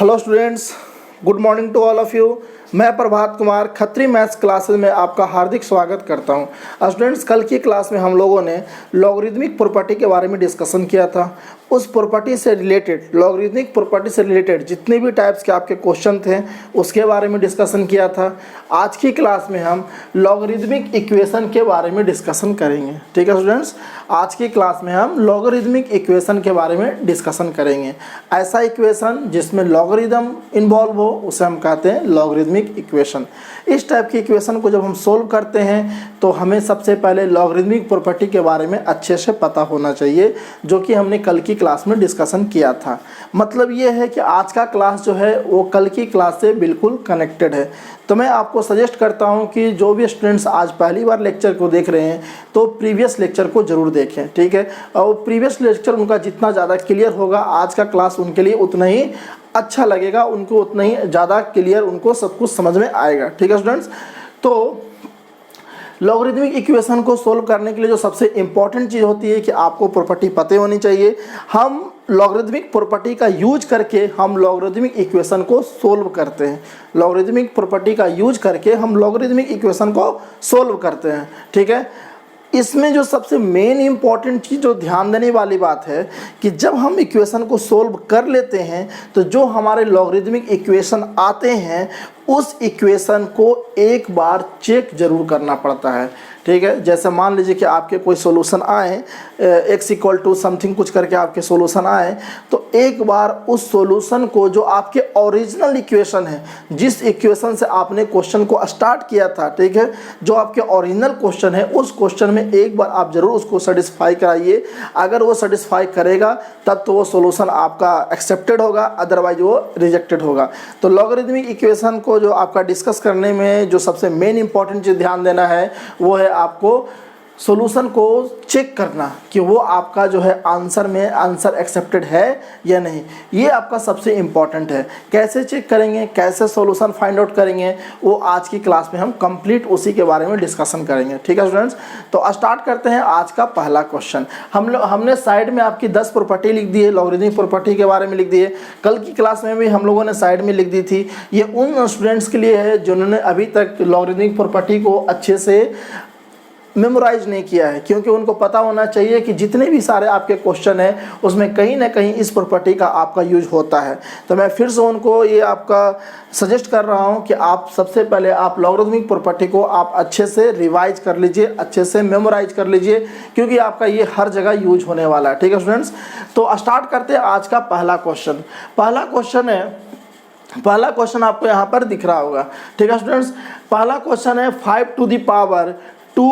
Hello students, good morning to all of you. मैं Prabhat Kumar Khatri maths classes में आपका हार्दिक स्वागत करता हूं। स्टूडेंट्स, कल की क्लास में हम लोगों ने लॉगरिदमिक प्रॉपर्टी के बारे में डिस्कशन किया था। उस प्रॉपर्टी से रिलेटेड, लॉगरिदमिक प्रॉपर्टी से रिलेटेड जितने भी टाइप्स के आपके क्वेश्चन थे उसके बारे में डिस्कशन किया था। आज की क्लास में हम लॉगरिदमिक इक्वेशन के बारे में डिस्कशन करेंगे। ठीक है स्टूडेंट्स, आज की क्लास में हम लॉगरिदमिक इक्वेशन के बारे में डिस्कशन करेंगे। ऐसा इक्वेशन जिसमें लॉगरिदम इन्वॉल्व हो उसे हम कहते हैं लॉगरिदमिक इक्वेशन। इस टाइप की इक्वेशन को जब हम सोल्व करते हैं तो हमें सबसे पहले लॉगरिदमिक प्रॉपर्टी के बारे में अच्छे से पता होना चाहिए, जो कि हमने कल की क्लास में डिस्कशन किया था। मतलब ये है कि आज का क्लास जो है वो कल की क्लास से बिल्कुल कनेक्टेड है। तो मैं आपको सजेस्ट करता हूं कि जो भी स्टूडेंट्स आज पहली बार लेक्चर को देख रहे हैं तो प्रीवियस लेक्चर को ज़रूर देखें। ठीक है, और प्रीवियस लेक्चर उनका जितना ज़्यादा क्लियर होगा आज का क्लास उनके लिए उतना ही अच्छा लगेगा, उनको उतना ही ज़्यादा क्लियर उनको सब कुछ समझ में आएगा। ठीक है स्टूडेंट्स, तो लॉगरिदमिक इक्वेशन को सोल्व करने के लिए जो सबसे इम्पॉर्टेंट चीज़ होती है कि आपको प्रॉपर्टी पता होनी चाहिए। हम लॉगरिदमिक प्रॉपर्टी का यूज करके हम लॉगरिदमिक इक्वेशन को सोल्व करते हैं। लॉगरिदमिक प्रॉपर्टी का यूज करके हम लॉगरिदमिक इक्वेशन को सोल्व करते हैं। ठीक है, इसमें जो सबसे मेन इंपॉर्टेंट चीज़ जो ध्यान देने वाली बात है कि जब हम इक्वेशन को सोल्व कर लेते हैं तो जो हमारे लॉगरिदमिक इक्वेशन आते हैं उस इक्वेशन को एक बार चेक जरूर करना पड़ता है। ठीक है, जैसे मान लीजिए कि आपके कोई सॉल्यूशन आए, x इक्वल टू समथिंग कुछ करके आपके सॉल्यूशन आए, तो एक बार उस सॉल्यूशन को जो आपके ओरिजिनल इक्वेशन है, जिस इक्वेशन से आपने क्वेश्चन को स्टार्ट किया था, ठीक है, जो आपके ओरिजिनल क्वेश्चन है उस क्वेश्चन में एक बार आप जरूर उसको सेटिस्फाई कराइए। अगर वो सेटिस्फाई करेगा तब तो वो सॉल्यूशन आपका एक्सेप्टेड होगा, अदरवाइज वो रिजेक्टेड होगा। तो लॉगरिदमिक इक्वेशन को जो आपका डिस्कस करने में जो सबसे मेन इंपॉर्टेंट चीज़ ध्यान देना है वो है आपको सॉल्यूशन को चेक करना कि वो आपका जो है आंसर में आंसर एक्सेप्टेड है या नहीं। ये आपका सबसे इम्पॉर्टेंट है। कैसे चेक करेंगे, कैसे सॉल्यूशन फाइंड आउट करेंगे, वो आज की क्लास में हम कंप्लीट उसी के बारे में डिस्कशन करेंगे। ठीक है स्टूडेंट्स, तो स्टार्ट करते हैं आज का पहला क्वेश्चन। हमने साइड में आपकी 10 प्रॉपर्टी लिख दी है, लॉगरिदमिक प्रॉपर्टी के बारे में लिख दी है। कल की क्लास में भी हम लोगों ने साइड में लिख दी थी। ये उन स्टूडेंट्स के लिए है जिन्होंने अभी तक लॉगरिदमिक प्रॉपर्टी को अच्छे से मेमोराइज नहीं किया है, क्योंकि उनको पता होना चाहिए कि जितने भी सारे आपके क्वेश्चन हैं उसमें कहीं ना कहीं इस प्रॉपर्टी का आपका यूज होता है। तो मैं फिर से उनको ये आपका सजेस्ट कर रहा हूं कि आप सबसे पहले आप लॉगरिदमिक प्रॉपर्टी को आप अच्छे से रिवाइज कर लीजिए, अच्छे से मेमोराइज कर लीजिए, क्योंकि आपका ये हर जगह यूज होने वाला है। ठीक है स्टूडेंट्स, तो स्टार्ट करते हैं आज का पहला क्वेश्चन। पहला क्वेश्चन आपको यहाँ पर दिख रहा होगा। ठीक है स्टूडेंट्स, पहला क्वेश्चन है 5 to the power 2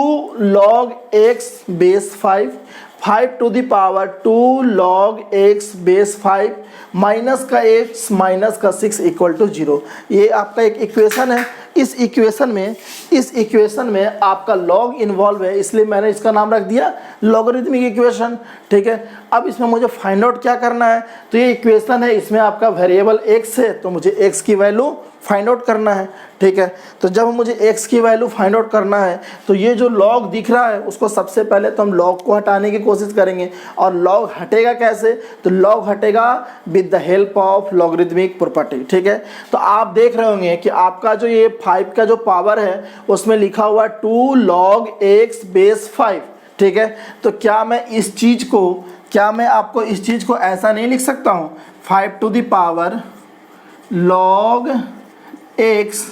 log x base 5 to the power 2 log x base 5 minus का x माइनस का 6 इक्वल टू 0। ये आपका एक इक्वेशन है। इस इक्वेशन में आपका लॉग इन्वॉल्व है, इसलिए मैंने इसका नाम रख दिया लॉगरिदमिक इक्वेशन। ठीक है, अब इसमें मुझे फाइंड आउट क्या करना है, तो ये इक्वेशन है, इसमें आपका वेरिएबल x है, तो मुझे x की वैल्यू फाइंड आउट करना है। ठीक है, तो जब मुझे x की वैल्यू फाइंड आउट करना है तो ये जो लॉग दिख रहा है उसको सबसे पहले तो हम लॉग को हटाने की कोशिश करेंगे। और लॉग हटेगा कैसे, तो लॉग हटेगा with the help of logarithmic property. ठीक है, तो आप देख रहे होंगे कि आपका जो ये 5 का जो पावर है उसमें लिखा हुआ 2 log x base 5। ठीक है, तो क्या मैं आपको इस चीज़ को ऐसा नहीं लिख सकता हूँ, 5 to the power log x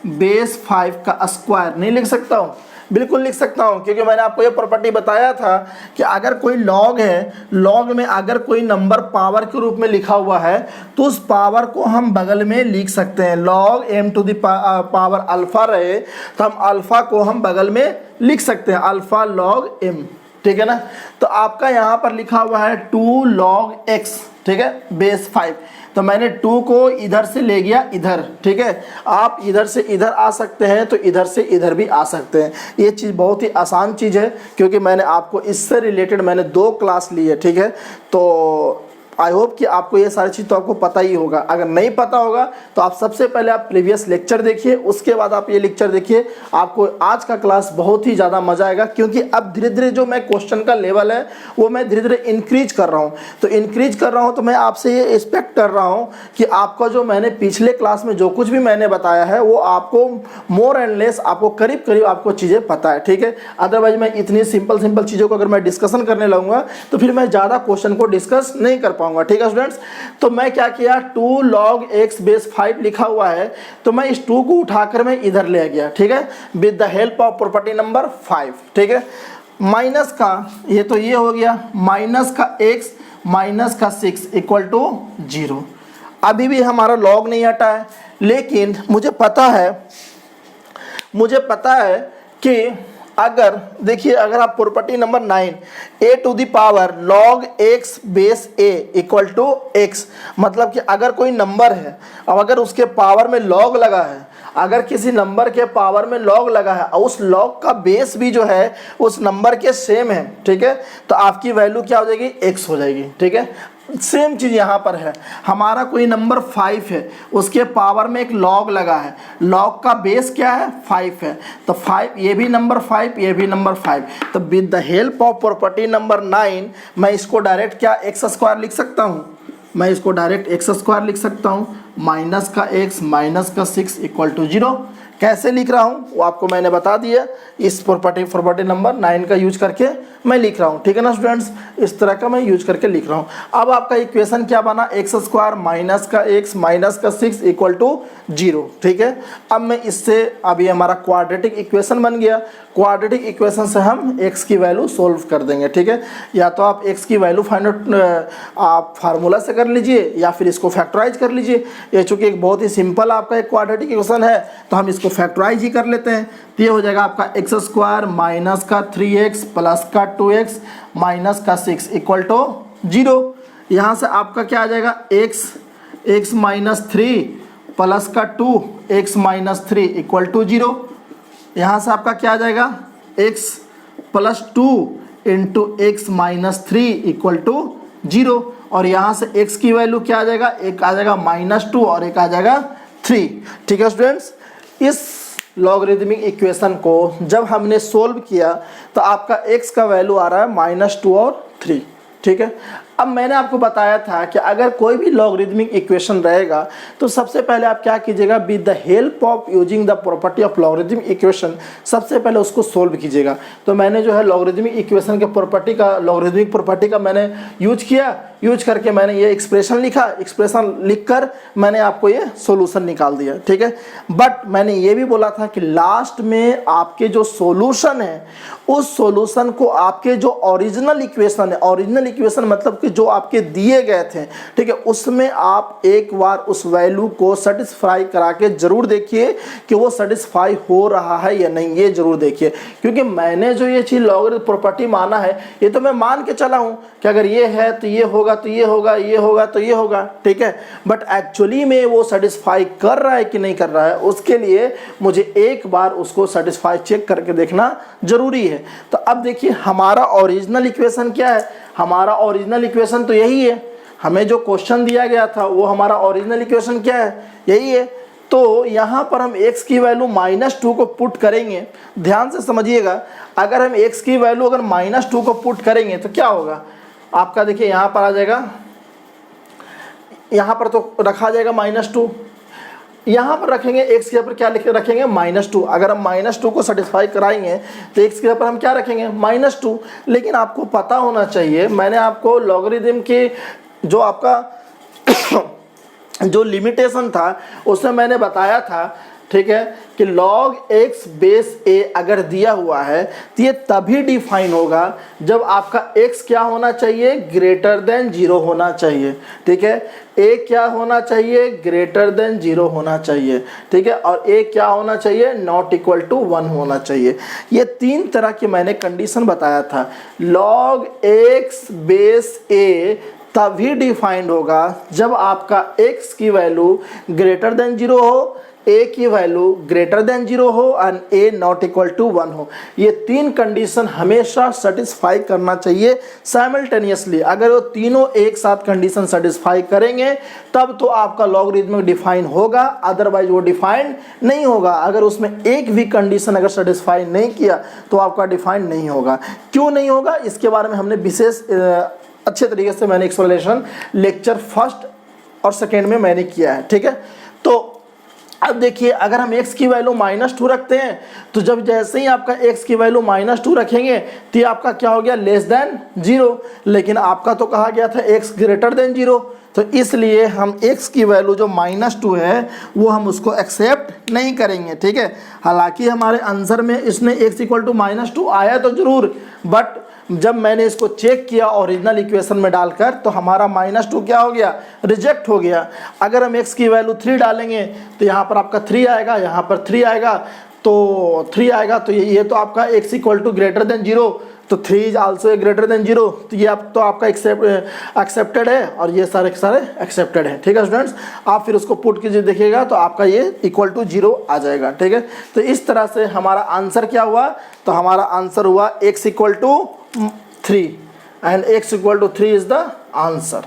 base 5 का स्क्वायर नहीं लिख सकता हूँ? बिल्कुल लिख सकता हूँ, क्योंकि मैंने आपको ये प्रॉपर्टी बताया था कि अगर कोई लॉग है, लॉग में अगर कोई नंबर पावर के रूप में लिखा हुआ है तो उस पावर को हम बगल में लिख सकते हैं। Log m to the power alpha रहे तो हम अल्फ़ा को हम बगल में लिख सकते हैं, अल्फ़ा log m। ठीक है ना, तो आपका यहाँ पर लिखा हुआ है 2 log x, ठीक है, बेस 5। तो मैंने 2 को इधर से ले गया इधर। ठीक है, आप इधर से इधर आ सकते हैं तो इधर से इधर भी आ सकते हैं। ये चीज़ बहुत ही आसान चीज़ है, क्योंकि मैंने आपको इससे रिलेटेड मैंने 2 क्लास ली है। ठीक है, तो आई होप कि आपको ये सारी चीज़ तो आपको पता ही होगा। अगर नहीं पता होगा तो आप सबसे पहले आप प्रीवियस लेक्चर देखिए, उसके बाद आप ये लेक्चर देखिए, आपको आज का क्लास बहुत ही ज़्यादा मज़ा आएगा। क्योंकि अब धीरे धीरे जो मैं क्वेश्चन का लेवल है वो मैं धीरे धीरे इंक्रीज कर रहा हूँ। तो इंक्रीज कर रहा हूँ तो मैं आपसे ये एक्सपेक्ट कर रहा हूँ कि आपका जो मैंने पिछले क्लास में जो कुछ भी मैंने बताया है वो आपको मोर एंड लेस आपको करीब करीब आपको चीज़ें पता है, ठीक है। अदरवाइज मैं इतनी सिंपल चीज़ों को अगर मैं डिस्कशन करने लगूंगा तो फिर मैं ज़्यादा क्वेश्चन को डिस्कस नहीं कर पाऊंगा, ठीक है स्टूडेंट्स। तो मैं क्या किया, 2 log x बेस 5 लिखा हुआ है, तो मैं इस 2 को उठाकर मैं इधर ले गया, ठीक है, with the help of property number 5, ठीक है। माइनस का ये तो ये हो गया, माइनस का x माइनस का 6 इक्वल टू 0। अभी भी हमारा log नहीं हटा है, लेकिन मुझे पता है कि अगर देखिए, अगर आप property number 9 a to the power log x base a equal to x, मतलब कि अगर कोई नंबर है अब अगर उसके पावर में log लगा है, अगर किसी नंबर के पावर में log लगा है और उस log का बेस भी जो है उस नंबर के सेम है, ठीक है, तो आपकी वैल्यू क्या हो जाएगी, x हो जाएगी, ठीक है। सेम चीज़ यहाँ पर है, हमारा कोई नंबर 5 है, उसके पावर में एक log लगा है, log का बेस क्या है, 5 है, तो 5 ये भी नंबर 5 ये भी नंबर 5, तो with the help of property number 9 मैं इसको डायरेक्ट क्या x स्क्वायर लिख सकता हूँ, मैं इसको डायरेक्ट x स्क्वायर लिख सकता हूँ, माइनस का x माइनस का 6 इक्वल टू 0। कैसे लिख रहा हूँ वो आपको मैंने बता दिया, इस प्रॉपर्टी नंबर 9 का यूज करके मैं लिख रहा हूँ, ठीक है ना स्टूडेंट्स, इस तरह का मैं यूज करके लिख रहा हूँ। अब आपका इक्वेशन क्या बना, एक्स स्क्वायर माइनस का x माइनस का 6 इक्वल टू 0, ठीक है। अब मैं इससे अभी हमारा क्वाड्रेटिक इक्वेशन बन गया, क्वाड्रेटिक इक्वेशन से हम x की वैल्यू सोल्व कर देंगे, ठीक है। या तो आप x की वैल्यू फाइंड आउट आप फार्मूला से कर लीजिए या फिर इसको फैक्टराइज कर लीजिए। ये चूँकि एक बहुत ही सिंपल आपका एक क्वाड्रेटिक इक्वेशन है तो हम इसको फैक्टराइज ही कर लेते हैं। तो ये हो जाएगा आपका एक्स स्क्वायर माइनस का 3x प्लस का 2x माइनस का 6 इक्वल टू 0। यहाँ से आपका क्या आ जाएगा, x माइनस 3 प्लस का 2x माइनस 3 इक्वल टू 0। यहाँ से आपका क्या आ जाएगा, x plus 2 into x minus 3 equal to 0। और यहाँ से x की वैल्यू क्या आ जाएगा, एक आ जाएगा -2 और एक आ जाएगा 3, ठीक है स्टूडेंट्स। इस लॉगरिदमिक इक्वेशन को जब हमने सोल्व किया तो आपका x का वैल्यू आ रहा है -2 और 3, ठीक है। अब मैंने आपको बताया था कि अगर कोई भी लॉगरिदमिक इक्वेशन रहेगा तो सबसे पहले आप क्या कीजिएगा, with the help of using the property of logarithmic equation सबसे पहले उसको सोल्व कीजिएगा। तो मैंने जो है लॉगरिदमिक इक्वेशन के लॉगरिदमिक प्रॉपर्टी का मैंने यूज करके मैंने ये एक्सप्रेशन लिखा, एक्सप्रेशन लिखकर मैंने आपको ये सॉल्यूशन निकाल दिया, ठीक है। बट मैंने ये भी बोला था कि लास्ट में आपके जो सॉल्यूशन है उस सॉल्यूशन को आपके जो ओरिजिनल इक्वेशन है, ओरिजिनल इक्वेशन मतलब कि जो आपके दिए गए थे, ठीक है, उसमें आप एक बार उस वैल्यू को सेटिस्फाई करा के जरूर देखिए कि वो सेटिस्फाई हो रहा है या नहीं, ये जरूर देखिए। क्योंकि मैंने जो ये चीज़ लॉगरिथम प्रॉपर्टी माना है ये तो मैं मान के चला हूँ कि अगर ये है तो ये होगा, तो ये होगा, ये होगा तो ये होगा, ठीक है। बट एक्चुअली में वो सेटिस्फाई कर रहा है कि नहीं कर रहा है, उसके लिए मुझे एक बार उसको सेटिस्फाई चेक करके देखना जरूरी है। तो अब देखिए हमारा ओरिजिनल इक्वेशन क्या है, हमारा ओरिजिनल इक्वेशन तो यही है, हमें जो क्वेश्चन दिया गया था वो हमारा ओरिजिनल इक्वेशन क्या है, यही है। तो यहाँ पर हम x की वैल्यू -2 को पुट करेंगे, ध्यान से समझिएगा, अगर हम x की वैल्यू अगर -2 को पुट करेंगे तो क्या होगा आपका, देखिए यहाँ पर आ जाएगा, यहाँ पर तो रखा जाएगा -2, यहाँ पर रखेंगे x के ऊपर क्या लिख रखेंगे -2। अगर हम -2 को सेटिस्फाई कराएंगे तो x के ऊपर हम क्या रखेंगे -2। लेकिन आपको पता होना चाहिए, मैंने आपको लॉगरिथम के जो आपका जो लिमिटेशन था उसमें मैंने बताया था, ठीक है, कि log x बेस a अगर दिया हुआ है तो ये तभी डिफाइन होगा जब आपका x क्या होना चाहिए, ग्रेटर देन 0 होना चाहिए, ठीक है। a क्या होना चाहिए, ग्रेटर देन 0 होना चाहिए, ठीक है, और a क्या होना चाहिए, नॉट इक्वल टू 1 होना चाहिए। ये 3 तरह की मैंने कंडीशन बताया था। log x बेस a तभी डिफाइंड होगा जब आपका x की वैल्यू ग्रेटर देन 0 हो ए की वैल्यू ग्रेटर देन 0 हो and a not equal to 1 हो। ये 3 कंडीशन हमेशा सेटिस्फाई करना चाहिए साइमल्टेनियसली। अगर वो तीनों एक साथ कंडीशन सेटिस्फाई करेंगे तब तो आपका लॉगरिदमिक डिफाइन होगा, अदरवाइज वो डिफाइन नहीं होगा। अगर उसमें एक भी कंडीशन अगर सेटिस्फाई नहीं किया तो आपका डिफाइन नहीं होगा। क्यों नहीं होगा इसके बारे में हमने विशेष अच्छे तरीके से मैंने एक्सप्लेनेशन लेक्चर फर्स्ट और सेकेंड में मैंने किया है, ठीक है। तो अब देखिए, अगर हम x की वैल्यू -2 रखते हैं तो जब जैसे ही आपका x की वैल्यू -2 रखेंगे तो ये आपका क्या हो गया, लेस देन 0। लेकिन आपका तो कहा गया था x ग्रेटर देन 0, तो इसलिए हम x की वैल्यू जो -2 है वो हम उसको एक्सेप्ट नहीं करेंगे, ठीक है। हालांकि हमारे आंसर में इसने x इक्वल टू -2 आया तो जरूर, बट जब मैंने इसको चेक किया ओरिजिनल इक्वेशन में डालकर तो हमारा -2 क्या हो गया, रिजेक्ट हो गया। अगर हम x की वैल्यू 3 डालेंगे तो यहाँ पर आपका 3 आएगा, यहाँ पर 3 आएगा, तो 3 आएगा, तो ये तो आपका x equal to greater than 0, तो 3 इज आल्सो ग्रेटर देन 0, तो ये आप तो आपका एक्सेप्टेड है और ये सारे एक्सेप्टेड है, ठीक है स्टूडेंट्स। आप फिर उसको पुट कीजिए, देखिएगा तो आपका ये इक्वल टू 0 आ जाएगा, ठीक है। तो इस तरह से हमारा आंसर क्या हुआ, तो हमारा आंसर हुआ x equal to 3 and x equal to 3 is the answer,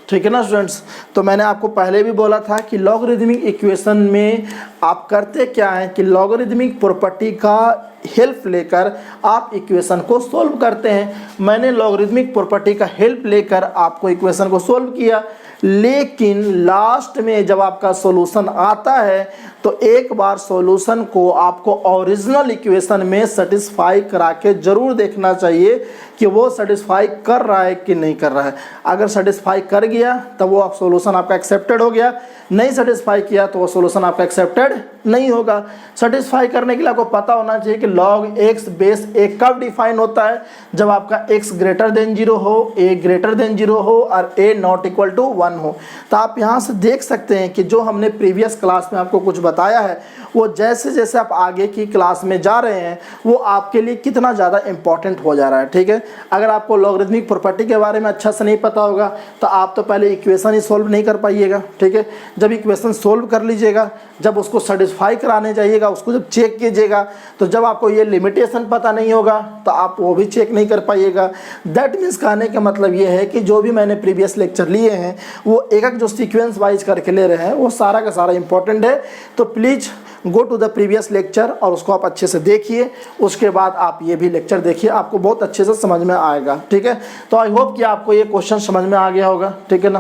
ठीक है ना स्टूडेंट्स। तो मैंने आपको पहले भी बोला था कि लॉगरिदमिक इक्वेशन में आप करते क्या हैं कि लॉगरिदमिक प्रॉपर्टी का हेल्प लेकर आप इक्वेशन को सॉल्व करते हैं। मैंने लॉगरिदमिक प्रॉपर्टी का हेल्प लेकर आपको इक्वेशन को सॉल्व किया, लेकिन लास्ट में जब आपका सॉल्यूशन आता है तो एक बार सॉल्यूशन को आपको ओरिजिनल इक्वेशन में सेटिस्फाई करा के ज़रूर देखना चाहिए कि वो सेटिस्फाई कर रहा है कि नहीं कर रहा है। अगर सेटिस्फाई कर गया तब वो सॉल्यूशन आपका एक्सेप्टेड हो गया, नहीं सेटिस्फाई किया तो वो सॉल्यूशन आपका एक्सेप्टेड नहीं होगा। सेटिस्फाई करने के लिए आपको पता होना चाहिए कि log x बेस a कब डिफाइन होता है, जब आपका x ग्रेटर देन 0 हो, a ग्रेटर देन 0 हो और a नॉट इक्वल टू 1 हो। तो आप यहाँ से देख सकते हैं कि जो हमने प्रीवियस क्लास में आपको कुछ बताया है वो जैसे जैसे आप आगे की क्लास में जा रहे हैं वो आपके लिए कितना ज़्यादा इंपॉर्टेंट हो जा रहा है, ठीक है। अगर आपको लॉगरिदमिक प्रॉपर्टी के बारे में अच्छा से नहीं पता होगा तो आप तो पहले इक्वेशन ही सॉल्व नहीं कर पाइएगा, ठीक है। जब इक्वेशन सॉल्व कर लीजिएगा, जब उसको सेटिस्फाई कराने जाइएगा, उसको जब चेक कीजिएगा, तो जब आपको ये लिमिटेशन पता नहीं होगा तो आप वो भी चेक नहीं कर पाइएगा। दैट मीन्स कहने का मतलब ये है कि जो भी मैंने प्रीवियस लेक्चर लिए हैं वो एक एक जो सीक्वेंस वाइज करके ले रहे हैं वो सारा का सारा इंपॉर्टेंट है। तो please go to the previous lecture और उसको आप अच्छे से देखिए, उसके बाद आप ये भी लेक्चर देखिए, आपको बहुत अच्छे से समझ में आएगा, ठीक है। तो आई होप कि आपको ये क्वेश्चन समझ में आ गया होगा, ठीक है ना।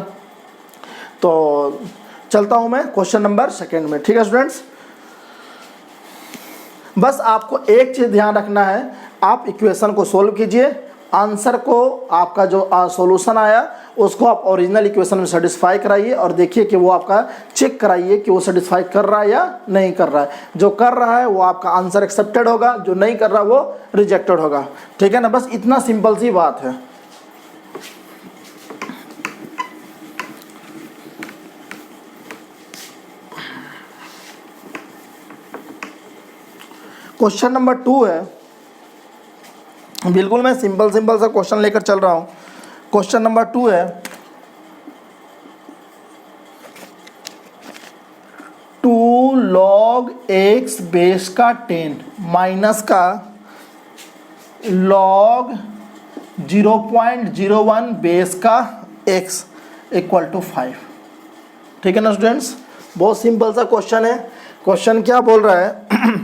तो चलता हूँ मैं क्वेश्चन नंबर 2 में, ठीक है स्टूडेंट्स। बस आपको एक चीज़ ध्यान रखना है, आप इक्वेशन को सोल्व कीजिए, आंसर को आपका जो सॉल्यूशन आया उसको आप ओरिजिनल इक्वेशन में सेटिस्फाई कराइए और देखिए कि वो आपका चेक कराइए कि वो सेटिस्फाई कर रहा है या नहीं कर रहा है। जो कर रहा है वो आपका आंसर एक्सेप्टेड होगा, जो नहीं कर रहा वो रिजेक्टेड होगा, ठीक है ना। बस इतना सिंपल सी बात है। क्वेश्चन नंबर 2 है, बिल्कुल मैं सिंपल सा क्वेश्चन लेकर चल रहा हूँ। क्वेश्चन नंबर 2 है, 2 log x बेस का 10 माइनस का log 0.01 बेस का x इक्वल टू 5, ठीक है ना स्टूडेंट्स। बहुत सिंपल सा क्वेश्चन है। क्वेश्चन क्या बोल रहा है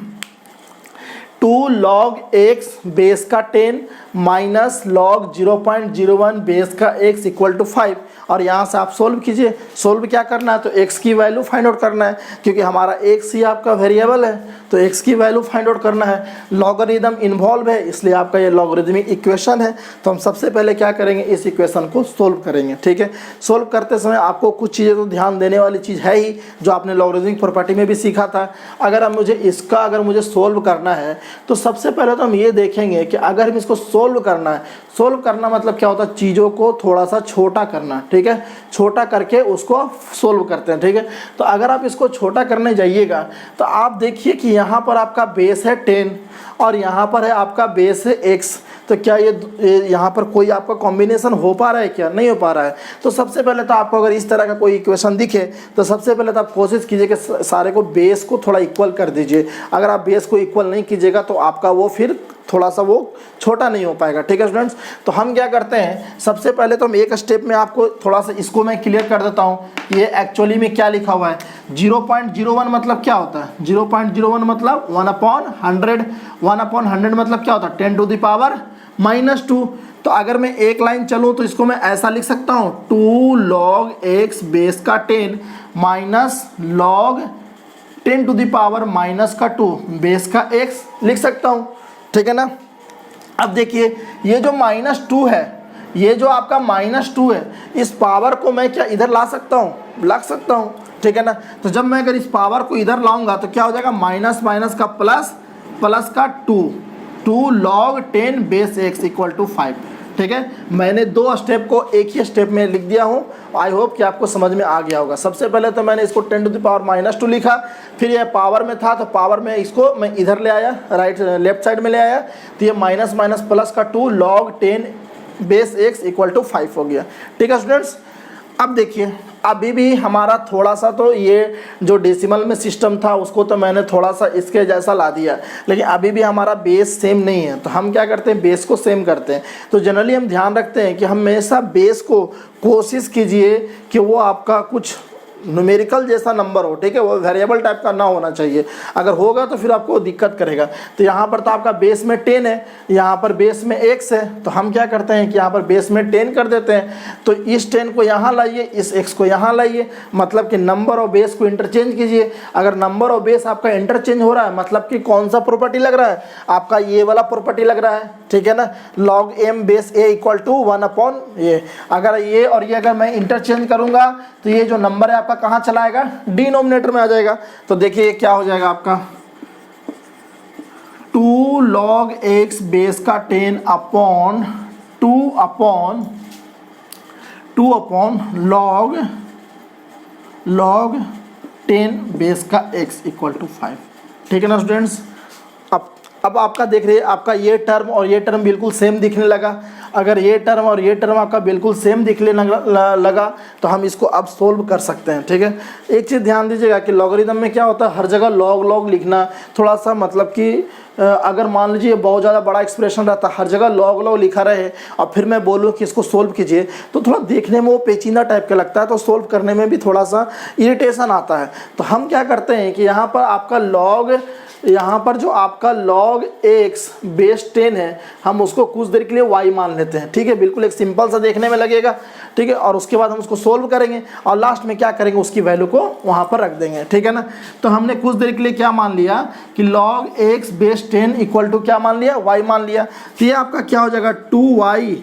2 log x बेस का 10 माइनस log 0.01 बेस का x इक्वल टू 5, और यहाँ से आप सोल्व कीजिए। सोल्व क्या करना है, तो x की वैल्यू फाइंड आउट करना है, क्योंकि हमारा x ही आपका वेरिएबल है, तो x की वैल्यू फाइंड आउट करना है। लॉगरिदम इन्वॉल्व है इसलिए आपका ये लॉगरिदमिक इक्वेशन है। तो हम सबसे पहले क्या करेंगे, इस इक्वेशन को सोल्व करेंगे, ठीक है। सोल्व करते समय आपको कुछ चीज़ें तो ध्यान देने वाली चीज़ है ही, जो आपने लॉगरिदमिक प्रॉपर्टी में भी सीखा था। अगर मुझे सोल्व करना है तो सबसे पहले तो हम ये देखेंगे कि अगर हम इसको सोल्व करना है, सोल्व करना मतलब क्या होता है, चीज़ों को थोड़ा सा छोटा करना, ठीक है। छोटा करके उसको सोल्व करते हैं, ठीक है। तो अगर आप इसको छोटा करने जाइएगा तो आप देखिए कि यहाँ पर आपका बेस है 10 और यहाँ पर है आपका बेस है x। तो क्या ये यहाँ पर कोई आपका कॉम्बिनेशन हो पा रहा है क्या? नहीं हो पा रहा है। तो सबसे पहले तो आपको अगर इस तरह का कोई इक्वेशन दिखे तो सबसे पहले तो आप कोशिश कीजिए कि सारे को बेस को थोड़ा इक्वल कर दीजिए। अगर आप बेस को इक्वल नहीं कीजिएगा तो आपका वो फिर थोड़ा सा वो छोटा नहीं हो पाएगा। ठीक है स्टूडेंट्स, तो हम क्या करते हैं, सबसे पहले तो हम एक स्टेप में आपको थोड़ा सा इसको मैं क्लियर कर देता हूँ। ये एक्चुअली में क्या लिखा हुआ है, 0.01 मतलब क्या होता है, 0.01 मतलब 1/100, 1/100 मतलब क्या होता है 10 टू द पावर -2। तो अगर मैं एक लाइन चलूँ तो इसको मैं ऐसा लिख सकता हूँ 2 log x बेस का 10 minus log 10 to the power -2 base का x लिख सकता हूँ। ठीक है ना। अब देखिए ये जो -2 है, ये जो आपका -2 है, इस पावर को मैं क्या इधर ला सकता हूँ, ला सकता हूँ। ठीक है ना। तो जब मैं अगर इस पावर को इधर लाऊंगा तो क्या हो जाएगा, माइनस माइनस का प्लस, प्लस का 2 log 10 base x equal to 5। ठीक है, मैंने दो स्टेप को एक ही स्टेप में लिख दिया हूँ। आई होप कि आपको समझ में आ गया होगा। सबसे पहले तो मैंने इसको 10 टू द पावर -2 लिखा, फिर ये पावर में था तो पावर में इसको मैं इधर ले आया, लेफ्ट साइड में ले आया, तो ये माइनस माइनस प्लस का 2 log 10 base x equal to 5 हो गया। ठीक है स्टूडेंट्स, अब देखिए अभी भी हमारा थोड़ा सा तो ये जो डेसिमल में सिस्टम था उसको तो मैंने थोड़ा सा इसके जैसा ला दिया, लेकिन अभी भी हमारा बेस सेम नहीं है। तो हम क्या करते हैं, बेस को सेम करते हैं। तो जनरली हम ध्यान रखते हैं कि हमेशा बेस को कोशिश कीजिए कि वो आपका कुछ न्यूमेरिकल जैसा नंबर हो। ठीक है, वो वेरिएबल टाइप का ना होना चाहिए। अगर होगा तो फिर आपको दिक्कत करेगा। तो यहाँ पर तो आपका बेस में 10 है, यहाँ पर बेस में x है, तो हम क्या करते हैं कि यहाँ पर बेस में 10 कर देते हैं। तो इस 10 को यहाँ लाइए, इस x को यहाँ लाइए, मतलब कि नंबर और बेस को इंटरचेंज कीजिए। अगर नंबर और बेस आपका इंटरचेंज हो रहा है मतलब कि कौन सा प्रॉपर्टी लग रहा है, आपका ये वाला प्रॉपर्टी लग रहा है। ठीक है ना, log m base a equal to 1/ये। अगर ये और ये अगर मैं इंटरचेंज करूँगा तो ये जो नंबर है आपका कहाँ चला आएगा, डिनोमिनेटर में आ जाएगा। तो देखिए क्या हो जाएगा आपका 2 log x बेस का 10 अपॉन 2 अपॉन log 10 बेस का x इक्वल टू 5। ठीक है ना स्टूडेंट्स। अब आपका देख रहे हैं, आपका ये टर्म और ये टर्म बिल्कुल सेम दिखने लगा। अगर ये टर्म और ये टर्म आपका बिल्कुल सेम दिखने लगा तो हम इसको अब सोल्व कर सकते हैं। ठीक है, एक चीज़ ध्यान दीजिएगा कि लॉगरिथम में क्या होता है, हर जगह लॉग लिखना थोड़ा सा मतलब कि अगर मान लीजिए बहुत ज़्यादा बड़ा एक्सप्रेशन रहता है, हर जगह लॉग लिखा रहे और फिर मैं बोलूँ कि इसको सोल्व कीजिए तो थोड़ा देखने में वो पेचीदा टाइप का लगता है, तो सोल्व करने में भी थोड़ा सा इरिटेशन आता है। तो हम क्या करते हैं कि यहाँ पर आपका यहाँ पर जो आपका log x बेस 10 है, हम उसको कुछ देर के लिए y मान लेते हैं। ठीक है, बिल्कुल एक सिंपल सा देखने में लगेगा। ठीक है, और उसके बाद हम उसको सोल्व करेंगे और लास्ट में क्या करेंगे, उसकी वैल्यू को वहाँ पर रख देंगे। ठीक है ना। तो हमने कुछ देर के लिए क्या मान लिया कि log x base 10 equal to क्या मान लिया, y मान लिया। तो ये आपका क्या हो जाएगा 2y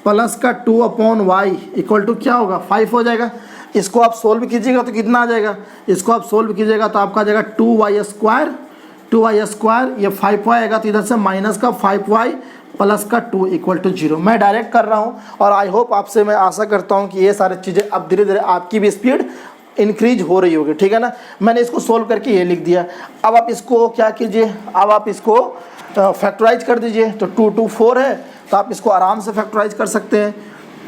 प्लस का 2/y इक्वल टू क्या होगा 5 हो जाएगा। इसको आप सोल्व कीजिएगा तो कितना आ जाएगा, इसको आप सोल्व कीजिएगा तो आपका आ जाएगा 2y स्क्वायर, ये 5y आएगा तो इधर से माइनस का 5y प्लस का 2 इक्वल टू 0। मैं डायरेक्ट कर रहा हूँ और आई होप आपसे मैं आशा करता हूँ कि ये सारी चीज़ें अब धीरे धीरे आपकी भी स्पीड इंक्रीज हो रही होगी। ठीक है ना। मैंने इसको सोल्व करके ये लिख दिया। अब आप इसको क्या कीजिए, अब आप इसको फैक्टराइज कर दीजिए। तो 2 2 4 है तो आप इसको आराम से फैक्टराइज कर सकते हैं।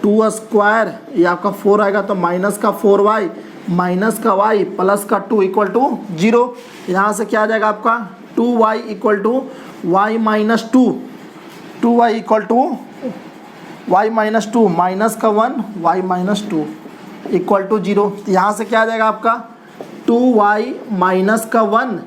2 स्क्वायर ये आपका 4 आएगा तो माइनस का 4y माइनस का y प्लस का 2 इक्वल टू 0। यहाँ से क्या आ जाएगा आपका 2y equal to y minus 2, 2y equal to y minus 2 minus का 1 y माइनस 2 इक्वल टू 0। यहाँ से क्या आ जाएगा आपका 2y माइनस का 1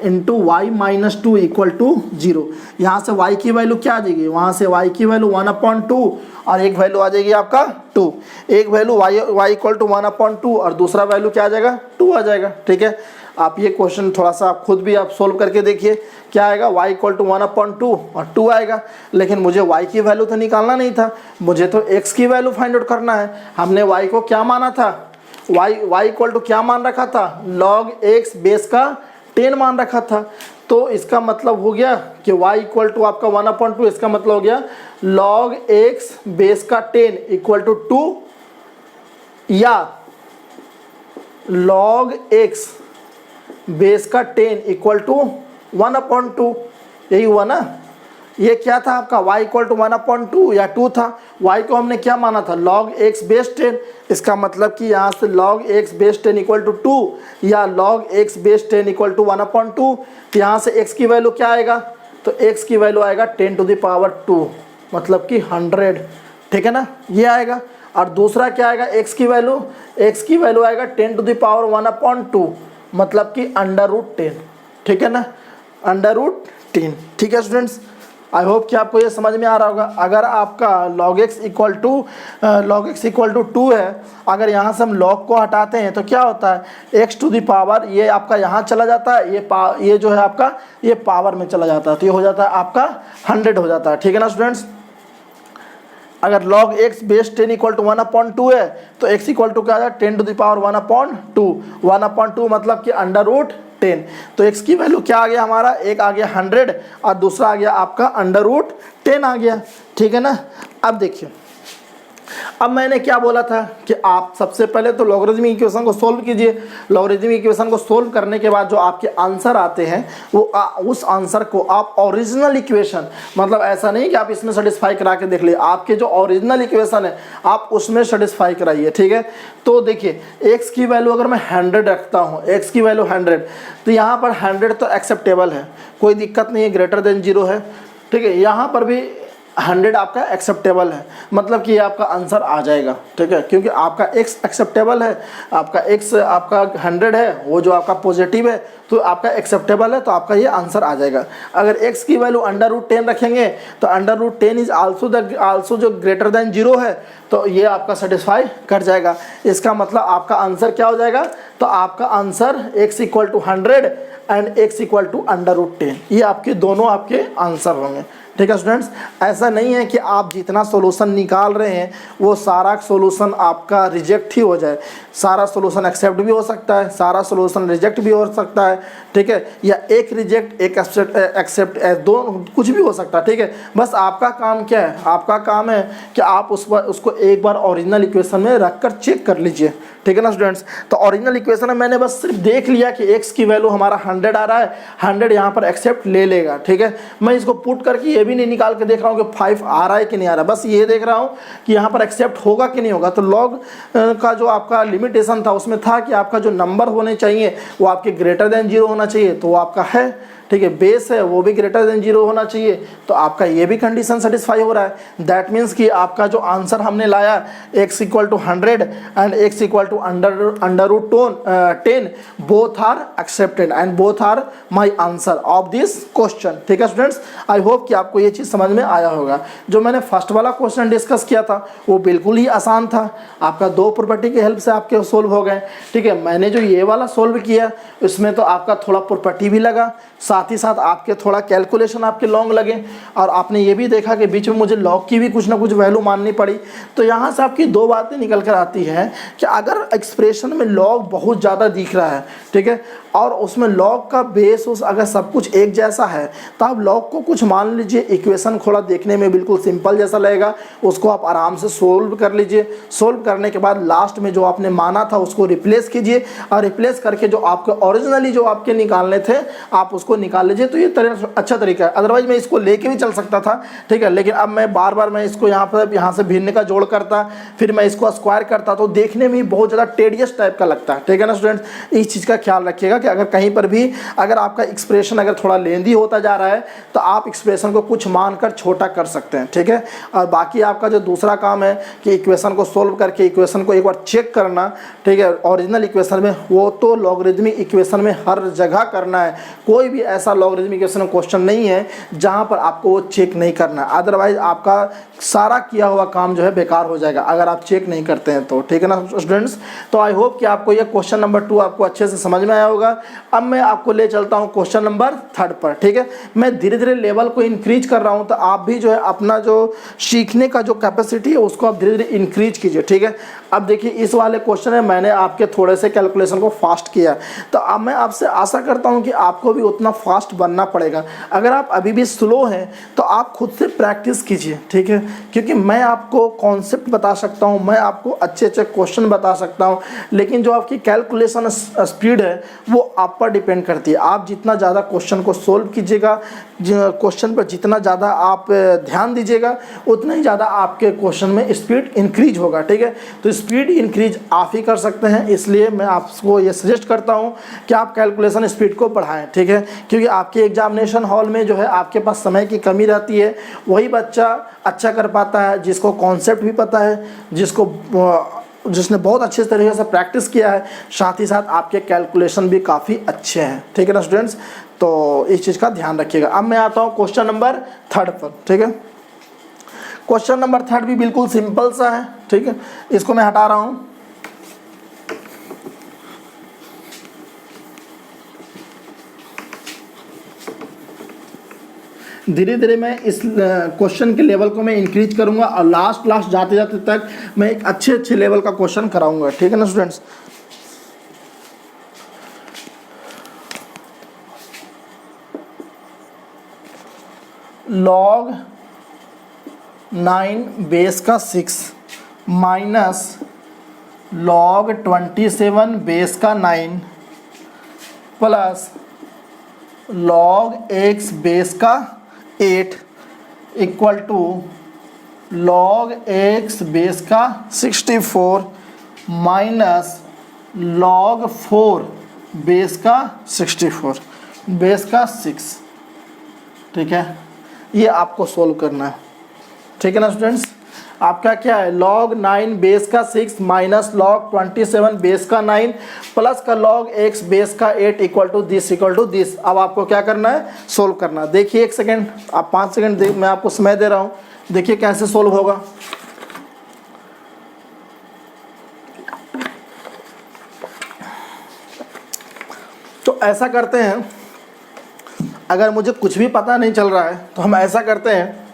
into y minus 2 equal to 0। यहाँ से y की वैल्यू क्या आ जाएगी, वहाँ से y की वैल्यू 1/2 और एक वैल्यू आ जाएगी आपका 2। एक वैल्यू y इक्वल टू 1/2 और दूसरा वैल्यू क्या आ जाएगा 2 आ जाएगा। ठीक है, आप ये क्वेश्चन थोड़ा सा आप खुद भी आप सोल्व करके देखिए क्या आएगा, y इक्वल टू 1/2 और 2 आएगा। लेकिन मुझे y की वैल्यू तो निकालना नहीं था, मुझे तो x की वैल्यू फाइंड आउट करना है। हमने y को क्या माना था, y इक्वल टू क्या मान रखा था, log x बेस का 10 मान रखा था। तो इसका मतलब हो गया कि y इक्वल टू आपका 1/2, इसका मतलब हो गया log x बेस का 10 इक्वल टू 2 या log x बेस का 10 इक्वल टू 1/2। यही हुआ ना, ये क्या था आपका y इक्वल टू 1/2 या 2 था। y को हमने क्या माना था, log x बेस 10। इसका मतलब कि यहाँ से log x base 10 equal to 2 या log x base 10 equal to 1/2। तो यहाँ से x की वैल्यू क्या आएगा, तो x की वैल्यू आएगा 10⁻², मतलब कि 100, ठीक है ना, ये आएगा। और दूसरा क्या आएगा, x की वैल्यू आएगा 10⁻1/2, मतलब कि √10, ठीक है ना, √10, ठीक है स्टूडेंट्स। आई होप कि आपको ये समझ में आ रहा होगा। अगर आपका log x इक्वल टू 2 है, अगर यहाँ से हम log को हटाते हैं तो क्या होता है, x टू दी पावर, ये आपका यहाँ चला जाता है, ये जो है आपका ये पावर में चला जाता है, तो ये हो जाता है आपका 100 हो जाता है, ठीक है ना स्टूडेंट्स। अगर log x base 10 equal to 1/2 है तो x इक्वल टू क्या आ जाए 10⁻1/2 मतलब कि √10। तो x की वैल्यू क्या आ गया हमारा, एक आ गया 100 और दूसरा आ गया आपका √10 आ गया, ठीक है ना। अब देखिए, अब मैंने क्या बोला था कि आप सबसे पहले तो लॉगरिथमिक इक्वेशन को सोल्व कीजिए। लॉगरिथमिक इक्वेशन को सोल्व करने के बाद जो आपके आंसर आते हैं वो उस आंसर को आप ओरिजिनल इक्वेशन, मतलब ऐसा नहीं कि आप इसमें सेटिस्फाई करा के देख लिए, आपके जो ओरिजिनल इक्वेशन है आप उसमें सेटिस्फाई कराइए, ठीक है। तो देखिए x की वैल्यू अगर मैं 100 रखता हूँ, x की वैल्यू 100, तो यहाँ पर 100 तो एक्सेप्टेबल है, कोई दिक्कत नहीं है, ग्रेटर देन 0 है, ठीक है। यहाँ पर भी 100 आपका एक्सेप्टेबल है, मतलब कि ये आपका आंसर आ जाएगा, ठीक है, क्योंकि आपका x एक्सेप्टेबल है, आपका x आपका 100 है, वो जो आपका पॉजिटिव है तो आपका एक्सेप्टेबल है, तो आपका ये आंसर आ जाएगा। अगर x की वैल्यू √10 रखेंगे तो √10 इज आल्सो जो ग्रेटर देन 0 है, तो ये आपका सेटिस्फाई कर जाएगा। इसका मतलब आपका आंसर क्या हो जाएगा, तो आपका answer x equal to 100 and x equal to √10, ये आपके दोनों आपके आंसर होंगे, ठीक है स्टूडेंट्स। ऐसा नहीं है कि आप जितना सॉल्यूशन निकाल रहे हैं वो सारा सॉल्यूशन आपका रिजेक्ट ही हो जाए, सारा सॉल्यूशन एक्सेप्ट भी हो सकता है, सारा सॉल्यूशन रिजेक्ट भी हो सकता है, ठीक है, या एक रिजेक्ट एक एक्सेप्ट दोनों कुछ भी हो सकता है, ठीक है। बस आपका काम क्या है, आपका काम है कि आप उसको एक बार ओरिजिनल इक्वेशन में रख कर चेक कर लीजिए, ठीक है ना स्टूडेंट्स। तो ओरिजिनल इक्वेशन में मैंने बस सिर्फ देख लिया कि x की वैल्यू हमारा 100 आ रहा है, 100 यहाँ पर एक्सेप्ट ले लेगा, ठीक है। मैं इसको पुट करके ये भी नहीं निकाल के देख रहा हूँ कि 5 आ रहा है कि नहीं आ रहा, बस ये देख रहा हूँ कि यहाँ पर एक्सेप्ट होगा कि नहीं होगा। तो लॉग का जो आपका लिमिटेशन था उसमें था कि आपका जो नंबर होने चाहिए वो आपके ग्रेटर देन 0 होना चाहिए, तो वो आपका है, ठीक है, बेस है वो भी ग्रेटर देन 0 होना चाहिए, तो आपका ये भी कंडीशन सेटिस्फाई हो रहा है। दैट मीन्स कि आपका जो आंसर हमने लाया x equal to 100 and x equal to √10 both are accepted and both are my answer of this question, ठीक है स्टूडेंट्स। आई होप कि आपको ये चीज़ समझ में आया होगा। जो मैंने फर्स्ट वाला क्वेश्चन डिस्कस किया था वो बिल्कुल ही आसान था, आपका 2 प्रॉपर्टी की हेल्प से आपके सोल्व हो गए, ठीक है। मैंने जो ये वाला सोल्व किया उसमें तो आपका थोड़ा प्रॉपर्टी भी लगा, साथ ही साथ आपके थोड़ा कैलकुलेशन आपके लॉन्ग लगे, और आपने ये भी देखा कि बीच में मुझे लॉग की भी कुछ ना कुछ वैल्यू माननी पड़ी। तो यहाँ से आपकी 2 बातें निकल कर आती हैं कि अगर एक्सप्रेशन में लॉग बहुत ज़्यादा दिख रहा है, ठीक है, और उसमें लॉग का बेस उस अगर सब कुछ एक जैसा है तो आप लॉग को कुछ मान लीजिए, इक्वेशन थोड़ा देखने में बिल्कुल सिंपल जैसा लगेगा, उसको आप आराम से सोल्व कर लीजिए। सोल्व करने के बाद लास्ट में जो आपने माना था उसको रिप्लेस कीजिए, और रिप्लेस करके जो आपके ओरिजिनली जो आपके निकालने थे आप उसको निकाल लीजिए, तो ये अच्छा तरीका है। अदरवाइज मैं इसको लेके भी चल सकता था, ठीक है, लेकिन अब मैं बार बार मैं इसको यहाँ से भिन्न का जोड़ करता, फिर मैं इसको स्क्वायर करता, तो देखने में बहुत ज़्यादा टेडियस टाइप का लगता है, ठीक है ना स्टूडेंट्स। इस चीज़ का ख्याल रखिएगा कि अगर कहीं पर भी अगर आपका एक्सप्रेशन अगर थोड़ा लेंदी होता जा रहा है तो आप एक्सप्रेशन को कुछ मानकर छोटा कर सकते हैं, ठीक है। और बाकी आपका जो दूसरा काम है कि इक्वेशन को सोल्व करके इक्वेशन को एक बार चेक करना, ठीक है, ओरिजिनल इक्वेशन में, वो तो लॉगरिथमिक इक्वेशन में हर जगह करना है। कोई भी ऐसा लॉगरिथमिक इक्वेशन क्वेश्चन नहीं है जहां पर आपको वो चेक नहीं करना, अदरवाइज आपका सारा किया हुआ काम जो है बेकार हो जाएगा अगर आप चेक नहीं करते हैं तो, ठीक है ना स्टूडेंट्स। तो आई होप कि आपको ये क्वेश्चन नंबर 2 आपको अच्छे से समझ में आया होगा। अब मैं आपको ले चलता हूँ क्वेश्चन नंबर 3 पर, ठीक है। मैं धीरे धीरे लेवल को इंक्रीज कर रहा हूँ, तो आप भी जो है अपना जो सीखने का जो कैपेसिटी है उसको आप धीरे धीरे इंक्रीज कीजिए, ठीक है। अब देखिए इस वाले क्वेश्चन में मैंने आपके थोड़े से कैलकुलेशन को फास्ट किया, तो अब मैं आपसे आशा करता हूँ कि आपको भी उतना फास्ट बनना पड़ेगा। अगर आप अभी भी स्लो हैं तो आप खुद से प्रैक्टिस कीजिए, ठीक है, क्योंकि मैं आपको कॉन्सेप्ट बता सकता हूँ, मैं आपको अच्छे अच्छे क्वेश्चन बता सकता हूँ, लेकिन जो आपकी कैलकुलेशन स्पीड है वो आप पर डिपेंड करती है। आप जितना ज़्यादा क्वेश्चन को सोल्व कीजिएगा, क्वेश्चन पर जितना ज़्यादा आप ध्यान दीजिएगा, उतना ही ज़्यादा आपके क्वेश्चन में स्पीड इंक्रीज होगा, ठीक है। तो स्पीड इंक्रीज आप ही कर सकते हैं, इसलिए मैं आपको ये सजेस्ट करता हूँ कि आप कैलकुलेशन स्पीड को बढ़ाएं, ठीक है, क्योंकि आपके एग्जामिनेशन हॉल में जो है आपके पास समय की कमी रहती है। वही बच्चा अच्छा कर पाता है जिसको कॉन्सेप्ट भी पता है, जिसने बहुत अच्छे तरीके से प्रैक्टिस किया है, साथ ही साथ आपके कैलकुलेशन भी काफ़ी अच्छे हैं, ठीक है ना स्टूडेंट्स। तो इस चीज़ का ध्यान रखिएगा। अब मैं आता हूँ क्वेश्चन नंबर 3 पर, ठीक है। क्वेश्चन नंबर 3 भी बिल्कुल सिंपल सा है, ठीक है। इसको मैं हटा रहा हूँ। धीरे धीरे मैं इस क्वेश्चन के लेवल को मैं इंक्रीज करूंगा और लास्ट जाते जाते तक मैं एक अच्छे लेवल का क्वेश्चन कराऊंगा, ठीक है ना स्टूडेंट्स। log 9 बेस का 6 माइनस log 27 बेस का 9 प्लस log x बेस का 8 equal to log x base का 64 माइनस log 4 बेस का 64 बेस का 6, ठीक है। ये आपको सोल्व करना है, ठीक है ना स्टूडेंट्स। आपका क्या है, log 9 बेस का 6 माइनस log 27 बेस का 9 प्लस का log x बेस का 8 इक्वल टू दिस। अब आपको क्या करना है, सोल्व करना है। देखिए 1 सेकेंड, आप 5 सेकेंड मैं आपको समय दे रहा हूँ, देखिए कैसे सोल्व होगा। तो ऐसा करते हैं, अगर मुझे कुछ भी पता नहीं चल रहा है तो हम ऐसा करते हैं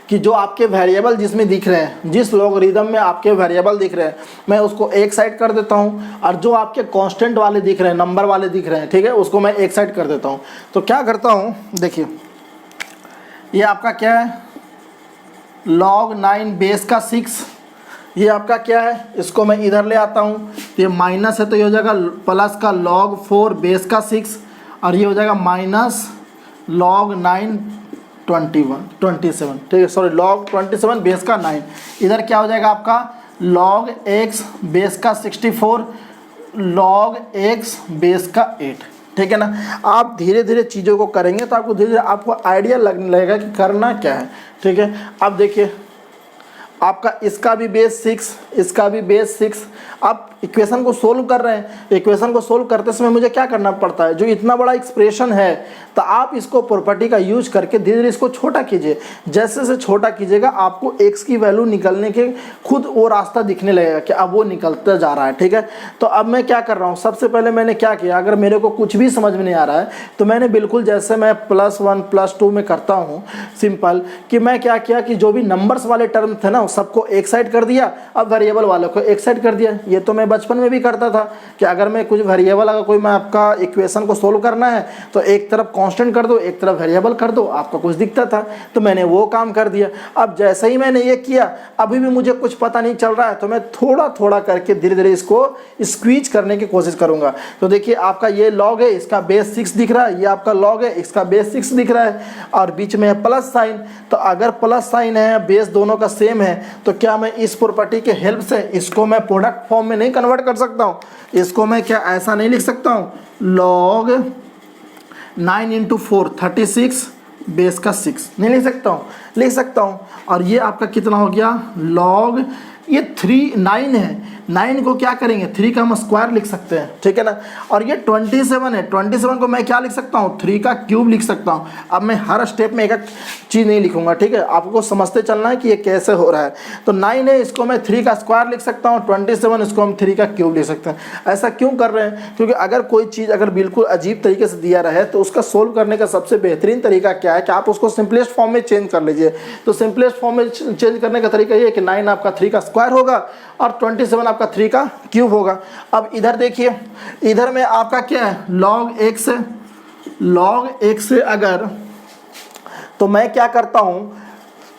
कि जो आपके वेरिएबल जिसमें दिख रहे हैं, जिस लॉगरिदम में आपके वेरिएबल दिख रहे हैं, मैं उसको एक साइड कर देता हूं, और जो आपके कांस्टेंट वाले दिख रहे हैं, नंबर वाले दिख रहे हैं, ठीक है, उसको मैं एक साइड कर देता हूं। तो क्या करता हूं, देखिए ये आपका क्या है, log 9 बेस का 6, ये आपका क्या है, इसको मैं इधर ले आता हूं, तो ये माइनस है तो ये हो जाएगा प्लस का log 4 बेस का 6, और ये हो जाएगा माइनस log 9 27, ठीक है, सॉरी log 27 बेस का 9। इधर क्या हो जाएगा आपका log x बेस का 64 log x बेस का 8, ठीक है ना। आप धीरे धीरे चीज़ों को करेंगे तो आपको धीरे धीरे आपको आइडिया लगने लगेगा कि करना क्या है, ठीक है। अब देखिए आपका इसका भी बेस 6, इसका भी बेस 6। आप इक्वेशन को सोल्व कर रहे हैं, इक्वेशन को सोल्व करते समय मुझे क्या करना पड़ता है, जो इतना बड़ा एक्सप्रेशन है, तो आप इसको प्रॉपर्टी का यूज करके धीरे धीरे इसको छोटा कीजिए। जैसे जैसे छोटा कीजिएगा आपको x की वैल्यू निकलने के खुद वो रास्ता दिखने लगेगा कि अब वो निकलता जा रहा है, ठीक है। तो अब मैं क्या कर रहा हूँ, सबसे पहले मैंने क्या किया, अगर मेरे को कुछ भी समझ में नहीं आ रहा है तो मैंने बिल्कुल जैसे मैं +1 +2 में करता हूँ सिंपल, कि मैं क्या किया कि जो भी नंबर्स वाले टर्म थे ना सबको एक साइड कर दिया, अब वेरिएबल वालों को एक साइड कर दिया। ये तो मैं बचपन में भी करता था कि अगर मैं कुछ वेरिएबल, अगर कोई मैं आपका इक्वेशन को सोल्व करना है तो एक तरफ कांस्टेंट कर दो, एक तरफ वेरिएबल कर दो, आपका कुछ दिखता था, तो मैंने वो काम कर दिया। अब जैसे ही मैंने ये किया, अभी भी मुझे कुछ पता नहीं चल रहा है, तो मैं थोड़ा थोड़ा करके धीरे धीरे इसको स्क्वीज करने की कोशिश करूंगा। तो देखिए आपका ये लॉग है, इसका बेस 6 दिख रहा है, ये आपका लॉग है, इसका बेस 6 दिख रहा है, और बीच में है प्लस साइन। तो अगर प्लस साइन है, बेस दोनों का सेम है, तो क्या मैं इस प्रॉपर्टी के हेल्प से इसको मैं प्रोडक्ट फॉर्म में नहीं कन्वर्ट कर सकता हूँ? इसको मैं क्या ऐसा नहीं लिख सकता हूँ, log 9 × 4 36 बेस का 6 नहीं लिख सकता हूँ? लिख सकता हूँ। और ये आपका कितना हो गया, log ये 9 है, 9 को क्या करेंगे, 3 का हम स्क्वायर लिख सकते हैं, ठीक है ना। और ये 27 है, 27 को मैं क्या लिख सकता हूँ, 3 का क्यूब लिख सकता हूँ। अब मैं हर स्टेप में एक एक चीज़ नहीं लिखूंगा, ठीक है, आपको समझते चलना है कि ये कैसे हो रहा है। तो 9 है, इसको मैं 3 का स्क्वायर लिख सकता हूँ, 27 इसको हम 3 का क्यूब लिख सकते हैं। ऐसा क्यों कर रहे हैं, क्योंकि अगर कोई चीज़ अगर बिल्कुल अजीब तरीके से दिया रहे तो उसका सोल्व करने का सबसे बेहतरीन तरीका क्या है कि आप उसको सिंपलेस्ट फॉर्म में चेंज कर लीजिए। तो सिंपलेस्ट फॉर्म में चेंज करने का तरीका ये है कि 9 आपका 3 का स्क्वायर होगा और 27 आपका 3 का क्यूब होगा। अब इधर देखिए, इधर में आपका क्या है, log x है, log x से अगर, तो मैं क्या करता हूँ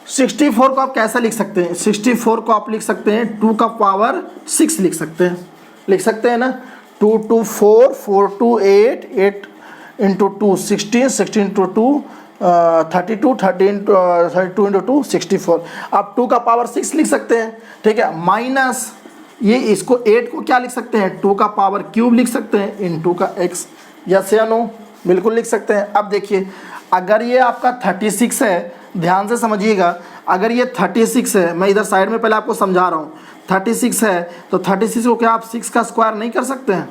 64 को आप कैसे लिख सकते हैं, 64 को आप लिख सकते हैं 2 का पावर 6 लिख सकते हैं ना। 2 2 4 4 2 8 8 इंटू 2 16 16 इंटू 2 32 32 इंटू 2 64। आप 2 का पावर 6 लिख सकते हैं, ठीक है। माइनस ये इसको 8 को क्या लिख सकते हैं, 2 का पावर क्यूब लिख सकते हैं इन 2 का x, यस या नो, बिल्कुल लिख सकते हैं। अब देखिए अगर ये आपका 36 है, ध्यान से समझिएगा, अगर ये 36 है, मैं इधर साइड में पहले आपको समझा रहा हूँ, 36 है तो 36 को क्या आप 6 का स्क्वायर नहीं कर सकते हैं,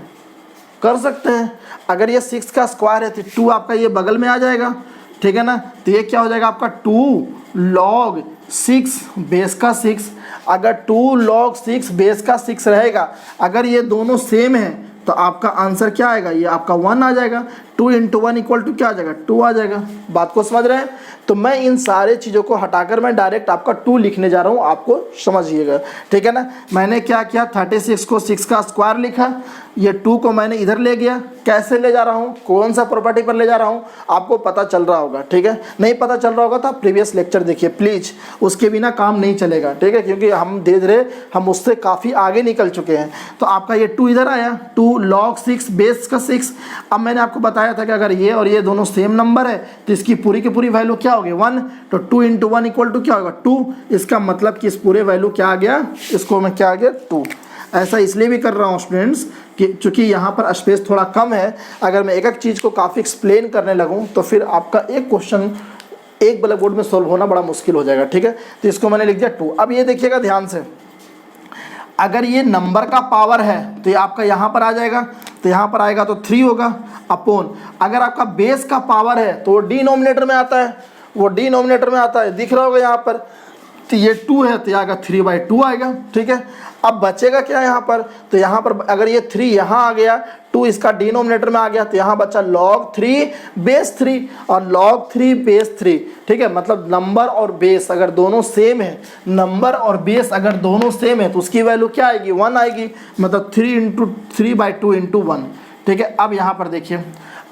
कर सकते हैं। अगर ये 6 का स्क्वायर है तो 2 आपका ये बगल में आ जाएगा, ठीक है ना। तो ये क्या हो जाएगा आपका 2 log 6 बेस का 6। अगर 2 log 6 बेस का 6 रहेगा, अगर ये दोनों सेम है तो आपका आंसर क्या आएगा, ये आपका 1 आ जाएगा। 2 इंटू 1 इक्वल टू क्या आ जाएगा, 2 आ जाएगा। बात को समझ रहे हैं। तो मैं इन सारे चीज़ों को हटाकर मैं डायरेक्ट आपका 2 लिखने जा रहा हूँ, आपको समझिएगा, ठीक है ना। मैंने क्या किया, 36 को 6 का स्क्वायर लिखा, ये 2 को मैंने इधर ले गया। कैसे ले जा रहा हूँ, कौन सा प्रॉपर्टी पर ले जा रहा हूँ, आपको पता चल रहा होगा, ठीक है। नहीं पता चल रहा होगा तो आप प्रीवियस लेक्चर देखिए प्लीज़, उसके बिना काम नहीं चलेगा, ठीक है, क्योंकि हम धीरे धीरे हम उससे काफ़ी आगे निकल चुके हैं। तो आपका ये 2 इधर आया, 2 log 6 बेस का 6। अब मैंने आपको बताया था कि अगर ये और ये दोनों सेम नंबर है तो इसकी पूरी की पूरी वैल्यू क्या होगी, 1। तो 2 इंटू 1 इक्वल टू क्या होगा, 2। इसका मतलब कि इस पूरे वैल्यू क्या आ गया, इसको मैं क्या आ गया, 2। ऐसा इसलिए भी कर रहा हूँ स्टूडेंट्स कि चूँकि यहाँ पर स्पेस थोड़ा कम है, अगर मैं एक एक चीज़ को काफ़ी एक्सप्लेन करने लगूँ तो फिर आपका एक क्वेश्चन एक ब्लैक बोर्ड में सॉल्व होना बड़ा मुश्किल हो जाएगा, ठीक है। तो इसको मैंने लिख दिया 2। अब ये देखिएगा ध्यान से, अगर ये नंबर का पावर है तो ये आपका यहाँ पर आ जाएगा, तो यहाँ पर आएगा तो 3 होगा अपॉन, अगर आपका बेस का पावर है तो वो डिनोमिनेटर में आता है, वो डिनोमिनेटर में आता है, दिख रहा होगा यहाँ पर। तो ये 2 है तो आएगा 3/2 आएगा, ठीक है। अब बचेगा क्या यहाँ पर, तो यहाँ पर अगर ये 3 यहाँ आ गया, 2 इसका डिनोमिनेटर में आ गया, तो यहाँ बचा log 3 बेस 3 और log 3 बेस 3, ठीक है। मतलब नंबर और बेस अगर दोनों सेम है, नंबर और बेस अगर दोनों सेम है तो उसकी वैल्यू क्या आएगी, 1 आएगी। मतलब 3 इंटू 3/2 इंटू 1, ठीक है। अब यहाँ पर देखिए,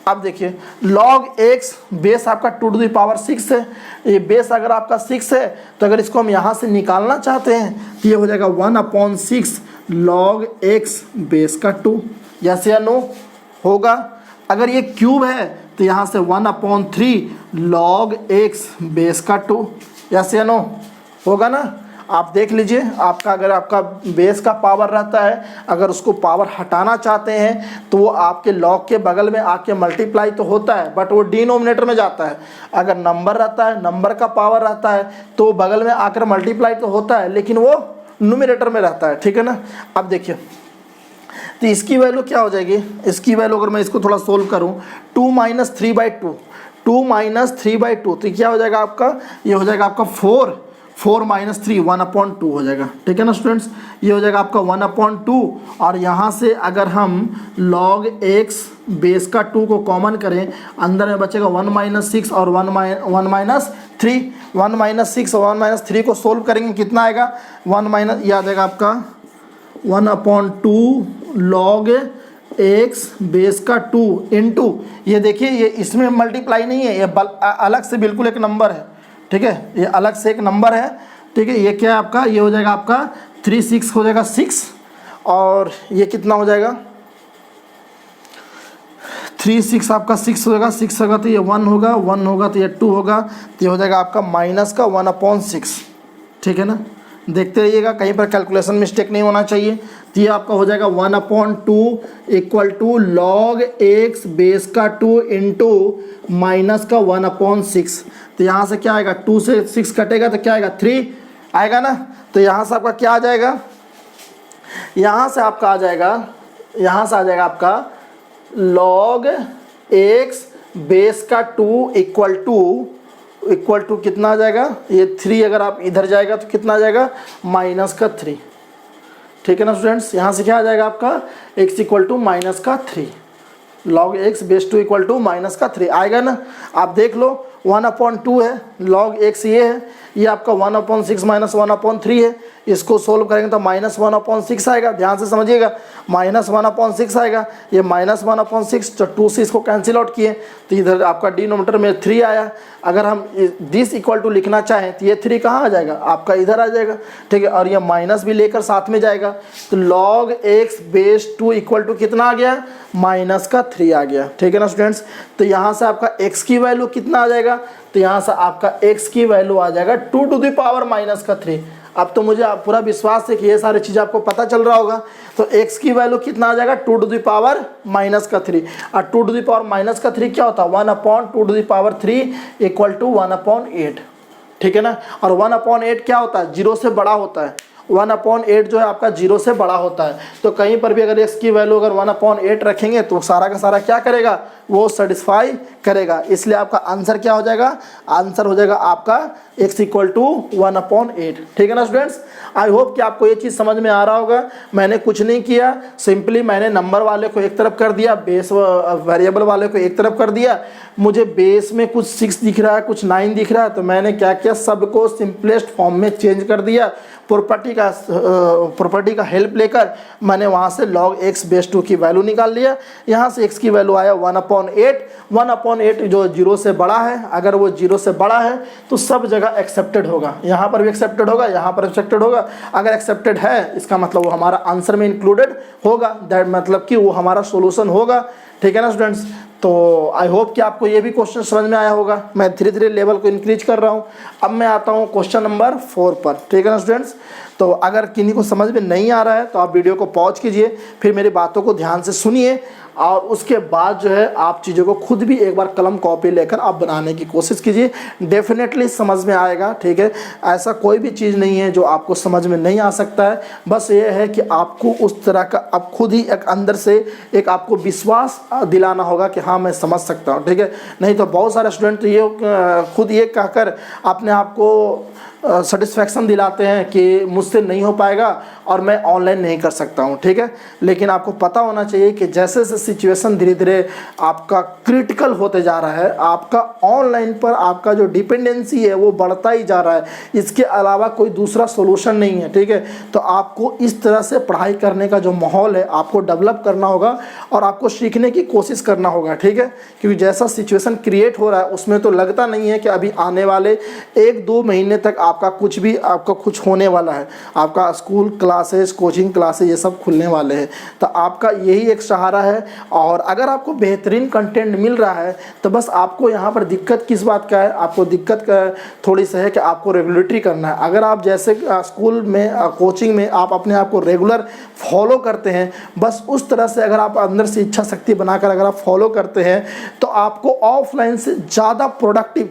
अब देखिए log x बेस आपका 2 टू द पावर 6 है, ये बेस अगर आपका 6 है तो अगर इसको हम यहाँ से निकालना चाहते हैं तो ये हो जाएगा 1/6 log x बेस का 2, यस या नो होगा। अगर ये क्यूब है तो यहाँ से 1/3 log x बेस का 2, यस या नो होगा ना। आप देख लीजिए, आपका अगर आपका बेस का पावर रहता है, अगर उसको पावर हटाना चाहते हैं तो वो आपके लॉग के बगल में आके मल्टीप्लाई तो होता है बट वो डिनोमिनेटर में जाता है। अगर नंबर रहता है, नंबर का पावर रहता है तो बगल में आकर मल्टीप्लाई तो होता है लेकिन वो न्यूमरेटर में रहता है, ठीक है ना। अब देखिए तो इसकी वैल्यू क्या हो जाएगी, इसकी वैल्यू अगर मैं इसको थोड़ा सोल्व करूँ, 2 - 3/2, 2 - 3/2 तो क्या हो जाएगा आपका, ये हो जाएगा आपका 4 - 3 1/2 हो जाएगा, ठीक है ना स्टूडेंट्स। ये हो जाएगा आपका 1/2 और यहाँ से अगर हम log x बेस का 2 को कॉमन करें, अंदर में बचेगा 1 - 6 और 1 - 3, 1 - 6 और 1 - 3 को सोल्व करेंगे कितना आएगा, 1 ये आ जाएगा आपका 1/2 log x बेस का 2 इंटू, ये देखिए ये इसमें मल्टीप्लाई नहीं है, ये अलग से बिल्कुल एक नंबर है, ठीक है, ये अलग से एक नंबर है, ठीक है। ये क्या है आपका, ये हो जाएगा आपका 3 6 हो जाएगा 6 और ये कितना हो जाएगा 3 6 आपका 6 होगा, 6 होगा तो ये 1 होगा, 1 होगा तो ये 2 होगा, तो ये हो जाएगा आपका माइनस का 1/6, ठीक है ना। देखते रहिएगा कहीं पर कैलकुलेशन मिस्टेक नहीं होना चाहिए। तो ये आपका हो जाएगा 1/2 equal to log x base का 2 इंटू माइनस का 1/6। तो यहाँ से क्या आएगा, 2 से 6 कटेगा तो क्या आएगा 3 आएगा ना। तो यहाँ से आपका क्या आ जाएगा, यहाँ से आपका आ जाएगा, यहाँ से आ जाएगा आपका log x बेस का 2 इक्वल टू कितना आ जाएगा, ये 3 अगर आप इधर जाएगा तो कितना आ जाएगा माइनस का 3, ठीक है ना स्टूडेंट्स। यहाँ से क्या आ जाएगा आपका x इक्वल टू माइनस का 3, log x base 2 equal to minus का 3 आएगा ना। आप देख लो 1/2 है, log x ये है, ये आपका 1/6 माइनस 1/3 है। इसको सोल्व करेंगे तो -1/6 आएगा, ध्यान से समझिएगा, -1/6 आएगा। ये -1/6 तो 2 से इसको कैंसिल आउट किए तो इधर आपका डिनोमिनेटर में 3 आया। अगर हम दिस इक्वल टू लिखना चाहें तो ये 3 कहाँ आ जाएगा, आपका इधर आ जाएगा, ठीक है। और ये माइनस भी लेकर साथ में जाएगा तो log x/2 इक्वल टू कितना आ गया, -3 आ गया, ठीक है ना स्टूडेंट्स। तो यहाँ से आपका x की वैल्यू कितना आ जाएगा, तो यहाँ से आपका x की वैल्यू आ जाएगा 2⁻³ अब तो मुझे पूरा विश्वास है कि ये सारी चीज़ आपको पता चल रहा होगा। तो x की वैल्यू कितना आ जाएगा, 2⁻³ और 2⁻³ क्या होता है, 1/2³ इक्वल टू 1/8, ठीक है ना। और 1/8 क्या होता है, 0 से बड़ा होता है। 1/8 जो है आपका 0 से बड़ा होता है। तो कहीं पर भी अगर x की वैल्यू अगर 1/8 रखेंगे तो सारा का सारा क्या करेगा, वो सेटिस्फाई करेगा। इसलिए आपका आंसर क्या हो जाएगा, आंसर हो जाएगा आपका x इक्वल टू 1/8, ठीक है ना स्टूडेंट्स। आई होप कि आपको ये चीज़ समझ में आ रहा होगा। मैंने कुछ नहीं किया, सिंपली मैंने नंबर वाले को एक तरफ कर दिया, बेस वेरिएबल वाले को एक तरफ कर दिया। मुझे बेस में कुछ 6 दिख रहा है, कुछ 9 दिख रहा है, तो मैंने क्या किया, सबको सिंपलेस्ट फॉर्म में चेंज कर दिया। प्रॉपर्टी का हेल्प लेकर मैंने वहाँ से log x/2 की वैल्यू निकाल लिया। यहाँ से x की वैल्यू आया 1/8। 1/8 जो 0 से बड़ा है, अगर वो 0 से बड़ा है तो सब जगह एक्सेप्टेड होगा, यहाँ पर भी एक्सेप्टेड होगा, यहाँ पर एक्सेप्टेड होगा। अगर एक्सेप्टेड है इसका मतलब वो हमारा आंसर में इंक्लूडेड होगा, दैट मतलब कि वो हमारा सोल्यूशन होगा, ठीक है ना स्टूडेंट्स। तो आई होप कि आपको ये भी क्वेश्चन समझ में आया होगा। मैं धीरे धीरे लेवल को इंक्रीज कर रहा हूँ। अब मैं आता हूँ क्वेश्चन नंबर 4 पर, ठीक है ना स्टूडेंट्स। तो अगर किन्हीं को समझ में नहीं आ रहा है तो आप वीडियो को पॉज कीजिए, फिर मेरी बातों को ध्यान से सुनिए और उसके बाद जो है आप चीज़ों को खुद भी एक बार कलम कॉपी लेकर आप बनाने की कोशिश कीजिए, डेफिनेटली समझ में आएगा, ठीक है। ऐसा कोई भी चीज़ नहीं है जो आपको समझ में नहीं आ सकता है, बस ये है कि आपको उस तरह का आप खुद ही एक अंदर से एक आपको विश्वास दिलाना होगा कि हाँ मैं समझ सकता हूँ, ठीक है। नहीं तो बहुत सारे स्टूडेंट ये खुद ये कहकर अपने आप को सेटिस्फैक्शन दिलाते हैं कि मुझसे नहीं हो पाएगा और मैं ऑनलाइन नहीं कर सकता हूं, ठीक है। लेकिन आपको पता होना चाहिए कि जैसे जैसे सिचुएशन धीरे धीरे आपका क्रिटिकल होते जा रहा है, आपका ऑनलाइन पर आपका जो डिपेंडेंसी है वो बढ़ता ही जा रहा है, इसके अलावा कोई दूसरा सोल्यूशन नहीं है, ठीक है। तो आपको इस तरह से पढ़ाई करने का जो माहौल है आपको डेवलप करना होगा और आपको सीखने की कोशिश करना होगा, ठीक है। क्योंकि जैसा सिचुएशन क्रिएट हो रहा है उसमें तो लगता नहीं है कि अभी आने वाले 1-2 महीने तक आपका कुछ होने वाला है। आपका स्कूल क्लासेस, कोचिंग क्लासेस ये सब खुलने वाले हैं, तो आपका यही एक सहारा है। और अगर आपको बेहतरीन कंटेंट मिल रहा है तो बस आपको यहाँ पर दिक्कत किस बात का है, आपको दिक्कत थोड़ी सी है कि आपको रेगुलेटरी करना है। अगर आप जैसे स्कूल में कोचिंग में आप अपने आप को रेगुलर फॉलो करते हैं, बस उस तरह से अगर आप अंदर से इच्छा शक्ति बनाकर अगर आप फॉलो करते हैं तो आपको ऑफलाइन से ज़्यादा प्रोडक्टिव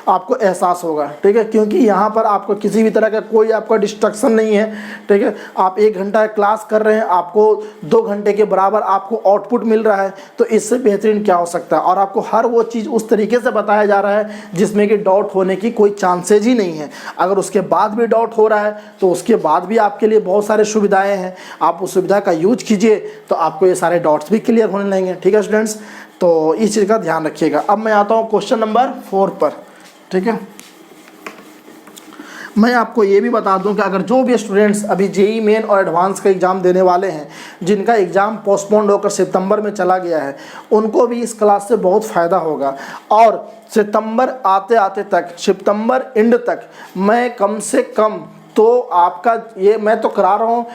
आपको एहसास होगा, ठीक है। क्योंकि यहाँ पर आपको किसी भी तरह का कोई आपका डिस्ट्रक्शन नहीं है, ठीक है। आप 1 घंटा क्लास कर रहे हैं, आपको 2 घंटे के बराबर आपको आउटपुट मिल रहा है, तो इससे बेहतरीन क्या हो सकता है। और आपको हर वो चीज़ उस तरीके से बताया जा रहा है जिसमें कि डाउट होने की कोई चांसेज ही नहीं है। अगर उसके बाद भी डाउट हो रहा है तो उसके बाद भी आपके लिए बहुत सारे सुविधाएँ हैं, आप उस सुविधा का यूज कीजिए तो आपको ये सारे डाउट्स भी क्लियर होने लगेंगे, ठीक है स्टूडेंट्स। तो इस चीज़ का ध्यान रखिएगा। अब मैं आता हूँ क्वेश्चन नंबर 4 पर, ठीक है। मैं आपको ये भी बता दूं कि अगर जो भी स्टूडेंट्स अभी जेई मेन और एडवांस का एग्ज़ाम देने वाले हैं, जिनका एग्ज़ाम पोस्टपोन्ड होकर सितंबर में चला गया है, उनको भी इस क्लास से बहुत फ़ायदा होगा। और सितंबर सितंबर एंड तक मैं कम से कम तो आपका ये मैं तो करा रहा हूँ,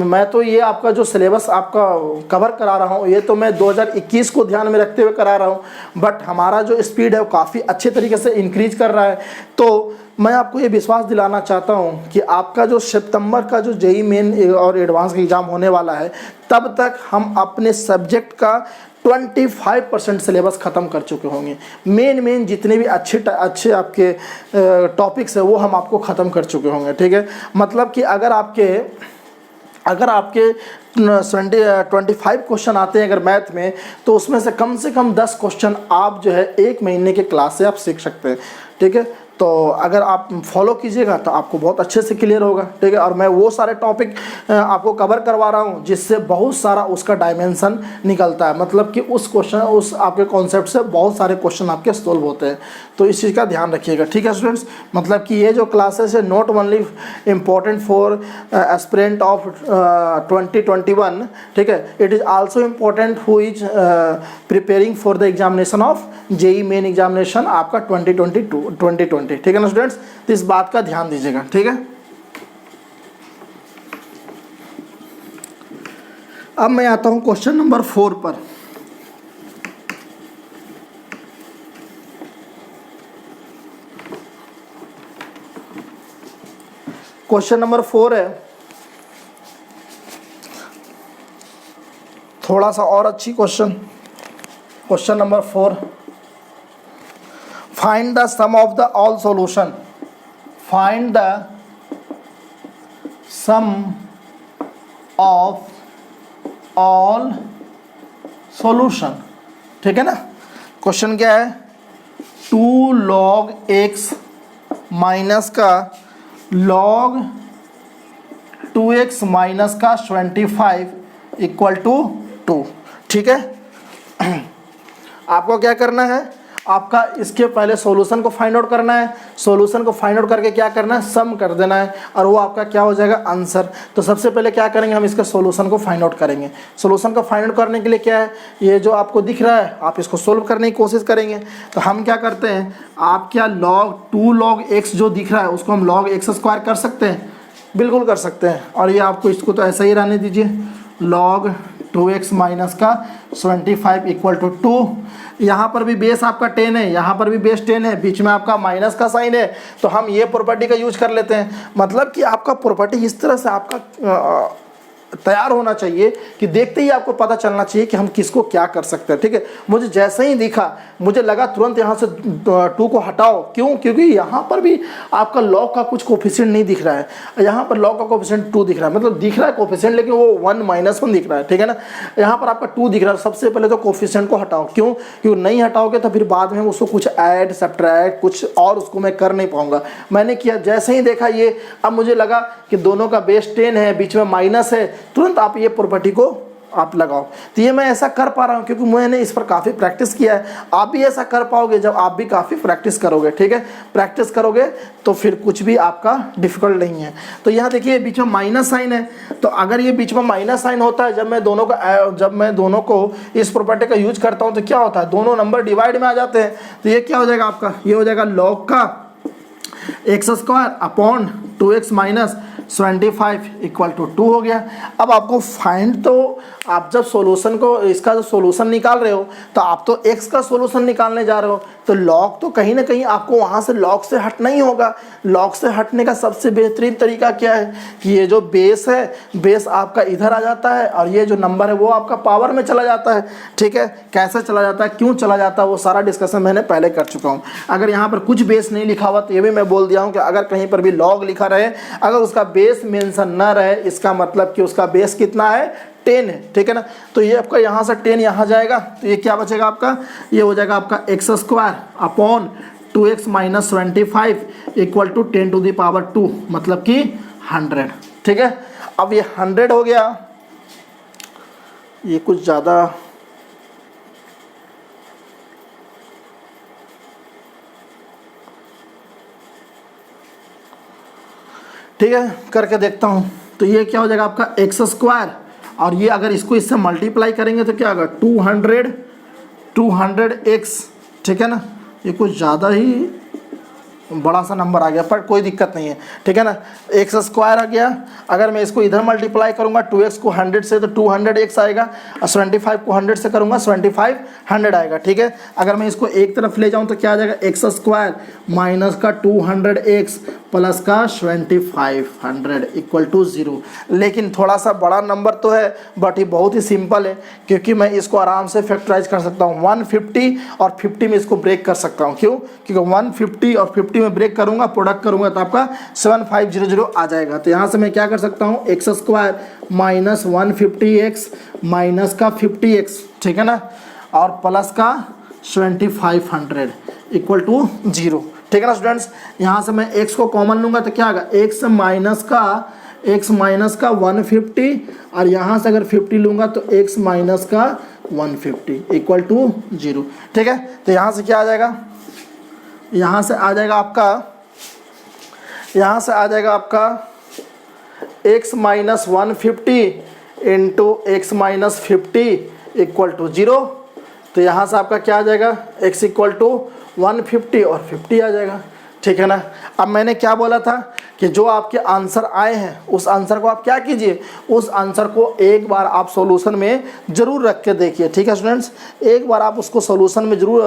मैं तो ये आपका जो सिलेबस आपका कवर करा रहा हूँ ये तो मैं 2021 को ध्यान में रखते हुए करा रहा हूँ, बट हमारा जो स्पीड है वो काफ़ी अच्छे तरीके से इंक्रीज कर रहा है। तो मैं आपको ये विश्वास दिलाना चाहता हूँ कि आपका जो सितंबर का जो जेई मेन और एडवांस का एग्ज़ाम होने वाला है, तब तक हम अपने सब्जेक्ट का 25% सिलेबस ख़त्म कर चुके होंगे। मेन जितने भी अच्छे आपके टॉपिक्स है वो हम आपको ख़त्म कर चुके होंगे, ठीक है। मतलब कि अगर आपके 25 क्वेश्चन आते हैं अगर मैथ में, तो उसमें से कम 10 क्वेश्चन आप जो है 1 महीने के क्लास से आप सीख सकते हैं, ठीक है। तो अगर आप फॉलो कीजिएगा तो आपको बहुत अच्छे से क्लियर होगा, ठीक है। और मैं वो सारे टॉपिक आपको कवर करवा रहा हूँ जिससे बहुत सारा उसका डायमेंशन निकलता है, मतलब कि उस क्वेश्चन उस आपके कॉन्सेप्ट से बहुत सारे क्वेश्चन आपके सोल्व होते हैं। तो इस चीज़ का ध्यान रखिएगा, ठीक है स्टूडेंट्स। मतलब कि ये जो क्लासेस है not only important for aspirant of 2021, ठीक है, it is also important who is preparing for the examination of JEE Main examination आपका 2020, ठीक है ना स्टूडेंट्स। तो इस बात का ध्यान दीजिएगा, ठीक है। अब मैं आता हूं क्वेश्चन नंबर 4 पर। क्वेश्चन नंबर 4 है, थोड़ा सा और अच्छी question number 4, find the sum of the all solution, find the sum of all solution, ठीक है ना। क्वेश्चन क्या है, 2 log x माइनस का log 2x माइनस का 25 इक्वल टू 2, ठीक है। आपको क्या करना है, आपका इसके पहले सॉल्यूशन को फाइंड आउट करना है, सॉल्यूशन को फाइंड आउट करके क्या करना है, सम कर देना है, और वो आपका क्या हो जाएगा, आंसर। तो सबसे पहले क्या करेंगे, हम इसके सॉल्यूशन को फाइंड आउट करेंगे। सॉल्यूशन को फाइंड आउट करने के लिए क्या है, ये जो आपको दिख रहा है आप इसको सोल्व करने की कोशिश करेंगे। तो हम क्या करते हैं, आप क्या log 2 log x जो दिख रहा है उसको हम log x स्क्वायर कर सकते हैं, बिल्कुल कर सकते हैं। और ये आपको इसको तो ऐसा ही रहने दीजिए, log 2x माइनस का 25 इक्वल टू 2। यहाँ पर भी बेस आपका 10 है, यहाँ पर भी बेस 10 है, बीच में आपका माइनस का साइन है, तो हम ये प्रॉपर्टी का यूज कर लेते हैं। मतलब कि आपका प्रॉपर्टी इस तरह से आपका तैयार होना चाहिए कि देखते ही आपको पता चलना चाहिए कि हम किसको क्या कर सकते हैं, ठीक है। मुझे जैसे ही दिखा मुझे लगा तुरंत यहाँ से 2 को हटाओ, क्यों, क्योंकि यहाँ पर भी आपका लॉग का कुछ कोफिशिएंट नहीं दिख रहा है, यहाँ पर लॉग का कोफिशिएंट 2 दिख रहा है, मतलब दिख रहा है कोफिशिएंट लेकिन वो 1 -1 दिख रहा है, ठीक है ना। यहाँ पर आपका 2 दिख रहा है, सबसे पहले तो कोफिशिएंट को हटाओ, क्यों, क्योंकि नहीं हटाओगे तो फिर बाद में उसको कुछ ऐड सब्ट्रैक्ट कुछ और उसको मैं कर नहीं पाऊंगा। मैंने किया, जैसे ही देखा ये, अब मुझे लगा कि दोनों का बेस 10 है, बीच में माइनस है, तुरंत आप ये प्रॉपर्टी को आप लगाओ। तो ये मैं ऐसा कर पा रहा हूँ क्योंकि मैंने इस पर काफ़ी प्रैक्टिस किया है। आप भी ऐसा कर पाओगे जब आप भी काफ़ी प्रैक्टिस करोगे, ठीक है। प्रैक्टिस करोगे तो फिर कुछ भी आपका डिफिकल्ट नहीं है। तो यहाँ देखिए बीच में माइनस साइन है, तो अगर ये बीच में माइनस साइन होता है जब मैं दोनों को इस प्रॉपर्टी का यूज करता हूँ तो क्या होता है, दोनों नंबर डिवाइड में आ जाते हैं। तो ये क्या हो जाएगा आपका, ये हो जाएगा log का x square upon 2x minus 25 equal to 2 हो गया। अब आपको फाइंड, तो आप जब सॉल्यूशन को इसका जो सॉल्यूशन निकाल रहे हो तो आप तो x का सॉल्यूशन निकालने जा रहे हो, तो log तो कहीं ना कहीं आपको वहाँ से log से हटना ही होगा। log से हटने का सबसे बेहतरीन तरीका क्या है कि ये जो बेस है, बेस आपका इधर आ जाता है और ये जो नंबर है वो आपका पावर में चला जाता है, ठीक है। कैसे चला जाता है, क्यों चला जाता है, वो सारा डिस्कशन मैंने पहले कर चुका हूँ। अगर यहाँ पर कुछ बेस नहीं लिखा हुआ तो ये भी मैं बोल दिया हूँ कि अगर कहीं पर भी log लिखा रहे, अगर उसका बेस मेंशन ना रहे, इसका मतलब कि उसका बेस कितना है, 10 है, ठीक है ना। तो ये आपका यहाँ से 10 यहाँ जाएगा, तो ये क्या बचेगा आपका, ये हो जाएगा आपका x square upon 2x minus 25 equal to 10 to the power 2, मतलब कि 100, ठीक है। अब ये 100 हो गया, ये कुछ ज़्यादा ठीक है, करके देखता हूँ। तो ये क्या हो जाएगा आपका x स्क्वायर, और ये अगर इसको इससे मल्टीप्लाई करेंगे तो क्या होगा 200x, ठीक है ना। ये कुछ ज़्यादा ही बड़ा सा नंबर आ गया पर कोई दिक्कत नहीं है, ठीक है ना। x स्क्वायर आ गया, अगर मैं इसको इधर मल्टीप्लाई करूंगा 2x को 100 से तो 200x आएगा, और 25 को 100 से करूंगा 2500 आएगा, ठीक है। अगर मैं इसको एक तरफ ले जाऊं तो क्या आ जाएगा, x स्क्वायर माइनस का 200x प्लस का 2500 इक्वल टू 0। लेकिन थोड़ा सा बड़ा नंबर तो है बट ये बहुत ही सिंपल है, क्योंकि मैं इसको आराम से फैक्टराइज कर सकता हूँ। 150 और 50 में इसको ब्रेक कर सकता हूँ, क्यों, क्योंकि 150 और 50 में ब्रेक करूंगा, प्रोडक्ट करूंगा तो आपका 7500 आ जाएगा। तो यहाँ से मैं क्या कर सकता हूँ, x square minus 150x minus का 50x, ठीक है ना, और प्लस का 2500 इक्वल टू 0, ठीक है ना स्टूडेंट्स। यहाँ से मैं x को कॉमन लूँगा तो क्या आएगा, x माइनस का 150 और यहाँ से अगर 50 लूँगा तो x माइनस का 150 इक्वल टू 0। ठीक है, तो यहाँ से क्या आ जाएगा, यहाँ से आ जाएगा आपका x minus 150 into x minus 50 equal to 0। तो यहाँ से आपका क्या आ जाएगा, x इक्वल टू 150 और 50 आ जाएगा। ठीक है ना। अब मैंने क्या बोला था कि जो आपके आंसर आए हैं उस आंसर को आप क्या कीजिए, उस आंसर को एक बार आप सॉल्यूशन में ज़रूर रख के देखिए। ठीक है स्टूडेंट्स, एक बार आप उसको सॉल्यूशन में ज़रूर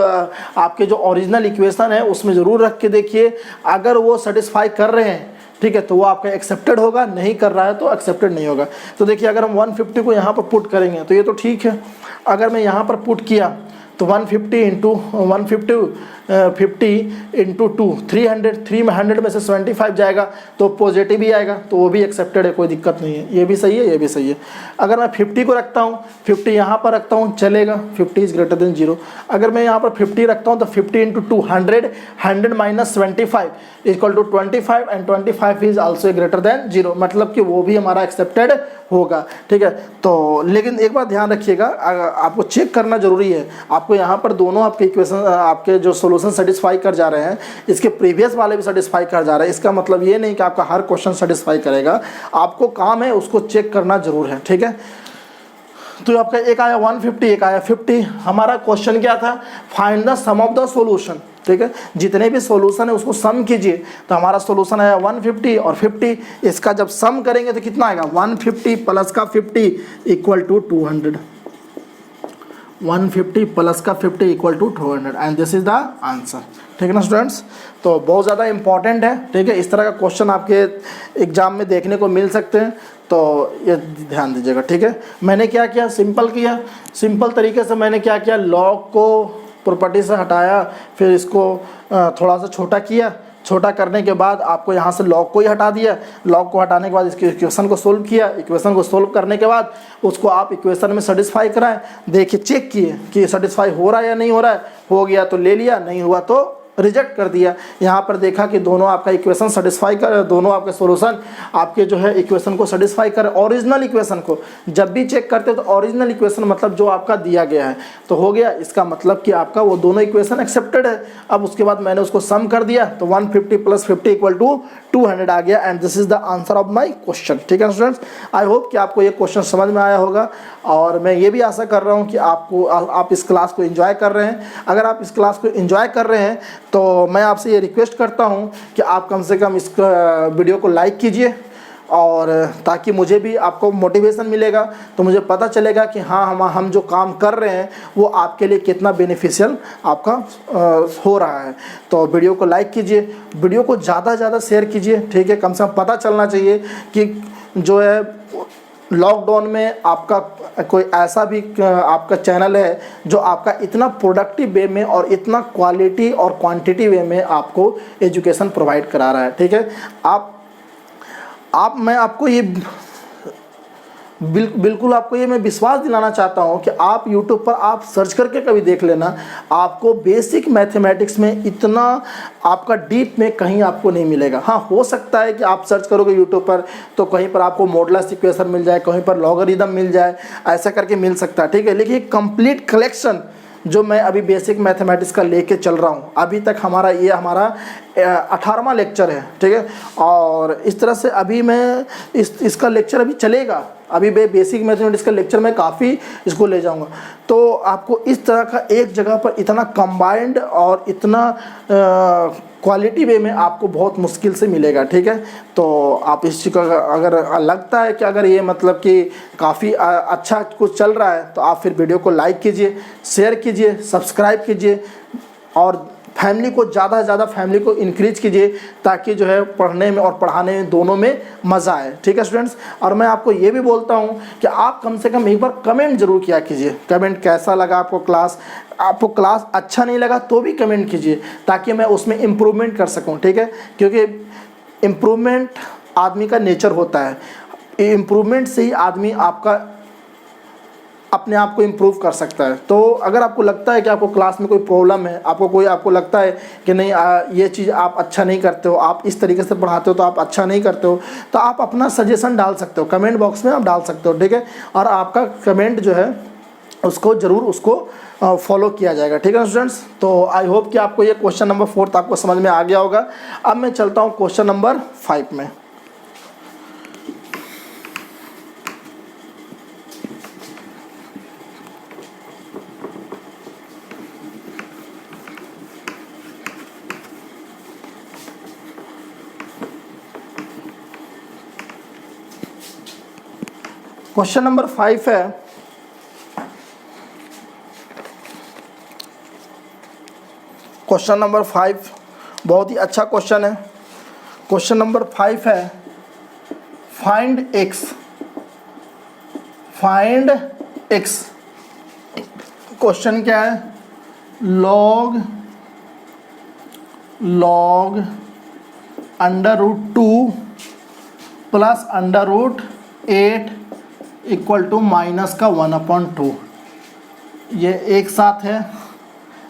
आपके जो ओरिजिनल इक्वेशन है उसमें ज़रूर रख के देखिए। अगर वो सेटिस्फाई कर रहे हैं, ठीक है, तो वो आपका एक्सेप्टेड होगा, नहीं कर रहा है तो एक्सेप्टेड नहीं होगा। तो देखिए अगर हम 150 को यहाँ पर पुट करेंगे तो ये तो ठीक है। अगर मैं यहाँ पर पुट किया तो 150 इंटू 50 इंटू 2 300, 3 में 100 में से 75 जाएगा तो पॉजिटिव ही आएगा, तो वो भी एक्सेप्टेड है, कोई दिक्कत नहीं है। ये भी सही है, ये भी सही है। अगर मैं 50 को रखता हूँ, 50 यहाँ पर रखता हूँ, चलेगा, 50 इज़ ग्रेटर देन 0। अगर मैं यहाँ पर 50 रखता हूँ तो 50 into 2 100 minus 25 equal to 25 and 25 is also greater than 0, मतलब कि वो भी हमारा एक्सेप्टेड होगा। ठीक है, तो लेकिन एक बात ध्यान रखिएगा, आपको चेक करना जरूरी है। आपको यहाँ पर दोनों आपके इक्वेशन, आपके जो सॉल्यूशन सेटिस्फाई कर जा रहे हैं, इसके प्रीवियस वाले भी सेटिस्फाई कर जा रहे हैं। इसका मतलब ये नहीं कि आपका हर क्वेश्चन सेटिस्फाई करेगा, आपको काम है उसको चेक करना जरूर है। ठीक है, तो आपका एक आया 150, एक आया 50। हमारा क्वेश्चन क्या था, find the sum of the solution. ठीक है, जितने भी सॉल्यूशन है उसको सम कीजिए। तो हमारा सॉल्यूशन आया 150 और 50। इसका जब सम करेंगे तो कितना आएगा, 150 प्लस का 50 इक्वल टू 200। 150 प्लस का 50 equal to 200 and this is the answer. ठीक है ना स्टूडेंट्स, तो बहुत ज़्यादा इंपॉर्टेंट है। ठीक है, इस तरह का क्वेश्चन आपके एग्जाम में देखने को मिल सकते हैं, तो ये ध्यान दीजिएगा। ठीक है, मैंने क्या किया, सिंपल तरीके से मैंने क्या किया, लॉग को प्रॉपर्टी से हटाया, फिर इसको थोड़ा सा छोटा किया। छोटा करने के बाद आपको यहाँ से लॉग को ही हटा दिया। लॉग को हटाने के बाद इसके इक्वेशन को सोल्व किया। इक्वेशन को सोल्व करने के बाद उसको आप इक्वेशन में सेटिस्फाई कराएं, देखिए चेक किए कि सेटिस्फाई हो रहा है या नहीं हो रहा है। हो गया तो ले लिया, नहीं हुआ तो रिजेक्ट कर दिया। यहाँ पर देखा कि दोनों आपका इक्वेशन सेटिस्फाई कर, दोनों आपके सॉल्यूशन आपके जो है इक्वेशन को सेटिस्फाई कर। ओरिजिनल इक्वेशन को जब भी चेक करते तो ओरिजिनल इक्वेशन मतलब जो आपका दिया गया है तो हो गया, इसका मतलब कि आपका वो दोनों इक्वेशन एक्सेप्टेड है। अब उसके बाद मैंने उसको सम कर दिया तो 150 प्लस 50 इक्वल टू 200 आ गया and this is the answer of my question. ठीक है स्टूडेंट्स, आई होप कि आपको ये क्वेश्चन समझ में आया होगा और मैं ये भी आशा कर रहा हूँ कि आप इस क्लास को एंजॉय कर रहे हैं। अगर आप इस क्लास को एंजॉय कर रहे हैं तो मैं आपसे ये रिक्वेस्ट करता हूँ कि आप कम से कम इस वीडियो को लाइक कीजिए, और ताकि मुझे भी आपको मोटिवेशन मिलेगा, तो मुझे पता चलेगा कि हाँ हम जो काम कर रहे हैं वो आपके लिए कितना बेनिफिशियल आपका हो रहा है। तो वीडियो को लाइक कीजिए, वीडियो को ज़्यादा से ज़्यादा शेयर कीजिए। ठीक है, कम से कम पता चलना चाहिए कि जो है लॉकडाउन में आपका कोई ऐसा भी आपका चैनल है जो आपका इतना प्रोडक्टिव वे में और इतना क्वालिटी और क्वांटिटी वे में आपको एजुकेशन प्रोवाइड करा रहा है। ठीक है, मैं आपको ये बिल्कुल आपको ये मैं विश्वास दिलाना चाहता हूँ कि आप YouTube पर आप सर्च करके कभी देख लेना, आपको बेसिक मैथमेटिक्स में इतना आपका डीप में कहीं आपको नहीं मिलेगा। हाँ, हो सकता है कि आप सर्च करोगे YouTube पर तो कहीं पर आपको मॉडुलस इक्वेशन मिल जाए, कहीं पर लॉगरिदम मिल जाए, ऐसा करके मिल सकता है। ठीक है, लेकिन कंप्लीट कलेक्शन जो मैं अभी बेसिक मैथमेटिक्स का लेके चल रहा हूँ, अभी तक हमारा 18वां लेक्चर है। ठीक है, और इस तरह से अभी मैं इसका लेक्चर अभी चलेगा। अभी बेसिक मैथमेटिक्स का लेक्चर मैं काफ़ी इसको ले जाऊंगा। तो आपको इस तरह का एक जगह पर इतना कंबाइंड और इतना क्वालिटी वे में आपको बहुत मुश्किल से मिलेगा। ठीक है, तो आप इस चीज़ का अगर लगता है कि अगर ये मतलब कि काफ़ी अच्छा कुछ चल रहा है तो आप फिर वीडियो को लाइक कीजिए, शेयर कीजिए, सब्सक्राइब कीजिए और फैमिली को ज़्यादा से ज़्यादा फैमिली को इंक्रीज कीजिए, ताकि जो है पढ़ने में और पढ़ाने में दोनों में मज़ा आए। ठीक है स्टूडेंट्स, और मैं आपको ये भी बोलता हूँ कि आप कम से कम एक बार कमेंट ज़रूर किया कीजिए। कमेंट कैसा लगा आपको क्लास, आपको क्लास अच्छा नहीं लगा तो भी कमेंट कीजिए, ताकि मैं उसमें इम्प्रूवमेंट कर सकूँ। ठीक है, क्योंकि इम्प्रूवमेंट आदमी का नेचर होता है, इम्प्रूवमेंट से ही आदमी आपका अपने आप को इम्प्रूव कर सकता है। तो अगर आपको लगता है कि आपको क्लास में कोई प्रॉब्लम है, आपको लगता है कि नहीं ये चीज़ आप अच्छा नहीं करते हो, आप इस तरीके से पढ़ाते हो तो आप अच्छा नहीं करते हो, तो आप अपना सजेशन डाल सकते हो, कमेंट बॉक्स में आप डाल सकते हो, ठीक है। और आपका कमेंट जो है उसको ज़रूर उसको फॉलो किया जाएगा, ठीक है ना स्टूडेंट्स। तो आई होप कि आपको ये क्वेश्चन नंबर 4 आपको समझ में आ गया होगा। अब मैं चलता हूँ क्वेश्चन नंबर 5 में। क्वेश्चन नंबर 5 है, क्वेश्चन नंबर 5 बहुत ही अच्छा क्वेश्चन है। क्वेश्चन नंबर 5 है find x, find x. Question क्या है, log √2 plus √8 equal to minus का 1/2। ये एक साथ है,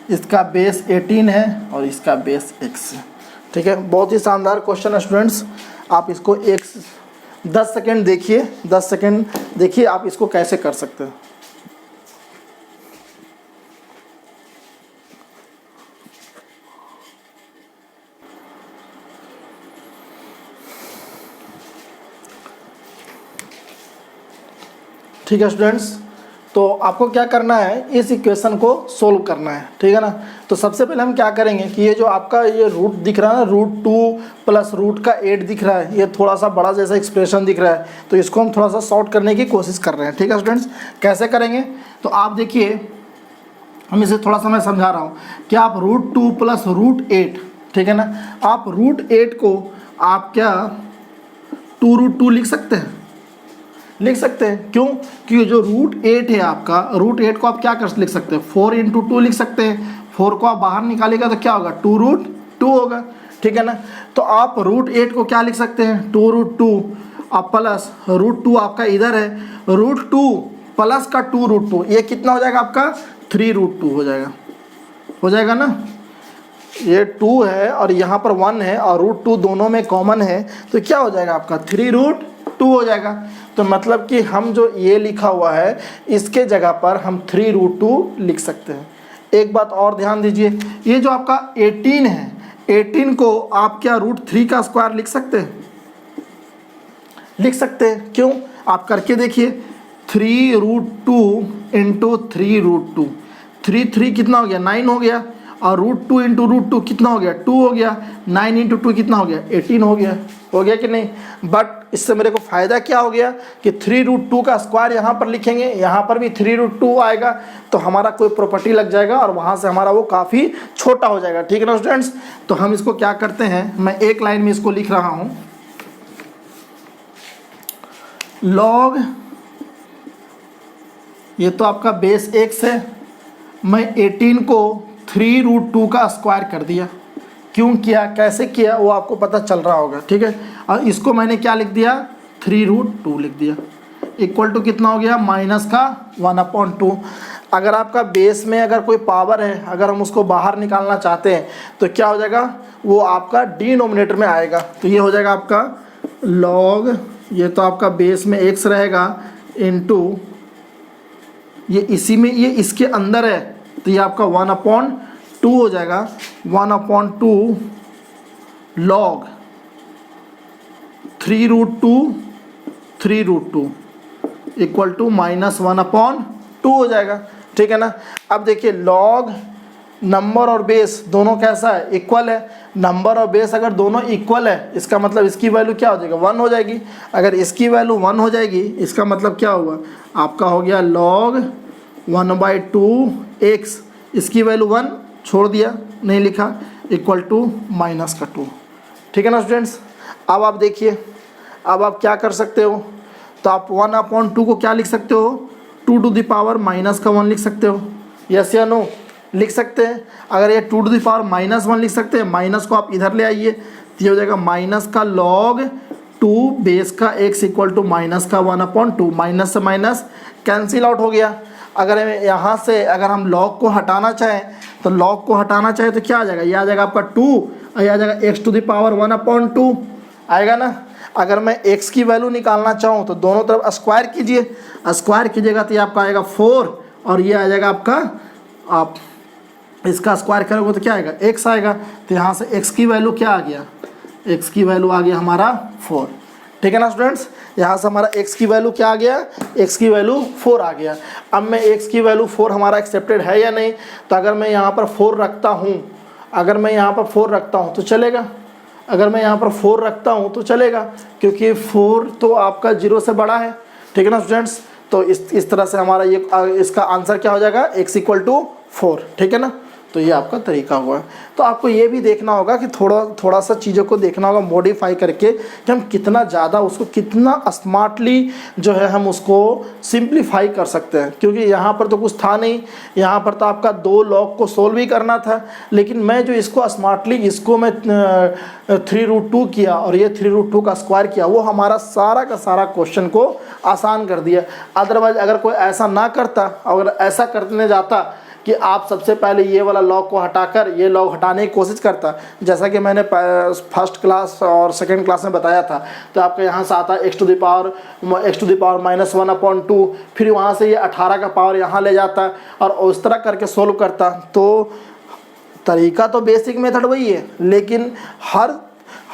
इसका बेस 18 है और इसका बेस x है, ठीक है। बहुत ही शानदार क्वेश्चन है स्टूडेंट्स। आप इसको 10 सेकेंड देखिए, 10 सेकेंड देखिए आप इसको कैसे कर सकते हैं। ठीक है स्टूडेंट्स, तो आपको क्या करना है, इस इक्वेशन को सोल्व करना है, ठीक है ना। तो सबसे पहले हम क्या करेंगे कि ये जो आपका ये रूट दिख रहा है ना, √2 प्लस √8 दिख रहा है, ये थोड़ा सा बड़ा जैसा एक्सप्रेशन दिख रहा है, तो इसको हम थोड़ा सा शॉर्ट करने की कोशिश कर रहे हैं, ठीक है स्टूडेंट्स। कैसे करेंगे, तो आप देखिए, हम इसे थोड़ा सा मैं समझा रहा हूँ कि आप √2 प्लस √8, ठीक है ना, आप √8 को आप क्या 2√2 लिख सकते हैं, लिख सकते हैं। क्यों, क्योंकि जो √8 है आपका, √8 को आप क्या कर लिख सकते हैं, 4 × 2 लिख सकते हैं। 4 को आप बाहर निकालेगा तो क्या होगा, 2√2 होगा, ठीक है ना। तो आप √8 को क्या लिख सकते हैं, 2√2 और प्लस √2 आपका इधर है, √2 प्लस का 2√2, ये कितना हो जाएगा आपका 3√2 हो जाएगा ना। ये 2 है और यहाँ पर 1 है और √2 दोनों में कॉमन है, तो क्या हो जाएगा आपका 3√2 हो जाएगा। तो मतलब कि हम जो ये लिखा हुआ है इसके जगह पर हम 3√2 लिख सकते हैं। एक बात और ध्यान दीजिए, ये जो आपका 18 है, 18 को आप क्या √3 का स्क्वायर लिख सकते हैं, लिख सकते हैं। क्यों, आप करके देखिए, 3√2 × 3√2, 3 कितना हो गया, 9 हो गया, और √2 × √2 कितना हो गया, 2 हो गया, 9 × 2 कितना हो गया, 18 हो गया कि नहीं। बट इससे मेरे को फ़ायदा क्या हो गया कि 3√2 का स्क्वायर यहाँ पर लिखेंगे, यहाँ पर भी 3√2 आएगा, तो हमारा कोई प्रॉपर्टी लग जाएगा और वहाँ से हमारा वो काफ़ी छोटा हो जाएगा, ठीक है ना स्टूडेंट्स। तो हम इसको क्या करते हैं, मैं एक लाइन में इसको लिख रहा हूँ, लॉग, ये तो आपका बेस x है, मैं 18 को 3√2 का स्क्वायर कर दिया। क्यों किया, कैसे किया, वो आपको पता चल रहा होगा, ठीक है। और इसको मैंने क्या लिख दिया, 3√2 लिख दिया, इक्वल टू कितना हो गया, माइनस का 1/2। अगर आपका बेस में अगर कोई पावर है, अगर हम उसको बाहर निकालना चाहते हैं तो क्या हो जाएगा, वो आपका डिनोमिनेटर में आएगा। तो ये हो जाएगा आपका लॉग, ये तो आपका बेस में x रहेगा, इनटू ये इसी में, ये इसके अंदर है, तो ये आपका 1/2 हो जाएगा, 1/2 लॉग 3√2 इक्वल टू माइनस 1/2 हो जाएगा, ठीक है ना। अब देखिए, लॉग नंबर और बेस दोनों कैसा है, इक्वल है। नंबर और बेस अगर दोनों इक्वल है, इसका मतलब इसकी वैल्यू क्या हो जाएगी, 1 हो जाएगी। अगर इसकी वैल्यू 1 हो जाएगी, इसका मतलब क्या हुआ, आपका हो गया लॉग 1/2 x, इसकी वैल्यू 1 छोड़ दिया, नहीं लिखा, इक्वल टू माइनस का 2, ठीक है ना स्टूडेंट्स। अब आप देखिए, अब आप क्या कर सकते हो, तो आप 1/2 को क्या लिख सकते हो, 2⁻⁻1 लिख सकते हो, यस या नो, लिख सकते हैं। अगर ये 2⁻⁻1 लिख सकते हैं, माइनस को आप इधर ले आइए, तो ये हो जाएगा माइनस का लॉग 2 बेस का x इक्वल टू माइनस का 1/2, माइनस से माइनस कैंसिल आउट हो गया। अगर यहाँ से अगर हम log को हटाना चाहें तो log को हटाना चाहें तो क्या आ जाएगा, ये आ जाएगा आपका 2 और ये आ जाएगा x टू द पावर 1/2 आएगा ना। अगर मैं x की वैल्यू निकालना चाहूँ तो दोनों तरफ स्क्वायर कीजिए, स्क्वायर कीजिएगा तो ये आपका आएगा 4 और ये आ जाएगा आपका, आप इसका स्क्वायर करोगे तो क्या आएगा, x आएगा। तो यहाँ से x की वैल्यू क्या आ गया, x की वैल्यू आ गया हमारा 4। ठीक है ना स्टूडेंट्स, यहाँ से हमारा x की वैल्यू क्या आ गया, x की वैल्यू 4 आ गया। अब मैं x की वैल्यू 4 हमारा एक्सेप्टेड है या नहीं, तो अगर मैं यहाँ पर 4 रखता हूँ, अगर मैं यहाँ पर 4 रखता हूँ तो चलेगा, अगर मैं यहाँ पर 4 रखता हूँ तो चलेगा, क्योंकि 4 तो आपका 0 से बड़ा है। ठीक है ना स्टूडेंट्स, तो इस तरह से हमारा ये इसका आंसर क्या हो जाएगा, x = 4। ठीक है ना, तो ये आपका तरीका हुआ है। तो आपको ये भी देखना होगा कि थोड़ा सा चीज़ों को देखना होगा मॉडिफाई करके कि हम कितना ज़्यादा उसको कितना स्मार्टली जो है हम उसको सिंप्लीफाई कर सकते हैं, क्योंकि यहाँ पर तो कुछ था नहीं, यहाँ पर तो आपका 2 लॉग को सोल्व ही करना था, लेकिन मैं जो इसको स्मार्टली इसको मैं 3√2 किया और ये 3√2 का स्क्वायर किया, वो हमारा सारा का सारा क्वेश्चन को आसान कर दिया। अदरवाइज अगर कोई ऐसा ना करता, अगर ऐसा करने जाता कि आप सबसे पहले ये वाला लॉग को हटाकर ये लॉग हटाने की कोशिश करता, जैसा कि मैंने फर्स्ट क्लास और सेकंड क्लास में बताया था, तो आपका यहाँ से आता x टू द पावर -1/2, फिर वहाँ से ये 18 का पावर यहाँ ले जाता और उस तरह करके सोल्व करता। तो तरीका तो बेसिक मेथड वही है, लेकिन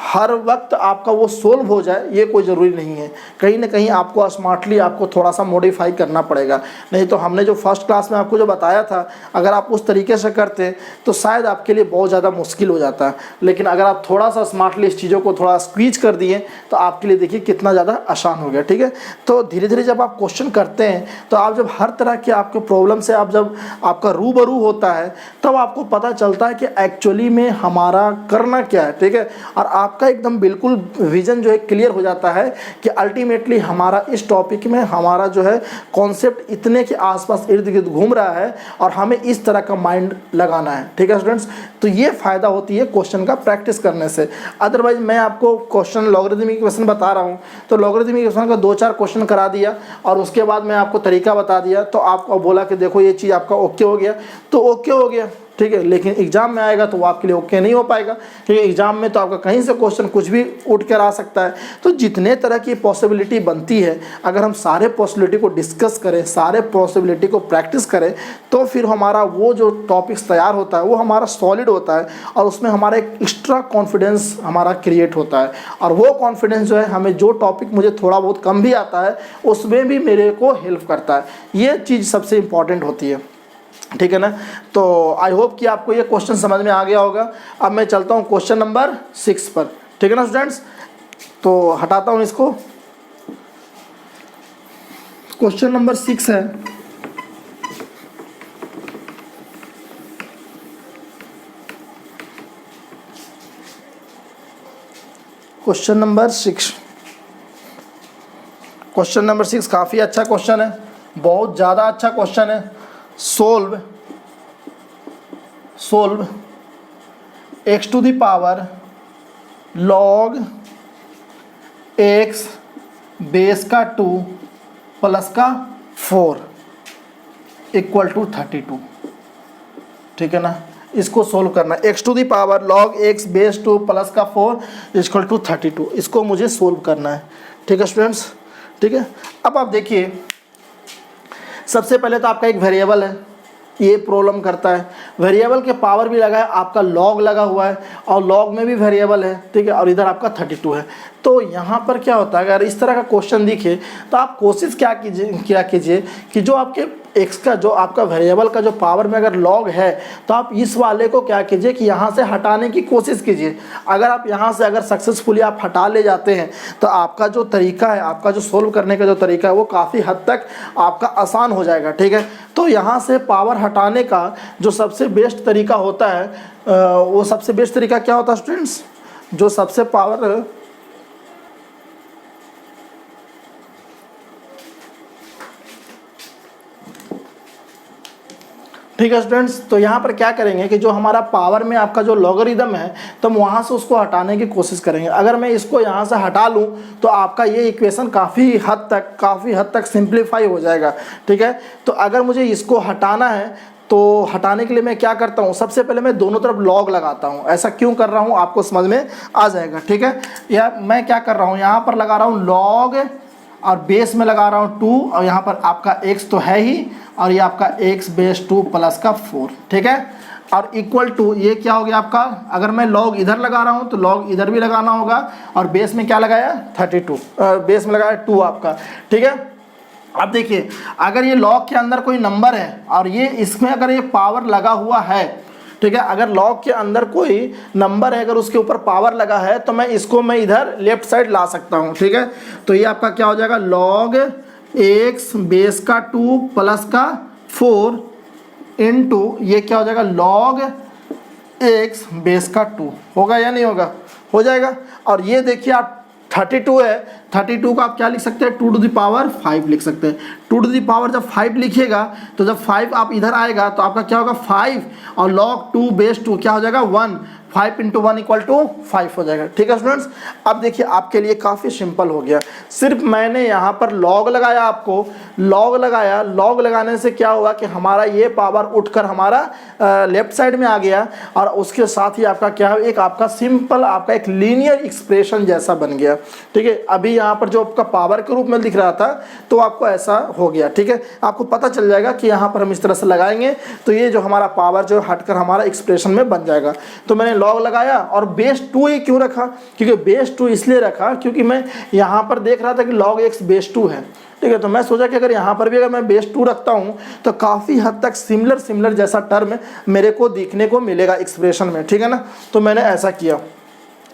हर वक्त आपका वो सोल्व हो जाए ये कोई ज़रूरी नहीं है, कहीं ना कहीं आपको स्मार्टली आपको थोड़ा सा मॉडिफाई करना पड़ेगा। नहीं तो हमने जो फर्स्ट क्लास में आपको जो बताया था, अगर आप उस तरीके से करते तो शायद आपके लिए बहुत ज़्यादा मुश्किल हो जाता, लेकिन अगर आप थोड़ा सा स्मार्टली इस चीज़ों को थोड़ा स्क्वीज कर दिए तो आपके लिए देखिए कितना ज़्यादा आसान हो गया। ठीक है, तो धीरे धीरे जब आप क्वेश्चन करते हैं तो आप जब हर तरह के आपके प्रॉब्लम से आप जब आपका रूबरू होता है तब आपको पता चलता है कि एक्चुअली में हमारा करना क्या है। ठीक है, और आपका एकदम बिल्कुल विजन जो है क्लियर हो जाता है कि अल्टीमेटली हमारा इस टॉपिक में हमारा जो है कॉन्सेप्ट इतने के आसपास इर्द गिर्द घूम रहा है और हमें इस तरह का माइंड लगाना है। ठीक है स्टूडेंट्स, तो ये फ़ायदा होती है क्वेश्चन का प्रैक्टिस करने से। अदरवाइज मैं आपको क्वेश्चन लॉगरिथमिक क्वेश्चन बता रहा हूँ तो लॉगरिथमिक क्वेश्चन का 2-4 क्वेश्चन करा दिया और उसके बाद मैं आपको तरीका बता दिया, तो आपको बोला कि देखो ये चीज़ आपका ओके हो गया, तो ओके हो गया। ठीक है, लेकिन एग्जाम में आएगा तो वो आपके लिए ओके नहीं हो पाएगा, क्योंकि एग्जाम में तो आपका कहीं से क्वेश्चन कुछ भी उठ कर आ सकता है। तो जितने तरह की पॉसिबिलिटी बनती है, अगर हम सारे पॉसिबिलिटी को डिस्कस करें, सारे पॉसिबिलिटी को प्रैक्टिस करें, तो फिर हमारा वो जो टॉपिक्स तैयार होता है वो हमारा सॉलिड होता है और उसमें हमारा एक एक्स्ट्रा कॉन्फिडेंस हमारा क्रिएट होता है। और वो कॉन्फिडेंस जो है हमें जो टॉपिक मुझे थोड़ा बहुत कम भी आता है उसमें भी मेरे को हेल्प करता है। ये चीज़ सबसे इम्पॉर्टेंट होती है। ठीक है ना, तो आई होप कि आपको ये क्वेश्चन समझ में आ गया होगा। अब मैं चलता हूँ क्वेश्चन नंबर 6 पर। ठीक है ना स्टूडेंट्स, तो हटाता हूँ इसको। क्वेश्चन नंबर 6 है, क्वेश्चन नंबर 6। क्वेश्चन नंबर 6 काफ़ी अच्छा क्वेश्चन है, बहुत ज़्यादा अच्छा क्वेश्चन है। Solve x to the power log x base का 2 प्लस का 4 = 32। ठीक है ना, इसको सोल्व करना है। x to the power log x base 2 plus का 4 = 32, इसको मुझे सोल्व करना है। ठीक है स्टूडेंट्स, ठीक है। अब आप देखिए, सबसे पहले तो आपका एक वेरिएबल है, ये प्रॉब्लम करता है, वेरिएबल के पावर भी लगा है, आपका लॉग लगा हुआ है और लॉग में भी वेरिएबल है। ठीक है, और इधर आपका 32 है। तो यहाँ पर क्या होता है, अगर इस तरह का क्वेश्चन दिखे तो आप कोशिश क्या कीजिए कि जो आपके x का जो आपका वेरिएबल का जो पावर में अगर लॉग है तो आप इस वाले को क्या कीजिए कि यहाँ से हटाने की कोशिश कीजिए। अगर आप यहाँ से अगर सक्सेसफुली आप हटा ले जाते हैं तो आपका जो तरीका है, आपका जो सोल्व करने का जो तरीका है वो काफ़ी हद तक आपका आसान हो जाएगा। ठीक है, तो यहाँ से पावर हटाने का जो सबसे बेस्ट तरीका होता है, वो सबसे बेस्ट तरीका क्या होता है स्टूडेंट्स, जो सबसे पावर ठीक है स्टूडेंट्स, तो यहाँ पर क्या करेंगे कि जो हमारा पावर में आपका जो लॉगरिदम है तो हम वहाँ से उसको हटाने की कोशिश करेंगे। अगर मैं इसको यहाँ से हटा लूँ तो आपका ये इक्वेशन काफ़ी हद तक सिंप्लीफाई हो जाएगा। ठीक है, तो अगर मुझे इसको हटाना है तो हटाने के लिए मैं क्या करता हूँ, सबसे पहले मैं दोनों तरफ लॉग लगाता हूँ। ऐसा क्यों कर रहा हूँ आपको समझ में आ जाएगा। ठीक है, या मैं क्या कर रहा हूँ, यहाँ पर लगा रहा हूँ लॉग और बेस में लगा रहा हूँ 2 और यहाँ पर आपका x तो है ही और ये आपका x बेस 2 प्लस का 4। ठीक है, और इक्वल टू ये क्या हो गया आपका, अगर मैं लॉग इधर लगा रहा हूँ तो लॉग इधर भी लगाना होगा और बेस में क्या लगाया 32, बेस में लगाया 2 आपका। ठीक है, अब देखिए अगर ये लॉग के अंदर कोई नंबर है और ये इसमें अगर ये पावर लगा हुआ है, ठीक है, अगर लॉग के अंदर कोई नंबर है अगर उसके ऊपर पावर लगा है तो मैं इधर लेफ्ट साइड ला सकता हूँ। ठीक है, तो ये आपका क्या हो जाएगा लॉग x बेस का 2 प्लस का 4 इनटू ये क्या हो जाएगा लॉग x बेस का 2 होगा या नहीं होगा, हो जाएगा। और ये देखिए आप 32 है, 32 को आप क्या लिख सकते हैं 2 टू द पावर 5 लिख सकते हैं। 2 टू द पावर जब 5 लिखिएगा तो जब 5 आप इधर आएगा तो आपका क्या होगा 5 और लॉग 2 बेस 2 क्या हो जाएगा 1, 5 इंटू 1 इक्वल टू 5 हो जाएगा। ठीक है स्टूडेंट्स, अब देखिए आपके लिए काफ़ी सिंपल हो गया। सिर्फ मैंने यहाँ पर लॉग लगाया, आपको लॉग लगाया, लॉग लगाने से क्या हुआ कि हमारा ये पावर उठकर हमारा लेफ्ट साइड में आ गया और उसके साथ ही आपका क्या है एक आपका सिंपल आपका एक लीनियर एक्सप्रेशन जैसा बन गया। ठीक है, अभी यहाँ पर जो आपका पावर के रूप में दिख रहा था तो आपको ऐसा हो गया। ठीक है, आपको पता चल जाएगा कि यहाँ पर हम इस तरह से लगाएंगे तो ये जो हमारा पावर जो हटकर हमारा एक्सप्रेशन में बन जाएगा। तो मैंने लॉग लगाया और बेस 2 ही क्यों रखा, क्योंकि बेस 2 इसलिए रखा क्योंकि मैं यहाँ पर देख रहा था कि लॉग x बेस 2 है। ठीक है, तो मैं सोचा कि अगर यहाँ पर भी अगर मैं बेस 2 रखता हूँ तो काफ़ी हद तक सिमिलर जैसा टर्म मेरे को देखने को मिलेगा एक्सप्रेशन में। ठीक है ना, तो मैंने ऐसा किया।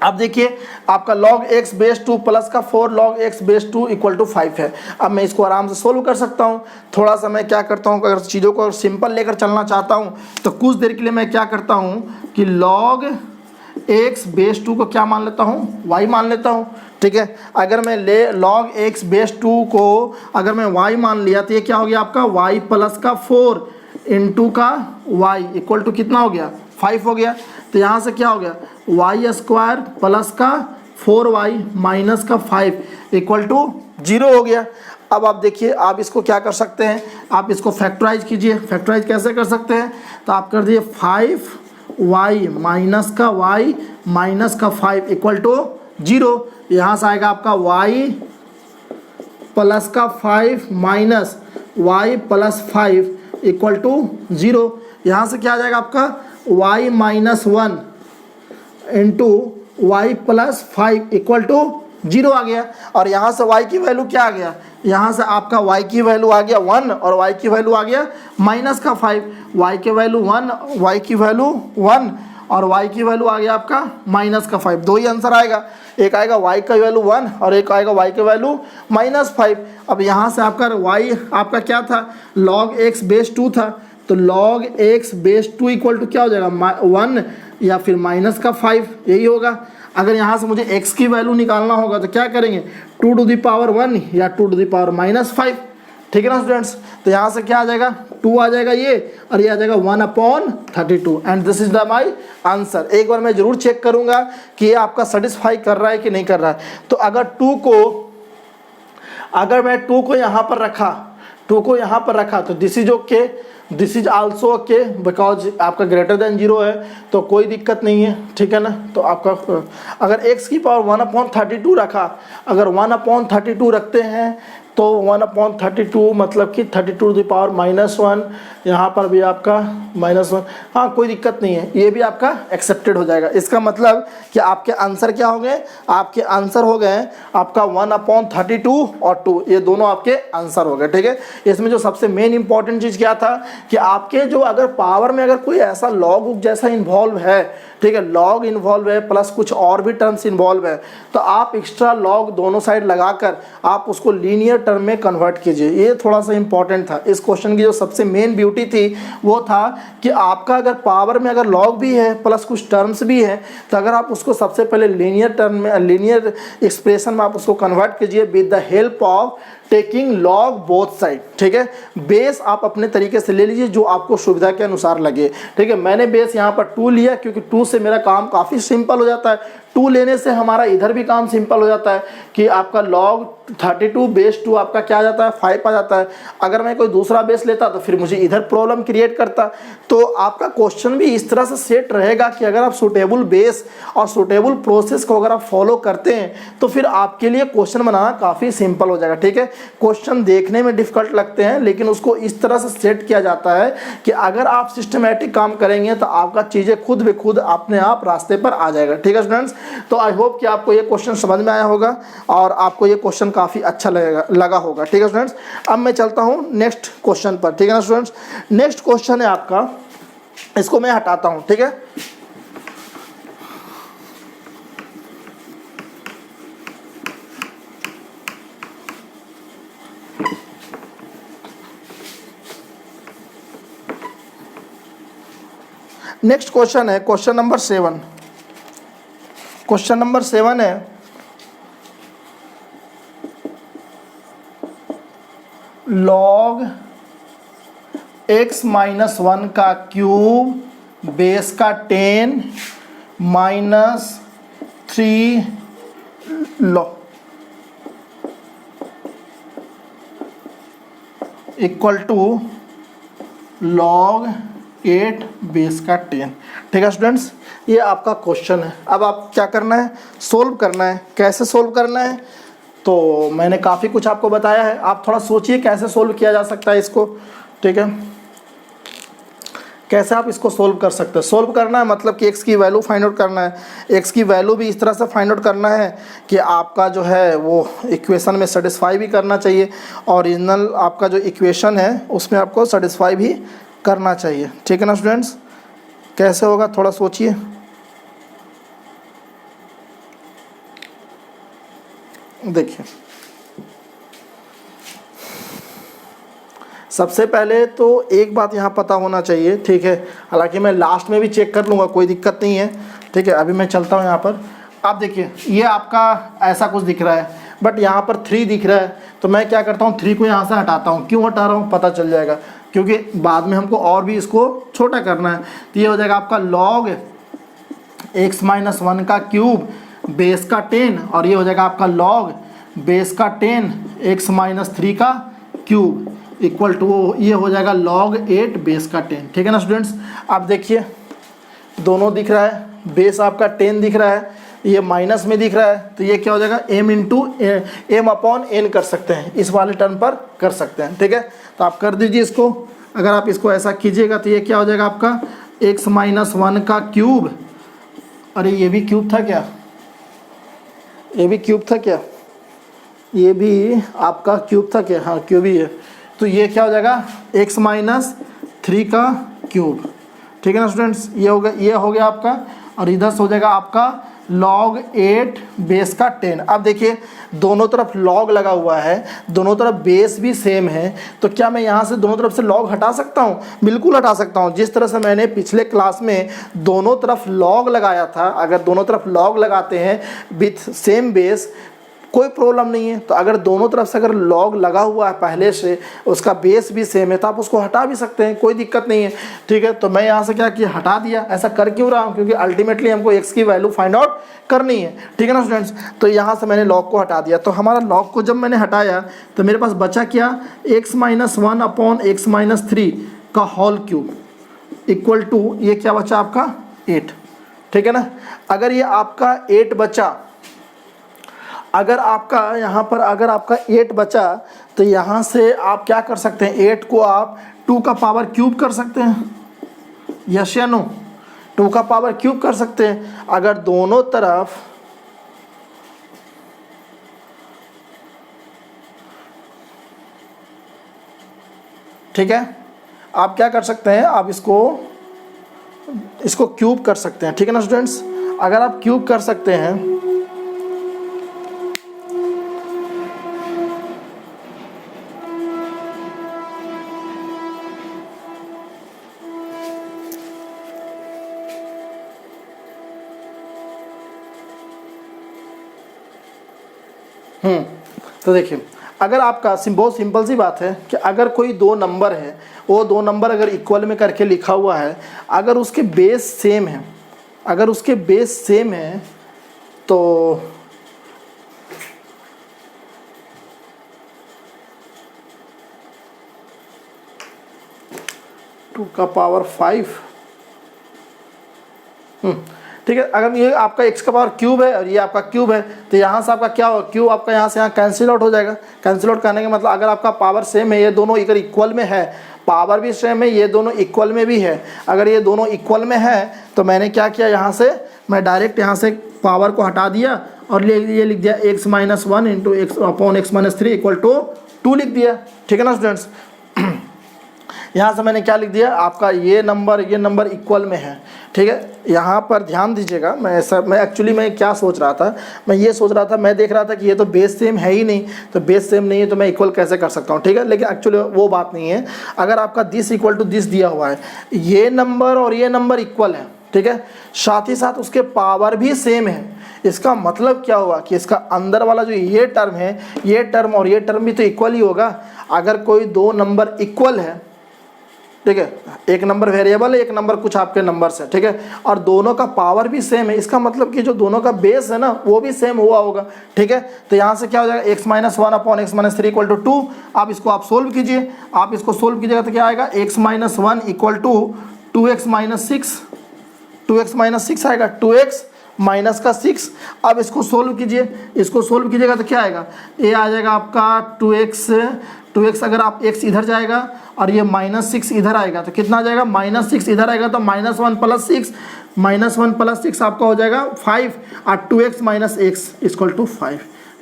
अब देखिए आपका log x बेस 2 प्लस का 4 log x base 2 equal to 5 है। अब मैं इसको आराम से सोल्व कर सकता हूँ। थोड़ा सा मैं क्या करता हूँ, अगर चीज़ों को सिंपल लेकर चलना चाहता हूँ तो कुछ देर के लिए मैं क्या करता हूँ कि log x बेस 2 को क्या मान लेता हूँ y मान लेता हूँ। ठीक है, अगर मैं log x बेस 2 को अगर मैं y मान लिया तो ये क्या हो गया आपका y प्लस का 4 इंटू का y इक्वल टू कितना हो गया 5 हो गया। तो यहाँ से क्या हो गया वाई स्क्वायर प्लस का 4y माइनस का 5 इक्वल टू 0 हो गया। अब आप देखिए आप इसको क्या कर सकते हैं, आप इसको फैक्टराइज कीजिए। फैक्टराइज कैसे कर सकते हैं, तो आप कर दिए 5y माइनस का y माइनस का 5 इक्वल टू 0। यहाँ से आएगा आपका y प्लस का 5 minus y plus 5 equal to 0। यहाँ से क्या आ जाएगा आपका y minus 1 into y plus 5 equal to 0 आ गया। और यहाँ से y की वैल्यू क्या आ गया, यहाँ से आपका y की वैल्यू आ गया 1 और y की वैल्यू आ गया माइनस का 5। y की वैल्यू 1, y की वैल्यू 1 और y की वैल्यू आ गया आपका माइनस का 5। दो ही आंसर आएगा, एक आएगा y का वैल्यू 1 और एक आएगा y की वैल्यू माइनस 5। अब यहाँ से आपका y आपका क्या था log x बेस 2 था, तो log x base 2 equal to क्या हो जाएगा 1 या फिर माइनस का 5, यही होगा। अगर यहाँ से मुझे x की वैल्यू निकालना होगा तो क्या करेंगे 2 टू द पावर 1 या 2 टू द पावर माइनस 5। ठीक है ना स्टूडेंट्स, तो यहाँ से क्या आ जाएगा 2 आ जाएगा ये और ये आ जाएगा 1/32 and this is the my answer. एक बार मैं जरूर चेक करूँगा कि ये आपका सेटिस्फाई कर रहा है कि नहीं कर रहा है। तो अगर मैं 2 को यहाँ पर रखा तो this is okay, this is also okay because आपका ग्रेटर देन 0 है तो कोई दिक्कत नहीं है। ठीक है ना, तो आपका अगर x की पावर 1/32 रखा, अगर 1/32 रखते हैं तो 1/32 मतलब कि 32 टू द पावर -1, यहाँ पर भी आपका -1, हाँ कोई दिक्कत नहीं है, ये भी आपका एक्सेप्टेड हो जाएगा। इसका मतलब कि आपके आंसर क्या हो गए, आपके आंसर हो गए आपका 1/32 और 2, ये दोनों आपके आंसर हो गए। ठीक है, इसमें जो सबसे मेन इंपॉर्टेंट चीज़ क्या था कि आपके जो अगर पावर में अगर कोई ऐसा लॉग जैसा इन्वॉल्व है, ठीक है, लॉग इन्वॉल्व है प्लस कुछ और भी टर्म्स इन्वॉल्व है, तो आप एक्स्ट्रा लॉग दोनों साइड लगाकर आप उसको लीनियर टर्म में कन्वर्ट कीजिए। ये थोड़ा सा इंपॉर्टेंट था। इस क्वेश्चन की जो सबसे मेन ब्यूटी थी वो था कि आपका अगर पावर में अगर लॉग भी है प्लस कुछ टर्म्स भी है, तो अगर आप उसको सबसे पहले लीनियर टर्म में, लीनियर एक्सप्रेशन में आप उसको कन्वर्ट कीजिए with the help of taking log both side. ठीक है, बेस आप अपने तरीके से ले लीजिए जो आपको सुविधा के अनुसार लगे। ठीक है, मैंने बेस यहाँ पर 2 लिया क्योंकि 2 से मेरा काम काफ़ी सिंपल हो जाता है। 2 लेने से हमारा इधर भी काम सिंपल हो जाता है कि आपका लॉग 32 बेस 2 आपका क्या आ जाता है, 5 आ जाता है। अगर मैं कोई दूसरा बेस लेता तो फिर मुझे इधर प्रॉब्लम क्रिएट करता। तो आपका क्वेश्चन भी इस तरह से सेट रहेगा कि अगर आप सुटेबल बेस और सुटेबल प्रोसेस को अगर आप फॉलो करते हैं तो फिर आपके लिए क्वेश्चन बनाना काफ़ी सिंपल हो जाएगा। ठीक है, क्वेश्चन देखने में डिफिकल्ट लगते हैं लेकिन उसको इस तरह से सेट किया जाता है कि अगर आप सिस्टमेटिक काम करेंगे तो आपका चीज़ें खुद ब खुद अपने आप रास्ते पर आ जाएगा। ठीक है स्टूडेंट्स, तो आई होप कि आपको ये क्वेश्चन समझ में आया होगा और आपको ये क्वेश्चन काफ़ी अच्छा लगा होगा। ठीक है स्टूडेंट्स, अब मैं चलता हूँ नेक्स्ट क्वेश्चन पर। ठीक है ना स्टूडेंट्स, नेक्स्ट क्वेश्चन है आपका, इसको मैं हटाता हूँ। ठीक है, नेक्स्ट क्वेश्चन है क्वेश्चन नंबर 7। क्वेश्चन नंबर 7 है लॉग x माइनस 1 का क्यूब बेस का 10 minus 3 equal to log 8 base का 10। ठीक है स्टूडेंट्स, ये आपका क्वेश्चन है। अब आप क्या करना है, सोल्व करना है। कैसे सोल्व करना है तो मैंने काफ़ी कुछ आपको बताया है, आप थोड़ा सोचिए कैसे सोल्व किया जा सकता है इसको। ठीक है, कैसे आप इसको सोल्व कर सकते हैं। सोल्व करना है मतलब कि x की वैल्यू फाइंड आउट करना है। x की वैल्यू भी इस तरह से फाइंड आउट करना है कि आपका जो है वो इक्वेशन में सेटिस्फाई भी करना चाहिए, ओरिजिनल आपका जो इक्वेशन है उसमें आपको सेटिस्फाई भी करना चाहिए। ठीक है ना स्टूडेंट्स, कैसे होगा थोड़ा सोचिए। देखिए, सबसे पहले तो एक बात यहाँ पता होना चाहिए। ठीक है, हालांकि मैं लास्ट में भी चेक कर लूँगा, कोई दिक्कत नहीं है। ठीक है, अभी मैं चलता हूँ यहाँ पर। आप देखिए, ये आपका ऐसा कुछ दिख रहा है बट यहाँ पर 3 दिख रहा है, तो मैं क्या करता हूँ 3 को यहाँ से हटाता हूँ। क्यों हटा रहा हूँ पता चल जाएगा, क्योंकि बाद में हमको और भी इसको छोटा करना है। तो ये हो जाएगा आपका लॉग x माइनस 1 का क्यूब बेस का 10 और ये हो जाएगा आपका लॉग बेस का 10 x माइनस 3 का क्यूब इक्वल टू ये हो जाएगा लॉग 8 बेस का 10। ठीक है ना स्टूडेंट्स, आप देखिए दोनों दिख रहा है, बेस आपका 10 दिख रहा है, ये माइनस में दिख रहा है, तो ये क्या हो जाएगा m into m upon n कर सकते हैं, इस वाले टर्म पर कर सकते हैं। ठीक है, तो आप कर दीजिए इसको। अगर आप इसको ऐसा कीजिएगा तो ये क्या हो जाएगा आपका x माइनस 1 का क्यूब, अरे ये भी क्यूब था क्या, ये भी क्यूब था क्या, ये भी आपका क्यूब था क्या, हाँ क्यूब ही है। तो ये क्या हो जाएगा x माइनस 3 का क्यूब। ठीक है ना स्टूडेंट्स, ये हो गया आपका, और इधर से हो जाएगा आपका log 8 बेस का 10। अब देखिए दोनों तरफ log लगा हुआ है, दोनों तरफ बेस भी सेम है, तो क्या मैं यहाँ से दोनों तरफ से log हटा सकता हूँ? बिल्कुल हटा सकता हूँ। जिस तरह से मैंने पिछले क्लास में दोनों तरफ log लगाया था, अगर दोनों तरफ log लगाते हैं विथ सेम बेस कोई प्रॉब्लम नहीं है। तो अगर दोनों तरफ से अगर लॉग लगा हुआ है पहले से, उसका बेस भी सेम है, तो आप उसको हटा भी सकते हैं, कोई दिक्कत नहीं है। ठीक है, तो मैं यहाँ से क्या किया, हटा दिया। ऐसा कर क्यों रहा हूँ, क्योंकि अल्टीमेटली हमको x की वैल्यू फाइंड आउट करनी है। ठीक है ना स्टूडेंट्स, तो यहाँ से मैंने लॉग को हटा दिया। तो हमारा लॉग को जब मैंने हटाया तो मेरे पास बचा क्या, x minus 1 upon x minus 3 का होल क्यूब इक्वल टू ये क्या बचा आपका 8। ठीक है ना, अगर ये आपका 8 बचा, अगर आपका यहाँ पर अगर आपका 8 बचा तो यहाँ से आप क्या कर सकते हैं, 8 को आप 2 का पावर क्यूब कर सकते हैं, यस या नो, 2 का पावर क्यूब कर सकते हैं। अगर दोनों तरफ ठीक है, आप क्या कर सकते हैं, आप इसको इसको क्यूब कर सकते हैं, ठीक है ना स्टूडेंट्स। अगर आप क्यूब कर सकते हैं तो देखिए, अगर आपका बहुत सिंपल सी बात है कि अगर कोई दो नंबर है, वो दो नंबर अगर इक्वल में करके लिखा हुआ है, अगर उसके बेस सेम है, अगर उसके बेस सेम है तो 2 का पावर 5, ठीक है। अगर ये आपका x का पावर क्यूब है और ये आपका क्यूब है तो यहाँ से आपका क्या होगा, क्यूब आपका यहाँ से यहाँ कैंसिल आउट हो जाएगा। कैंसिल आउट करने का मतलब अगर आपका पावर सेम है, ये दोनों अगर इक्वल में है, पावर भी सेम है, ये दोनों इक्वल में भी है, अगर ये दोनों इक्वल में है तो मैंने क्या किया, यहाँ से मैं डायरेक्ट यहाँ से पावर को हटा दिया और ये लिख दिया x minus 1 into x upon x minus 3 equal to 2 लिख दिया, ठीक है ना स्टूडेंट्स। यहाँ से मैंने क्या लिख दिया, आपका ये नंबर इक्वल में है, ठीक है। यहाँ पर ध्यान दीजिएगा, मैं एक्चुअली मैं क्या सोच रहा था, मैं ये सोच रहा था, मैं देख रहा था कि ये तो बेस सेम है ही नहीं, तो बेस सेम नहीं है तो मैं इक्वल कैसे कर सकता हूँ, ठीक है। लेकिन एक्चुअली वो बात नहीं है। अगर आपका दिस इक्वल टू दिस दिया हुआ है, ये नंबर और ये नंबर इक्वल है, ठीक है, साथ ही साथ उसके पावर भी सेम है, इसका मतलब क्या हुआ कि इसका अंदर वाला जो ये टर्म है, ये टर्म और ये टर्म भी तो इक्वल ही होगा। अगर कोई दो नंबर इक्वल है, ठीक है, एक नंबर वेरिएबल है, एक नंबर कुछ आपके नंबर्स है, ठीक है, और दोनों का पावर भी सेम है, इसका मतलब कि जो दोनों का बेस है ना वो भी सेम हुआ होगा, ठीक है। तो यहाँ से क्या हो जाएगा, x minus 1 upon x minus 3 equal to 2। आप इसको आप सोल्व कीजिए, आप इसको सोल्व कीजिएगा तो क्या आएगा, x minus 1 equal to 2x minus 6, 2x minus 6 आएगा, 2x माइनस का 6। अब इसको सोल्व कीजिए, इसको सोल्व कीजिएगा तो क्या आएगा, ये आ जाएगा आपका 2x अगर आप x इधर जाएगा और ये माइनस 6 इधर आएगा तो कितना आ जाएगा, माइनस 6 इधर आएगा तो माइनस 1 प्लस 6, माइनस 1 प्लस 6 आपका हो जाएगा 5 और 2x minus x equal to 5,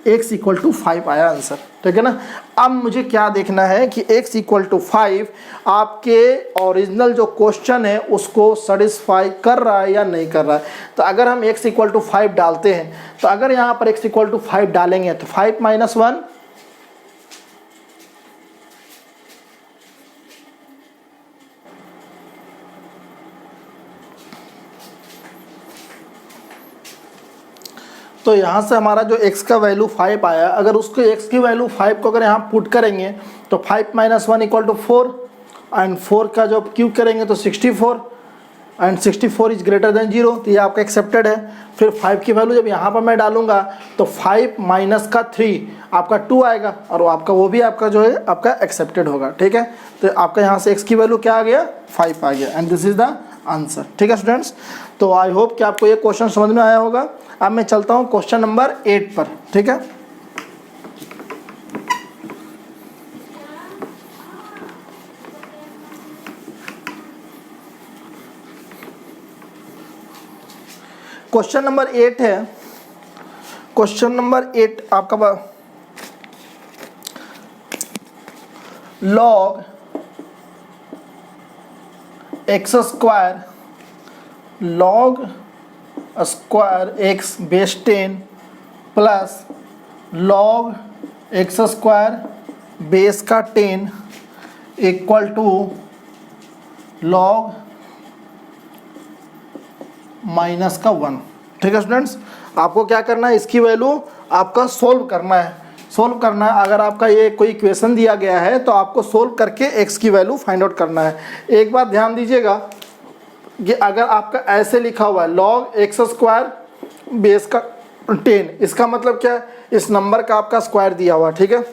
x equal to 5 आया आंसर, ठीक है ना। अब मुझे क्या देखना है कि x इक्वल टू 5 आपके ओरिजिनल जो क्वेश्चन है उसको सेटिस्फाई कर रहा है या नहीं कर रहा है। तो अगर हम x इक्वल टू 5 डालते हैं, तो अगर यहाँ पर x इक्वल टू 5 डालेंगे तो 5 माइनस 1, तो यहाँ से हमारा जो x का वैल्यू 5 आया, अगर उसको x की वैल्यू 5 को अगर यहाँ पुट करेंगे तो 5 माइनस 1 इक्वल टू 4 एंड 4 का जो क्यूब करेंगे तो 64 एंड 64 इज ग्रेटर देन 0, तो ये आपका एक्सेप्टेड है। फिर 5 की वैल्यू जब यहाँ पर मैं डालूंगा तो 5 माइनस का 3 आपका 2 आएगा और आपका वो भी आपका जो है आपका एक्सेप्टेड होगा, ठीक है। तो आपका यहाँ से x की वैल्यू क्या आ गया, 5 आ गया and this is the answer, ठीक है स्टूडेंट्स। तो आई होप कि आपको ये क्वेश्चन समझ में आया होगा। अब मैं चलता हूँ क्वेश्चन नंबर 8 पर, ठीक है। क्वेश्चन नंबर 8 है, क्वेश्चन नंबर 8 आपका log x square, log square x base 10 plus log x square base का 10 इक्वल टू लॉग माइनस का 1, ठीक है स्टूडेंट्स। आपको क्या करना है, इसकी वैल्यू आपका सोल्व करना है, सोल्व करना है। अगर आपका ये कोई इक्वेशन दिया गया है तो आपको सोल्व करके x की वैल्यू फाइंड आउट करना है। एक बार ध्यान दीजिएगा कि अगर आपका ऐसे लिखा हुआ है लॉग एक्स स्क्वायर बेस का 10, इसका मतलब क्या है, इस नंबर का आपका स्क्वायर दिया हुआ, ठीक है।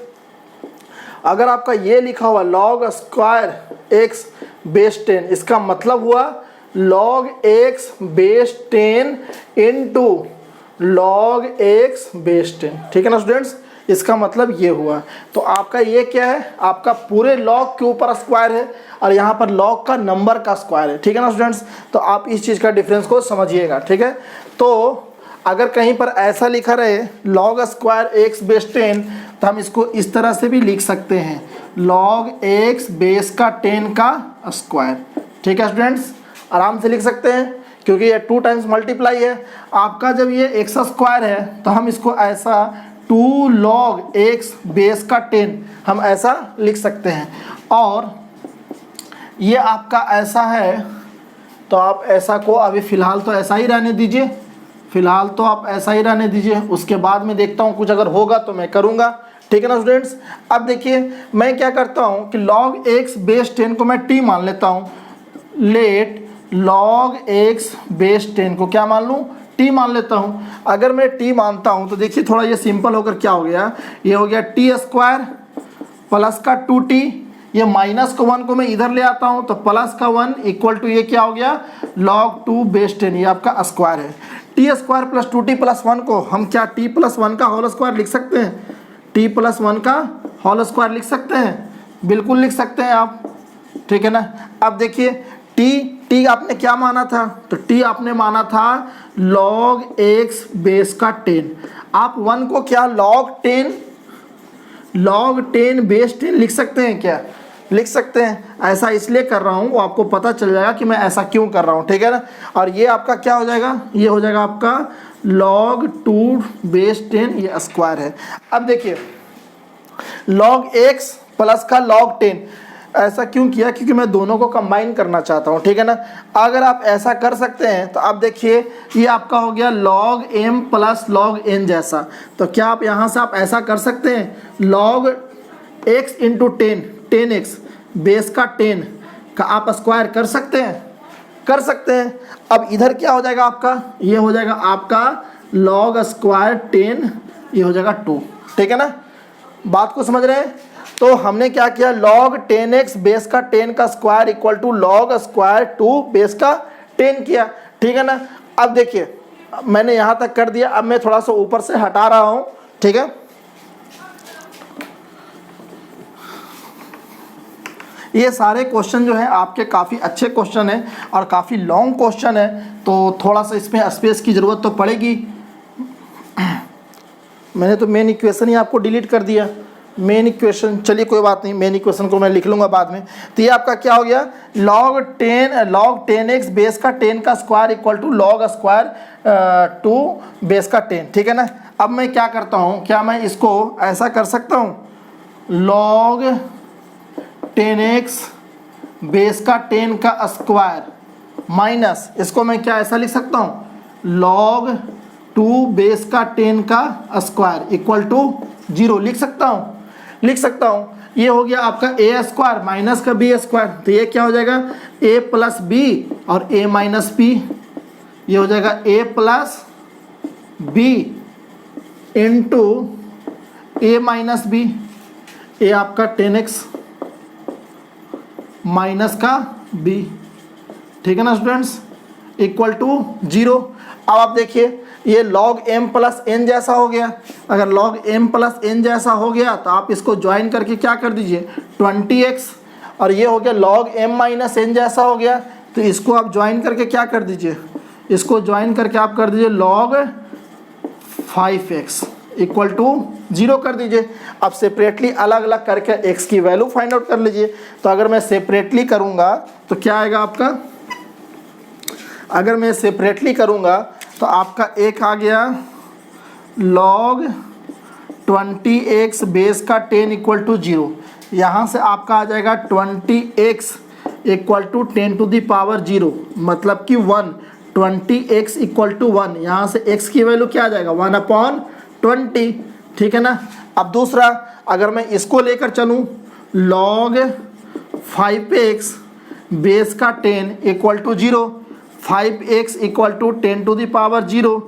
अगर आपका ये लिखा हुआ लॉग स्क्वायर एक्स बेस 10, इसका मतलब हुआ log x base 10 into log x base 10, ठीक है ना स्टूडेंट्स। इसका मतलब ये हुआ। तो आपका ये क्या है, आपका पूरे लॉग के ऊपर स्क्वायर है और यहाँ पर लॉग का नंबर का स्क्वायर है, ठीक है ना स्टूडेंट्स। तो आप इस चीज़ का डिफरेंस को समझिएगा, ठीक है। तो अगर कहीं पर ऐसा लिखा रहे लॉग स्क्वायर एक्स बेस 10 तो हम इसको इस तरह से भी लिख सकते हैं, लॉग एक्स बेस का 10 का स्क्वायर, ठीक है स्टूडेंट्स। आराम से लिख सकते हैं क्योंकि ये 2 टाइम्स मल्टीप्लाई है। आपका जब ये एक्स स्क्वायर है तो हम इसको ऐसा 2 log x बेस का 10 हम ऐसा लिख सकते हैं। और ये आपका ऐसा है तो आप ऐसा को अभी फ़िलहाल तो ऐसा ही रहने दीजिए, फ़िलहाल तो आप ऐसा ही रहने दीजिए, उसके बाद में देखता हूँ कुछ अगर होगा तो मैं करूँगा। ठीक है ना स्टूडेंट्स। अब देखिए मैं क्या करता हूँ कि log x बेस 10 को मैं t मान लेता हूँ। लेट log x बेस 10 को क्या मान लूँ, t मान लेता हूँ। अगर मैं t मानता हूँ तो देखिए थोड़ा ये सिंपल होकर क्या हो गया, ये हो गया t स्क्वायर प्लस का 2t, ये माइनस को 1 को मैं इधर ले आता हूँ तो प्लस का 1 इक्वल टू ये क्या हो गया log 2 बेस 10, ये आपका स्क्वायर है। T square plus 2t plus 1 को हम क्या t प्लस 1 का होल स्क्वायर लिख सकते हैं, t प्लस 1 का होल स्क्वायर लिख सकते हैं, बिल्कुल लिख सकते हैं आप। ठीक है ना। अब देखिए t आपने क्या माना था, तो t आपने माना था log x बेस का 10। आप 1 को क्या log 10 बेस 10 लिख सकते हैं क्या, लिख सकते हैं। ऐसा इसलिए कर रहा हूँ वो आपको पता चल जाएगा कि मैं ऐसा क्यों कर रहा हूँ। ठीक है ना। और ये आपका क्या हो जाएगा, ये हो जाएगा आपका log 2 बेस 10, ये स्क्वायर है। अब देखिए log x प्लस का log 10 ऐसा क्यों किया, क्योंकि मैं दोनों को कंबाइन करना चाहता हूँ। ठीक है ना। अगर आप ऐसा कर सकते हैं तो आप देखिए ये आपका हो गया log m plus log n जैसा, तो क्या आप यहाँ से आप ऐसा कर सकते हैं log x into 10x base का 10 का आप स्क्वायर कर सकते हैं, कर सकते हैं। अब इधर क्या हो जाएगा आपका, ये हो जाएगा आपका log स्क्वायर 10, ये हो जाएगा 2। ठीक है ना, बात को समझ रहे हैं। तो हमने क्या किया, log 10x बेस का 10 का square equal to log square 2 base का 10 किया। ठीक है ना। अब देखिए मैंने यहाँ तक कर दिया, अब मैं थोड़ा सा ऊपर से हटा रहा हूँ। ठीक है। ये सारे क्वेश्चन जो है आपके काफ़ी अच्छे क्वेश्चन हैं और काफ़ी लॉन्ग क्वेश्चन है, तो थोड़ा सा इसमें स्पेस की ज़रूरत तो पड़ेगी। मैंने तो मेन इक्वेशन ही आपको डिलीट कर दिया, मेन इक्वेशन। चलिए कोई बात नहीं, मेन इक्वेशन को मैं लिख लूँगा बाद में। तो ये आपका क्या हो गया log 10x बेस का 10 का square equal to log square 2 base का 10। ठीक है ना। अब मैं क्या करता हूँ, क्या मैं इसको ऐसा कर सकता हूँ log 10x बेस का 10 का स्क्वायर माइनस इसको मैं क्या ऐसा लिख सकता हूँ log 2 बेस का 10 का स्क्वायर इक्वल टू 0 लिख सकता हूँ, लिख सकता हूँ। ये हो गया आपका a स्क्वायर माइनस का b स्क्वायर, तो ये क्या हो जाएगा a प्लस b और a माइनस b, ये हो जाएगा a plus b into a minus b, a आपका 10x माइनस का b। ठीक है ना स्टूडेंट्स, इक्वल टू 0। अब आप देखिए ये log m प्लस n जैसा हो गया। अगर log m प्लस n जैसा हो गया तो आप इसको ज्वाइन करके क्या कर दीजिए 20x, और ये हो गया log m माइनस n जैसा हो गया, तो इसको आप ज्वाइन करके क्या कर दीजिए, इसको ज्वाइन करके आप कर दीजिए log 5x इक्वल टू 0 कर दीजिए। अब सेपरेटली अलग अलग करके x की वैल्यू फाइंड आउट कर लीजिए। तो अगर मैं सेपरेटली करूँगा तो क्या आएगा आपका, अगर मैं सेपरेटली करूँगा तो आपका एक आ गया log 20x बेस का 10 इक्वल टू 0, यहाँ से आपका आ जाएगा 20x equal to 10 to the power 0, मतलब कि 1। 20x इक्वल टू 1, यहाँ से x की वैल्यू क्या आ जाएगा 1/20। ठीक है ना। अब दूसरा अगर मैं इसको लेकर चलूँ log 5x बेस का 10 equal to 0, 5x equal to 10 to the power 0,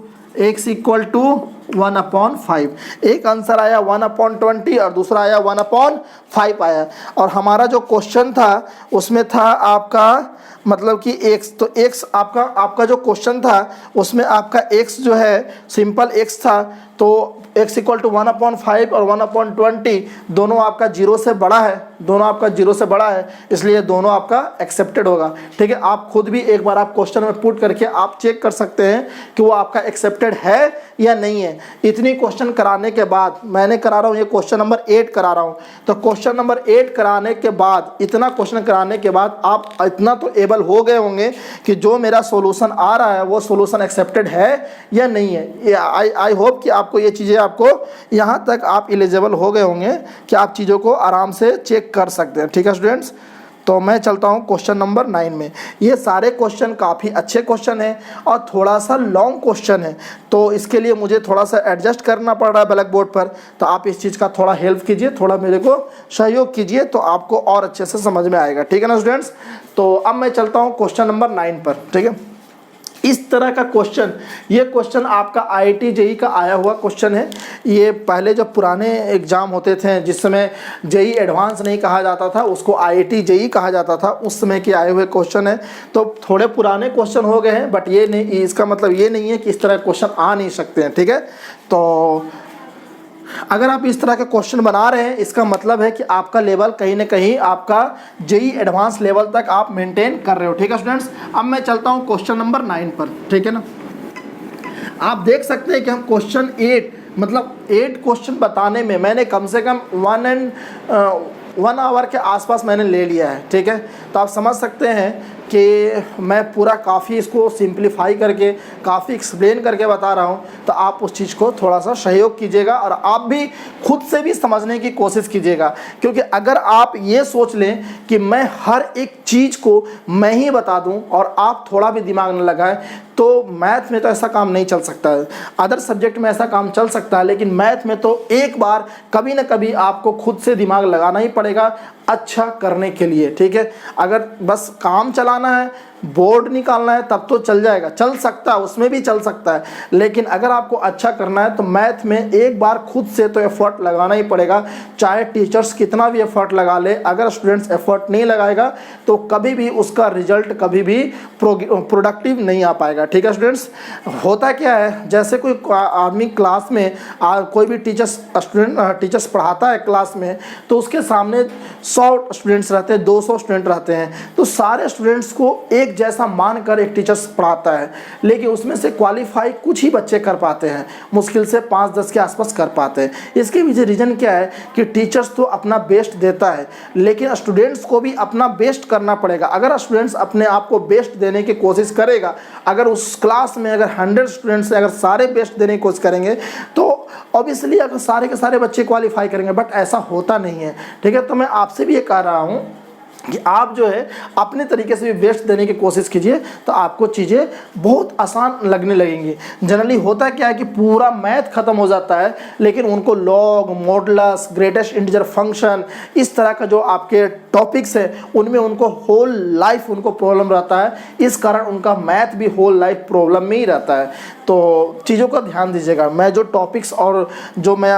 x equal to 1/5। एक आंसर आया 1/20 और दूसरा आया 1/5 आया। और हमारा जो क्वेश्चन था उसमें था आपका मतलब कि x, तो x आपका जो क्वेश्चन था उसमें आपका x जो है सिंपल x था, तो x इक्वल टू 1/5 और 1/20 दोनों आपका जीरो से बड़ा है, दोनों आपका जीरो से बड़ा है, इसलिए दोनों आपका एक्सेप्टेड होगा। ठीक है, आप खुद भी एक बार आप क्वेश्चन में पुट करके आप चेक कर सकते हैं कि वो आपका एक्सेप्टेड है या नहीं है। इतनी क्वेश्चन कराने के बाद, मैंने करा रहा हूँ ये क्वेश्चन नंबर 8 करा रहा हूँ, तो क्वेश्चन नंबर 8 कराने के बाद, इतना क्वेश्चन कराने के बाद आप इतना तो एबल हो गए होंगे कि जो मेरा सॉल्यूशन आ रहा है वो सॉल्यूशन एक्सेप्टेड है या नहीं है। आई होप कि आपको ये चीज़ें, आपको यहाँ तक आप एलिजिबल हो गए होंगे कि आप चीज़ों को आराम से चेक कर सकते हैं। ठीक है स्टूडेंट्स, तो मैं चलता हूँ क्वेश्चन नंबर 9 में। ये सारे क्वेश्चन काफ़ी अच्छे क्वेश्चन हैं और थोड़ा सा लॉन्ग क्वेश्चन है, तो इसके लिए मुझे थोड़ा सा एडजस्ट करना पड़ रहा है ब्लैक बोर्ड पर। तो आप इस चीज़ का थोड़ा हेल्प कीजिए, थोड़ा मेरे को सहयोग कीजिए, तो आपको और अच्छे से समझ में आएगा। ठीक है ना स्टूडेंट्स, तो अब मैं चलता हूँ क्वेश्चन नंबर 9 पर। ठीक है, इस तरह का क्वेश्चन, ये क्वेश्चन आपका IIT JEE का आया हुआ क्वेश्चन है। ये पहले जब पुराने एग्ज़ाम होते थे जिस समय JEE एडवांस नहीं कहा जाता था, उसको IIT JEE कहा जाता था, उस समय के आए हुए क्वेश्चन है। तो थोड़े पुराने क्वेश्चन हो गए हैं, बट ये नहीं, इसका मतलब ये नहीं है कि इस तरह क्वेश्चन आ नहीं सकते हैं। ठीक है, तो अगर आप इस तरह के क्वेश्चन बना रहे हैं, इसका मतलब है कि आपका लेवल कहीं ना कहीं आपका JEE एडवांस लेवल तक आप मेंटेन कर रहे हो। ठीक है स्टूडेंट्स, अब मैं चलता हूं क्वेश्चन नंबर 9 पर। ठीक है ना, आप देख सकते हैं कि हम क्वेश्चन 8, मतलब 8 क्वेश्चन बताने में मैंने कम से कम 1 आवर के आसपास मैंने ले लिया है। ठीक है, तो आप समझ सकते हैं कि मैं पूरा काफ़ी इसको सिंप्लीफाई करके, काफ़ी एक्सप्लेन करके बता रहा हूँ। तो आप उस चीज़ को थोड़ा सा सहयोग कीजिएगा और आप भी खुद से भी समझने की कोशिश कीजिएगा, क्योंकि अगर आप ये सोच लें कि मैं हर एक चीज़ को मैं ही बता दूं और आप थोड़ा भी दिमाग न लगाएं, तो मैथ में तो ऐसा काम नहीं चल सकता है। अदर सब्जेक्ट में ऐसा काम चल सकता है, लेकिन मैथ में तो एक बार कभी ना कभी आपको खुद से दिमाग लगाना ही पड़ेगा अच्छा करने के लिए। ठीक है, अगर बस काम चलाना है, बोर्ड निकालना है, तब तो चल जाएगा, चल सकता है, उसमें भी चल सकता है, लेकिन अगर आपको अच्छा करना है तो मैथ में एक बार खुद से तो एफर्ट लगाना ही पड़ेगा। चाहे टीचर्स कितना भी एफर्ट लगा ले, अगर स्टूडेंट्स एफर्ट नहीं लगाएगा तो कभी भी उसका रिजल्ट कभी भी प्रोडक्टिव नहीं आ पाएगा। ठीक है स्टूडेंट्स, होता क्या है, जैसे कोई आदमी क्लास में कोई भी टीचर्स पढ़ाता है क्लास में, तो उसके सामने 100 स्टूडेंट्स रहते हैं, 200 स्टूडेंट रहते हैं, तो सारे स्टूडेंट्स को एक जैसा मानकर एक टीचर्स पढ़ाता है, लेकिन उसमें से क्वालिफाई कुछ ही बच्चे कर पाते हैं, मुश्किल से 5-10 के आसपास कर पाते हैं। इसके पीछे रीज़न क्या है कि टीचर्स तो अपना बेस्ट देता है, लेकिन स्टूडेंट्स को भी अपना बेस्ट करना पड़ेगा। अगर स्टूडेंट्स अपने आप को बेस्ट देने की कोशिश करेगा, अगर उस क्लास में अगर 100 स्टूडेंट्स से अगर सारे बेस्ट देने की कोशिश करेंगे, तो ऑब्वियसली अगर सारे के सारे बच्चे क्वालिफाई करेंगे, बट ऐसा होता नहीं है। ठीक है, तो मैं आपसे भी ये कह रहा हूँ कि आप जो है अपने तरीके से भी बेस्ट देने की कोशिश कीजिए, तो आपको चीज़ें बहुत आसान लगने लगेंगी। जनरली होता क्या है कि पूरा मैथ ख़त्म हो जाता है, लेकिन उनको log, modulus, greatest integer function, इस तरह का जो आपके टॉपिक्स हैं, उनमें उनको होल लाइफ उनको प्रॉब्लम रहता है। इस कारण उनका मैथ भी होल लाइफ प्रॉब्लम में ही रहता है। तो चीज़ों का ध्यान दीजिएगा। मैं जो टॉपिक्स और जो मैं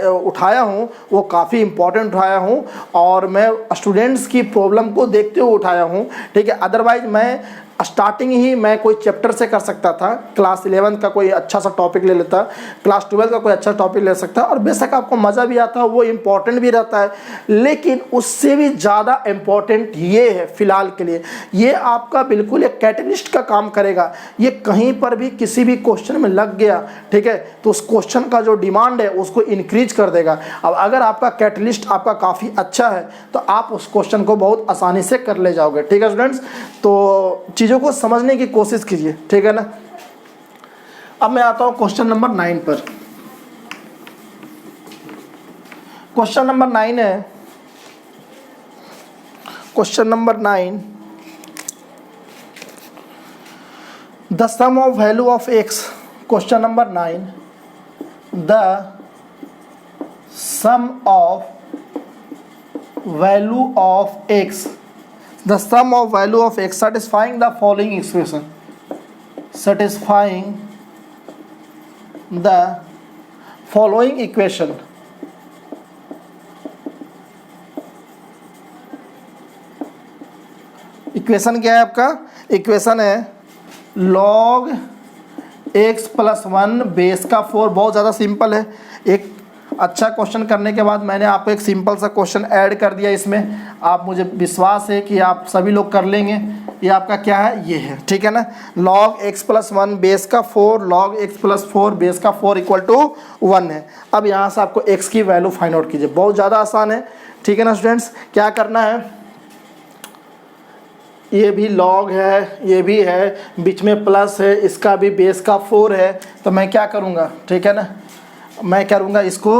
उठाया हूँ वो काफ़ी इम्पोर्टेंट उठाया हूँ, और मैं स्टूडेंट्स की प्रॉब्लम को देखते हुए उठाया हूँ। ठीक है, अदरवाइज मैं स्टार्टिंग ही मैं कोई चैप्टर से कर सकता था, क्लास 11 का कोई अच्छा सा टॉपिक ले लेता, क्लास 12 का कोई अच्छा टॉपिक ले सकता, और बेशक आपको मज़ा भी आता है, वो इम्पॉर्टेंट भी रहता है, लेकिन उससे भी ज़्यादा इम्पॉर्टेंट ये है फ़िलहाल के लिए, ये आपका बिल्कुल एक कैटलिस्ट का काम करेगा। ये कहीं पर भी किसी भी क्वेश्चन में लग गया, ठीक है, तो उस क्वेश्चन का जो डिमांड है उसको इंक्रीज कर देगा। अब अगर आपका कैटलिस्ट आपका काफ़ी अच्छा है तो आप उस क्वेश्चन को बहुत आसानी से कर ले जाओगे। ठीक है स्टूडेंट्स, तो चीज़ों को समझने की कोशिश कीजिए। ठीक है ना, अब मैं आता हूं क्वेश्चन नंबर 9 पर। क्वेश्चन नंबर 9 है, question number 9, the sum of value of x. Question number 9, the sum of value of x, the sum of value of x satisfying the following expression, satisfying the following equation। Equation क्या है आपका? Equation है log x plus 1 base का 4। बहुत ज़्यादा simple है। एक अच्छा क्वेश्चन करने के बाद मैंने आपको एक सिंपल सा क्वेश्चन ऐड कर दिया इसमें। आप मुझे विश्वास है कि आप सभी लोग कर लेंगे। ये आपका क्या है, ये है, ठीक है ना। log x प्लस 1 बेस का 4 log x प्लस 4 बेस का 4 इक्वल टू 1 है। अब यहाँ से आपको x की वैल्यू फाइंड आउट कीजिए। बहुत ज़्यादा आसान है, ठीक है ना स्टूडेंट्स। क्या करना है, ये भी log है, ये भी है, बीच में प्लस है, इसका भी बेस का 4 है। तो मैं क्या करूँगा, ठीक है ना, मैं करूँगा इसको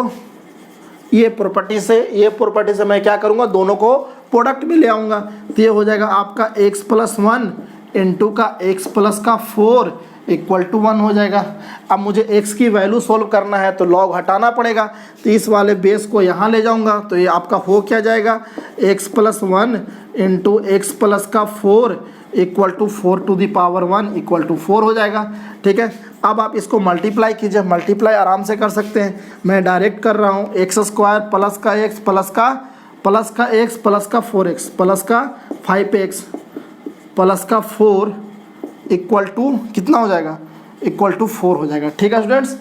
ये प्रॉपर्टी से मैं क्या करूँगा, दोनों को प्रोडक्ट में ले आऊँगा। तो ये हो जाएगा आपका x प्लस 1 इंटू का x प्लस का 4 इक्वल टू 1 हो जाएगा। अब मुझे x की वैल्यू सोल्व करना है तो log हटाना पड़ेगा। तो इस वाले बेस को यहाँ ले जाऊँगा तो ये आपका हो क्या जाएगा, x plus 1 into x plus का 4 equal to 4 to the power 1 equal to 4 हो जाएगा, ठीक है। अब आप इसको मल्टीप्लाई कीजिए, मल्टीप्लाई आराम से कर सकते हैं। मैं डायरेक्ट कर रहा हूँ, एक्स स्क्वायर प्लस का एक्स प्लस का एक्स प्लस का 4x प्लस का 5x प्लस का 4 इक्वल टू कितना हो जाएगा, इक्वल टू 4 हो जाएगा, ठीक है स्टूडेंट्स।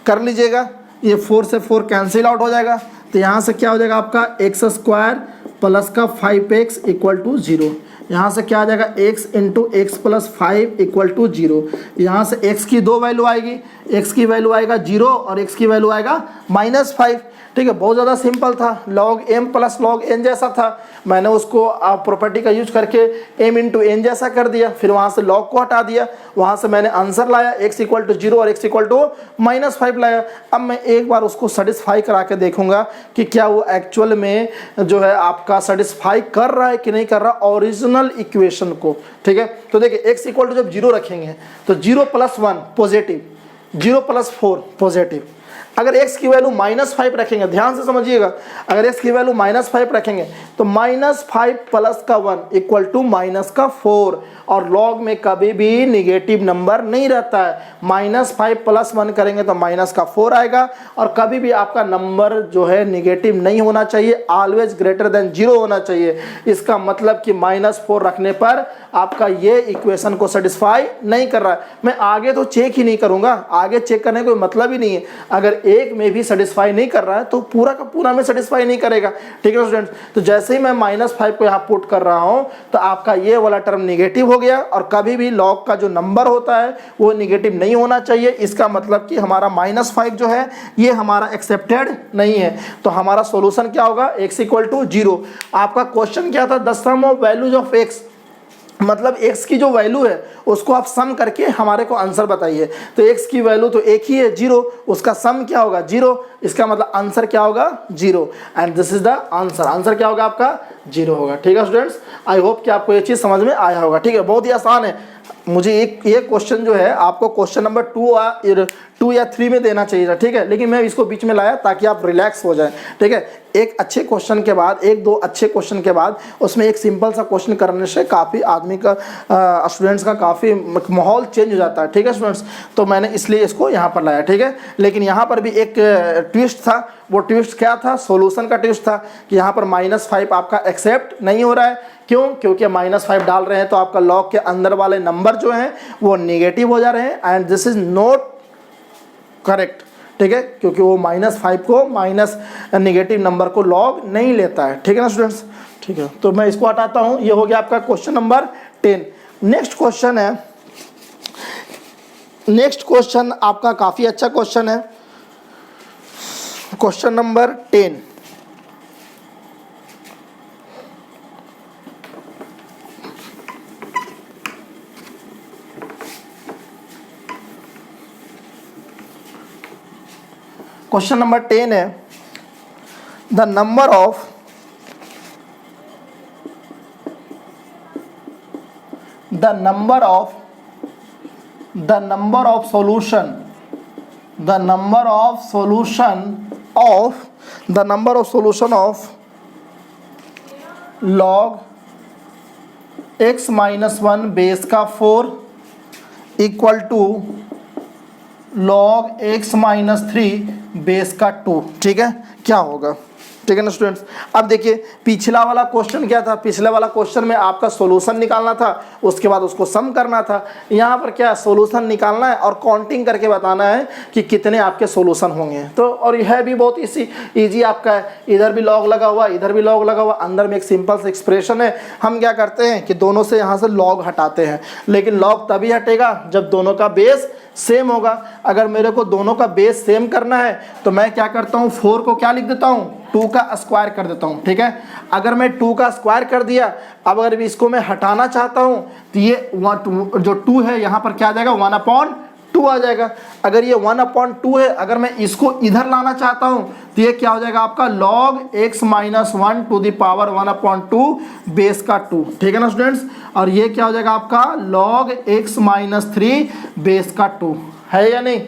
कर लीजिएगा, ये 4 से 4 कैंसिल आउट हो जाएगा। तो यहाँ से क्या हो जाएगा आपका एक्स स्क्वायर प्लस का 5x इक्वल टू 0। यहाँ से क्या आ जाएगा, x into x plus 5 equal to 0। यहाँ से x की दो वैल्यू आएगी, x की वैल्यू आएगा 0 और x की वैल्यू आएगा -5, ठीक है। बहुत ज़्यादा सिंपल था, log m plus log n जैसा था। मैंने उसको प्रॉपर्टी का यूज करके m इंटू एन जैसा कर दिया, फिर वहाँ से log को हटा दिया, वहाँ से मैंने आंसर लाया x इक्वल टू 0 और x इक्वल टू -5 लाया। अब मैं एक बार उसको सेटिस्फाई करा के देखूंगा कि क्या वो एक्चुअल में जो है आपका सेटिस्फाई कर रहा है कि नहीं कर रहा ओरिजिनल इक्वेशन को, ठीक है। तो देखिए x इक्वल टू जब 0 रखेंगे तो 0 प्लस 1 पॉजिटिव, 0 प्लस 4 पॉजिटिव। अगर x की वैल्यू -5 रखेंगे, ध्यान से समझिएगा, अगर x की वैल्यू -5 रखेंगे तो -5 प्लस का 1 इक्वल टू माइनस का 4। और log में कभी भी निगेटिव नंबर नहीं रहता है। -5 प्लस 1 करेंगे तो माइनस का 4 आएगा। और कभी भी आपका नंबर जो है निगेटिव नहीं होना चाहिए, ऑलवेज ग्रेटर देन 0 होना चाहिए। इसका मतलब कि -4 रखने पर आपका ये इक्वेशन को सेटिस्फाई नहीं कर रहा है। मैं आगे तो चेक ही नहीं करूँगा, आगे चेक करने का कोई मतलब ही नहीं है। अगर एक में भी सेटिस्फाई नहीं कर रहा है तो पूरा का पूरा में सेटिस्फाई नहीं करेगा, ठीक है स्टूडेंट्स। तो जैसे ही मैं -5 को यहाँ पुट कर रहा हूँ तो आपका ये वाला टर्म निगेटिव हो गया। और कभी भी log का जो नंबर होता है वो निगेटिव नहीं होना चाहिए। इसका मतलब कि हमारा -5 जो है ये हमारा एक्सेप्टेड नहीं है। तो हमारा सॉल्यूशन क्या होगा, x इक्वल टू 0। आपका क्वेश्चन क्या था, the sum of values of x, मतलब x की जो वैल्यू है उसको आप सम करके हमारे को आंसर बताइए। तो x की वैल्यू तो एक ही है 0, उसका सम क्या होगा 0, इसका मतलब आंसर क्या होगा 0। And this is the answer. Answer क्या होगा आपका 0 होगा, ठीक है स्टूडेंट्स। आई होप कि आपको ये चीज़ समझ में आया होगा, ठीक है। बहुत ही आसान है। मुझे ये क्वेश्चन जो है आपको क्वेश्चन नंबर 2 या 3 में देना चाहिए था, ठीक है, लेकिन मैं इसको बीच में लाया ताकि आप रिलैक्स हो जाएं, ठीक है। एक अच्छे क्वेश्चन के बाद, एक दो अच्छे क्वेश्चन के बाद उसमें एक सिंपल सा क्वेश्चन करने से काफ़ी आदमी का स्टूडेंट्स का काफ़ी माहौल चेंज हो जाता है, ठीक है स्टूडेंट्स। तो मैंने इसलिए इसको यहाँ पर लाया, ठीक है। लेकिन यहाँ पर भी एक ट्विस्ट था। वो ट्विस्ट क्या था, सॉल्यूशन का ट्विस्ट था कि यहाँ पर -5 आपका एक्सेप्ट नहीं हो रहा है। क्यों, क्योंकि -5 डाल रहे हैं तो आपका log के अंदर वाले नंबर जो हैं वो नेगेटिव हो जा रहे हैं। And this is not correct, ठीक है, क्योंकि वो -5 को माइनस नेगेटिव नंबर को log नहीं लेता है, ठीक है ना स्टूडेंट्स। ठीक है, तो मैं इसको हटाता हूँ। ये हो गया आपका क्वेश्चन नंबर 10। नेक्स्ट क्वेश्चन है, नेक्स्ट क्वेश्चन आपका काफ़ी अच्छा क्वेश्चन है, क्वेश्चन नंबर 10। क्वेश्चन नंबर 10 है, the number of solution of log x minus 1 base का 4 equal to log x minus 3 base का 2, ठीक है। क्या होगा, ठीक है ना स्टूडेंट्स। अब देखिए पिछला वाला क्वेश्चन क्या था, पिछले वाला क्वेश्चन में आपका सॉल्यूशन निकालना था, उसके बाद उसको सम करना था। यहाँ पर क्या सॉल्यूशन निकालना है और काउंटिंग करके बताना है कि कितने आपके सॉल्यूशन होंगे। तो और यह भी बहुत इजी आपका है, इधर भी लॉग लगा हुआ, इधर भी लॉग लगा हुआ, अंदर में एक सिंपल सा एक्सप्रेशन है। हम क्या करते हैं कि दोनों से यहाँ से लॉग हटाते हैं, लेकिन लॉग तभी हटेगा जब दोनों का बेस सेम होगा। अगर मेरे को दोनों का बेस सेम करना है तो मैं क्या करता हूँ, 4 को क्या लिख देता हूँ, 2 का स्क्वायर कर देता हूँ। ठीक है, अगर मैं 2 का स्क्वायर कर दिया, अब अगर इसको मैं हटाना चाहता हूँ तो ये जो 2 है यहाँ पर क्या आ जाएगा, 1/2 आ जाएगा। अगर ये 1/2 है, अगर मैं इसको इधर लाना चाहता हूँ तो ये क्या हो जाएगा आपका log x - 1 to the power 1/2 base का 2। ठीक है ना स्टूडेंट्स, और ये क्या हो जाएगा आपका log x - 3 बेस का 2। है या नहीं,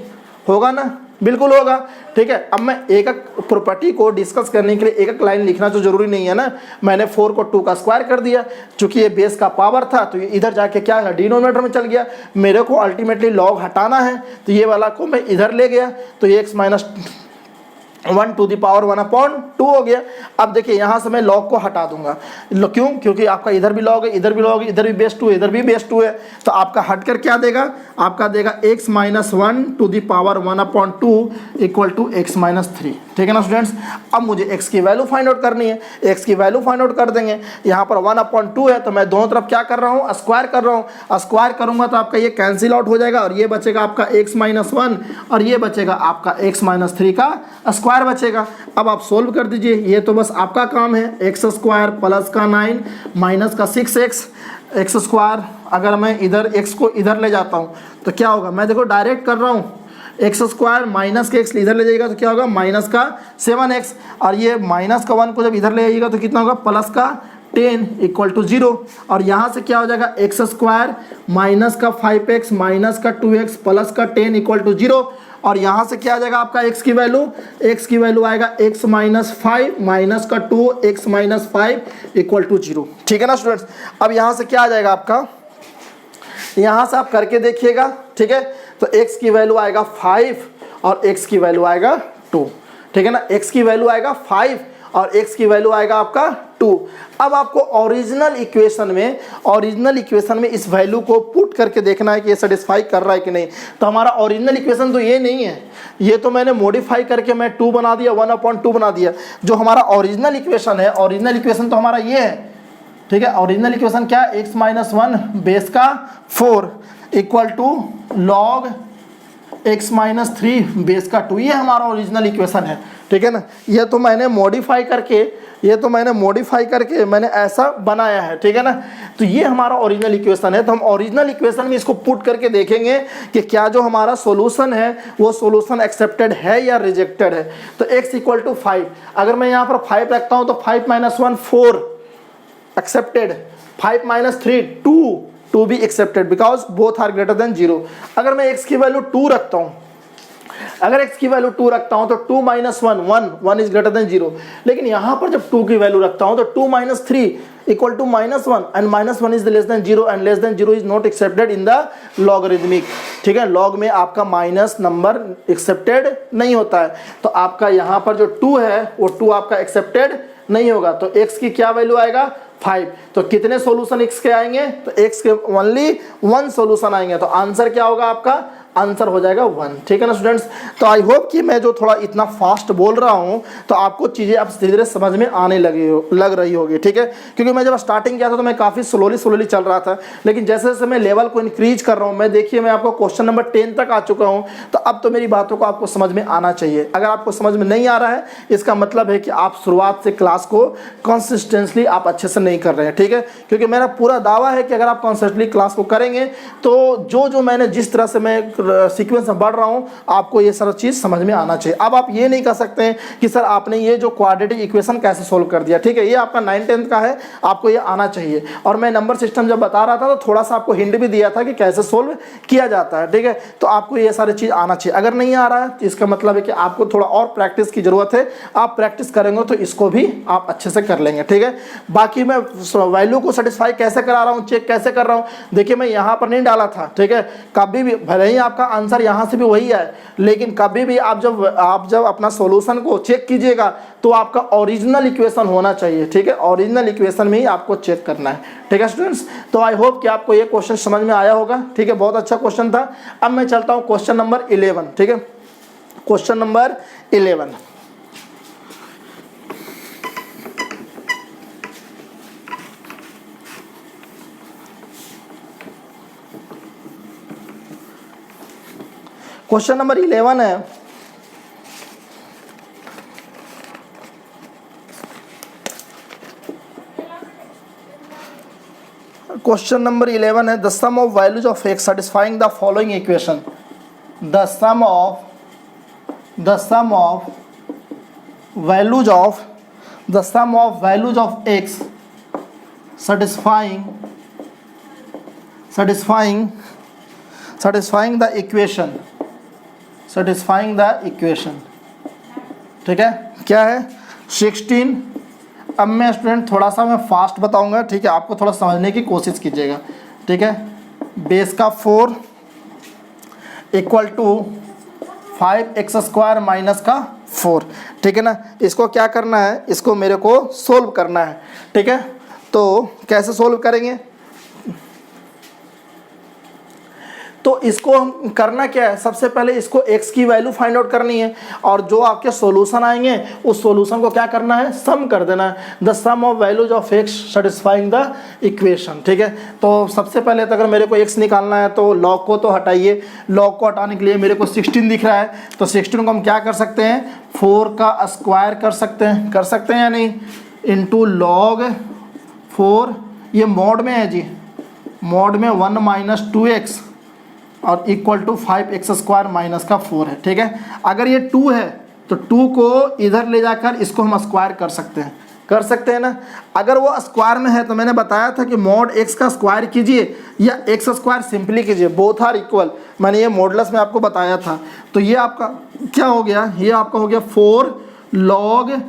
होगा ना, बिल्कुल होगा। ठीक है, अब मैं एक एक प्रॉपर्टी को डिस्कस करने के लिए एक एक लाइन लिखना तो जरूरी नहीं है ना। मैंने 4 को 2 का स्क्वायर कर दिया, चूंकि ये बेस का पावर था तो ये इधर जाके क्या है, डिनोमिनेटर में चल गया। मेरे को अल्टीमेटली लॉग हटाना है तो ये वाला को मैं इधर ले गया तो ये x - 1 टू द पावर 1/2 हो गया। अब देखिए यहाँ से मैं लॉग को हटा दूंगा, क्यों, क्योंकि आपका इधर भी लॉग है, इधर भी लॉग है, इधर भी बेस 2 है, इधर भी बेस 2 है, तो आपका हटकर क्या देगा, आपका देगा x - 1 to the power 1/2 equal to x - 3। ठीक है ना स्टूडेंट्स। अब मुझे x की वैल्यू फाइंड आउट करनी है, x की वैल्यू फाइंड आउट कर देंगे। यहाँ पर 1/2 है तो मैं दोनों तरफ क्या कर रहा हूँ, स्क्वायर कर रहा हूँ। स्क्वायर करूँगा तो आपका ये कैंसिल आउट हो जाएगा और ये बचेगा आपका x - 1 और ये बचेगा आपका x - 3 का स्क्वायर बचेगा। अब आप सोल्व कर दीजिए, ये तो बस आपका काम है। x स्क्वायर प्लस का 9 माइनस का 6x x स्क्वायर, अगर मैं इधर x को इधर ले जाता हूँ तो क्या होगा, मैं देखो डायरेक्ट कर रहा हूँ, एक्स स्क्वायर माइनस के x इधर ले जाएगा तो क्या होगा, माइनस का 7x, और ये माइनस का 1 को जब इधर ले जाइएगा तो कितना होगा, प्लस का 10 इक्वल टू 0। और यहाँ से क्या हो जाएगा, एक्स स्क्वायर माइनस का 5x माइनस का 2x प्लस का 10 इक्वल टू 0। और यहाँ से क्या आ जाएगा आपका x की वैल्यू आएगा x - 5 माइनस का 2 x - 5 इक्वल टू 0। ठीक है ना स्टूडेंट्स। अब यहाँ से क्या आ जाएगा आपका, यहाँ से आप करके देखिएगा। ठीक है, तो x की वैल्यू आएगा 5 और x की वैल्यू आएगा 2। ठीक है ना, x की वैल्यू आएगा 5 और x की वैल्यू आएगा आपका 2। अब आपको ओरिजिनल इक्वेशन में इस वैल्यू को पुट करके देखना है कि ये सेटिस्फाई कर रहा है कि नहीं। तो हमारा ओरिजिनल इक्वेशन तो ये नहीं है, ये तो मैंने मॉडिफाई करके मैं 2 बना दिया, 1/2 बना दिया। जो हमारा ओरिजिनल इक्वेशन है, ओरिजिनल इक्वेशन तो हमारा ये है। ठीक है, ओरिजिनल इक्वेशन क्या है, x - 1 बेस का 4 equal to log x - 3 base का 2, ये हमारा ओरिजिनल इक्वेशन है। ठीक है ना, ये तो मैंने मॉडिफाई करके मैंने ऐसा बनाया है। ठीक है ना, तो ये हमारा ओरिजिनल इक्वेशन है। तो हम ओरिजिनल इक्वेशन में इसको पुट करके देखेंगे कि क्या जो हमारा सॉल्यूशन है वो सॉल्यूशन एक्सेप्टेड है या रिजेक्टेड है। तो x = 5, अगर मैं यहाँ पर 5 रखता हूँ तो 5 - 1 4 एक्सेप्टेड, 5 - 3 2 भी accepted because both are greater than 0। अगर मैं x की वैल्यू 2 रखता हूँ, तो 2 - 1 इज ग्रेटर देन 0। लेकिन यहाँ पर जब 2 की वैल्यू रखता हूँ तो 2 - 3 equal to -1 and -1 is less than 0 and less than 0 is not accepted in the logarithmic. ठीक है, लॉग में आपका माइनस नंबर एक्सेप्टेड नहीं होता है। तो आपका यहाँ पर जो 2 है वो 2 आपका एक्सेप्टेड नहीं होगा। तो x की क्या वैल्यू आएगा, 5। तो कितने सॉल्यूशन x के आएंगे, तो x के ओनली 1 सॉल्यूशन आएंगे। तो आंसर क्या होगा आपका, आंसर हो जाएगा 1। ठीक है ना स्टूडेंट्स। तो आई होप कि मैं जो थोड़ा इतना फास्ट बोल रहा हूँ तो आपको चीज़ें अब धीरे धीरे समझ में आने लग रही होगी। ठीक है, क्योंकि मैं जब स्टार्टिंग किया था तो मैं काफ़ी स्लोली चल रहा था, लेकिन जैसे जैसे मैं लेवल को इंक्रीज कर रहा हूँ, मैं देखिए मैं आपको क्वेश्चन नंबर 10 तक आ चुका हूँ। तो अब तो मेरी बातों को आपको समझ में आना चाहिए। अगर आपको समझ में नहीं आ रहा है इसका मतलब है कि आप शुरुआत से क्लास को कंसिस्टेंटली आप अच्छे से नहीं कर रहे हैं। ठीक है, क्योंकि मेरा पूरा दावा है कि अगर आप कंसिस्टेंटली क्लास को करेंगे तो जो मैंने जिस तरह से मैं सीक्वेंस में बढ़ रहा हूँ आपको ये सारा चीज़ समझ में आना चाहिए। अब आप ये नहीं कर सकते हैं कि सर आपने ये जो क्वाड्रेटिक इक्वेशन कैसे सोल्व कर दिया। ठीक है, ये आपका 9th-10th का है, आपको ये आना चाहिए। और मैं नंबर सिस्टम जब बता रहा था तो थोड़ा सा आपको हिंट भी दिया था कि कैसे सोल्व किया जाता है। ठीक है, तो आपको ये सारी चीज़ आना चाहिए। अगर नहीं आ रहा है तो इसका मतलब है कि आपको थोड़ा और प्रैक्टिस की ज़रूरत है। आप प्रैक्टिस करेंगे तो इसको भी आप अच्छे से कर लेंगे। ठीक है, बाकी मैं वैल्यू को सेटिस्फाई कैसे करा रहा हूँ, चेक कैसे कर रहा हूँ, देखिए मैं यहाँ पर नहीं डाला था। ठीक है, कभी भी भले ही आप आपका आंसर यहाँ से भी वही है, लेकिन कभी भी आप जब अपना सॉल्यूशन को चेक कीजिएगा तो आपका ओरिजिनल इक्वेशन होना चाहिए, ठीक है, ओरिजिनल इक्वेशन में ही आपको चेक करना है, ठीक है स्टूडेंट्स। तो आई होप कि आपको ये क्वेश्चन समझ में आया होगा, ठीक है, बहुत अच्छा क्वेश्चन था। अब मैं चलता हूँ क्वेश्चन नंबर 11, ठीक है, क्वेश्चन नंबर 11। क्वेश्चन नंबर 11 है, क्वेश्चन नंबर 11 है, the sum of values of x satisfying the following equation. The sum of values of x satisfying the equation, ठीक है, क्या है 16। अब मैं स्टूडेंट थोड़ा सा मैं फास्ट बताऊंगा, ठीक है, आपको थोड़ा समझने की कोशिश कीजिएगा, ठीक है। बेस का 4 इक्वल टू 5x² माइनस का 4, ठीक है ना। इसको क्या करना है, इसको मेरे को सोल्व करना है, ठीक है। तो कैसे सोल्व करेंगे, तो इसको हम करना क्या है, सबसे पहले इसको x की वैल्यू फाइंड आउट करनी है, और जो आपके सॉल्यूशन आएंगे उस सॉल्यूशन को क्या करना है, सम कर देना है। The sum of values of x satisfying the equation, ठीक है। तो सबसे पहले तो अगर मेरे को x निकालना है तो लॉग को तो हटाइए, लॉग को हटाने के लिए मेरे को 16 दिख रहा है, तो 16 को हम क्या कर सकते हैं, 4 का स्क्वायर कर सकते हैं या नहीं, इंटू लॉग 4, ये मॉड में है जी, मॉड में 1 माइनस 2x और इक्वल टू 5x² माइनस का 4 है, ठीक है। अगर ये 2 है तो 2 को इधर ले जाकर इसको हम स्क्वायर कर सकते हैं ना। अगर वो स्क्वायर में है तो मैंने बताया था कि मॉड x का स्क्वायर कीजिए या x² सिंपली कीजिए, बोथ आर इक्वल, मैंने ये मॉडुलस में आपको बताया था। तो ये आपका क्या हो गया, ये आपका हो गया 4 log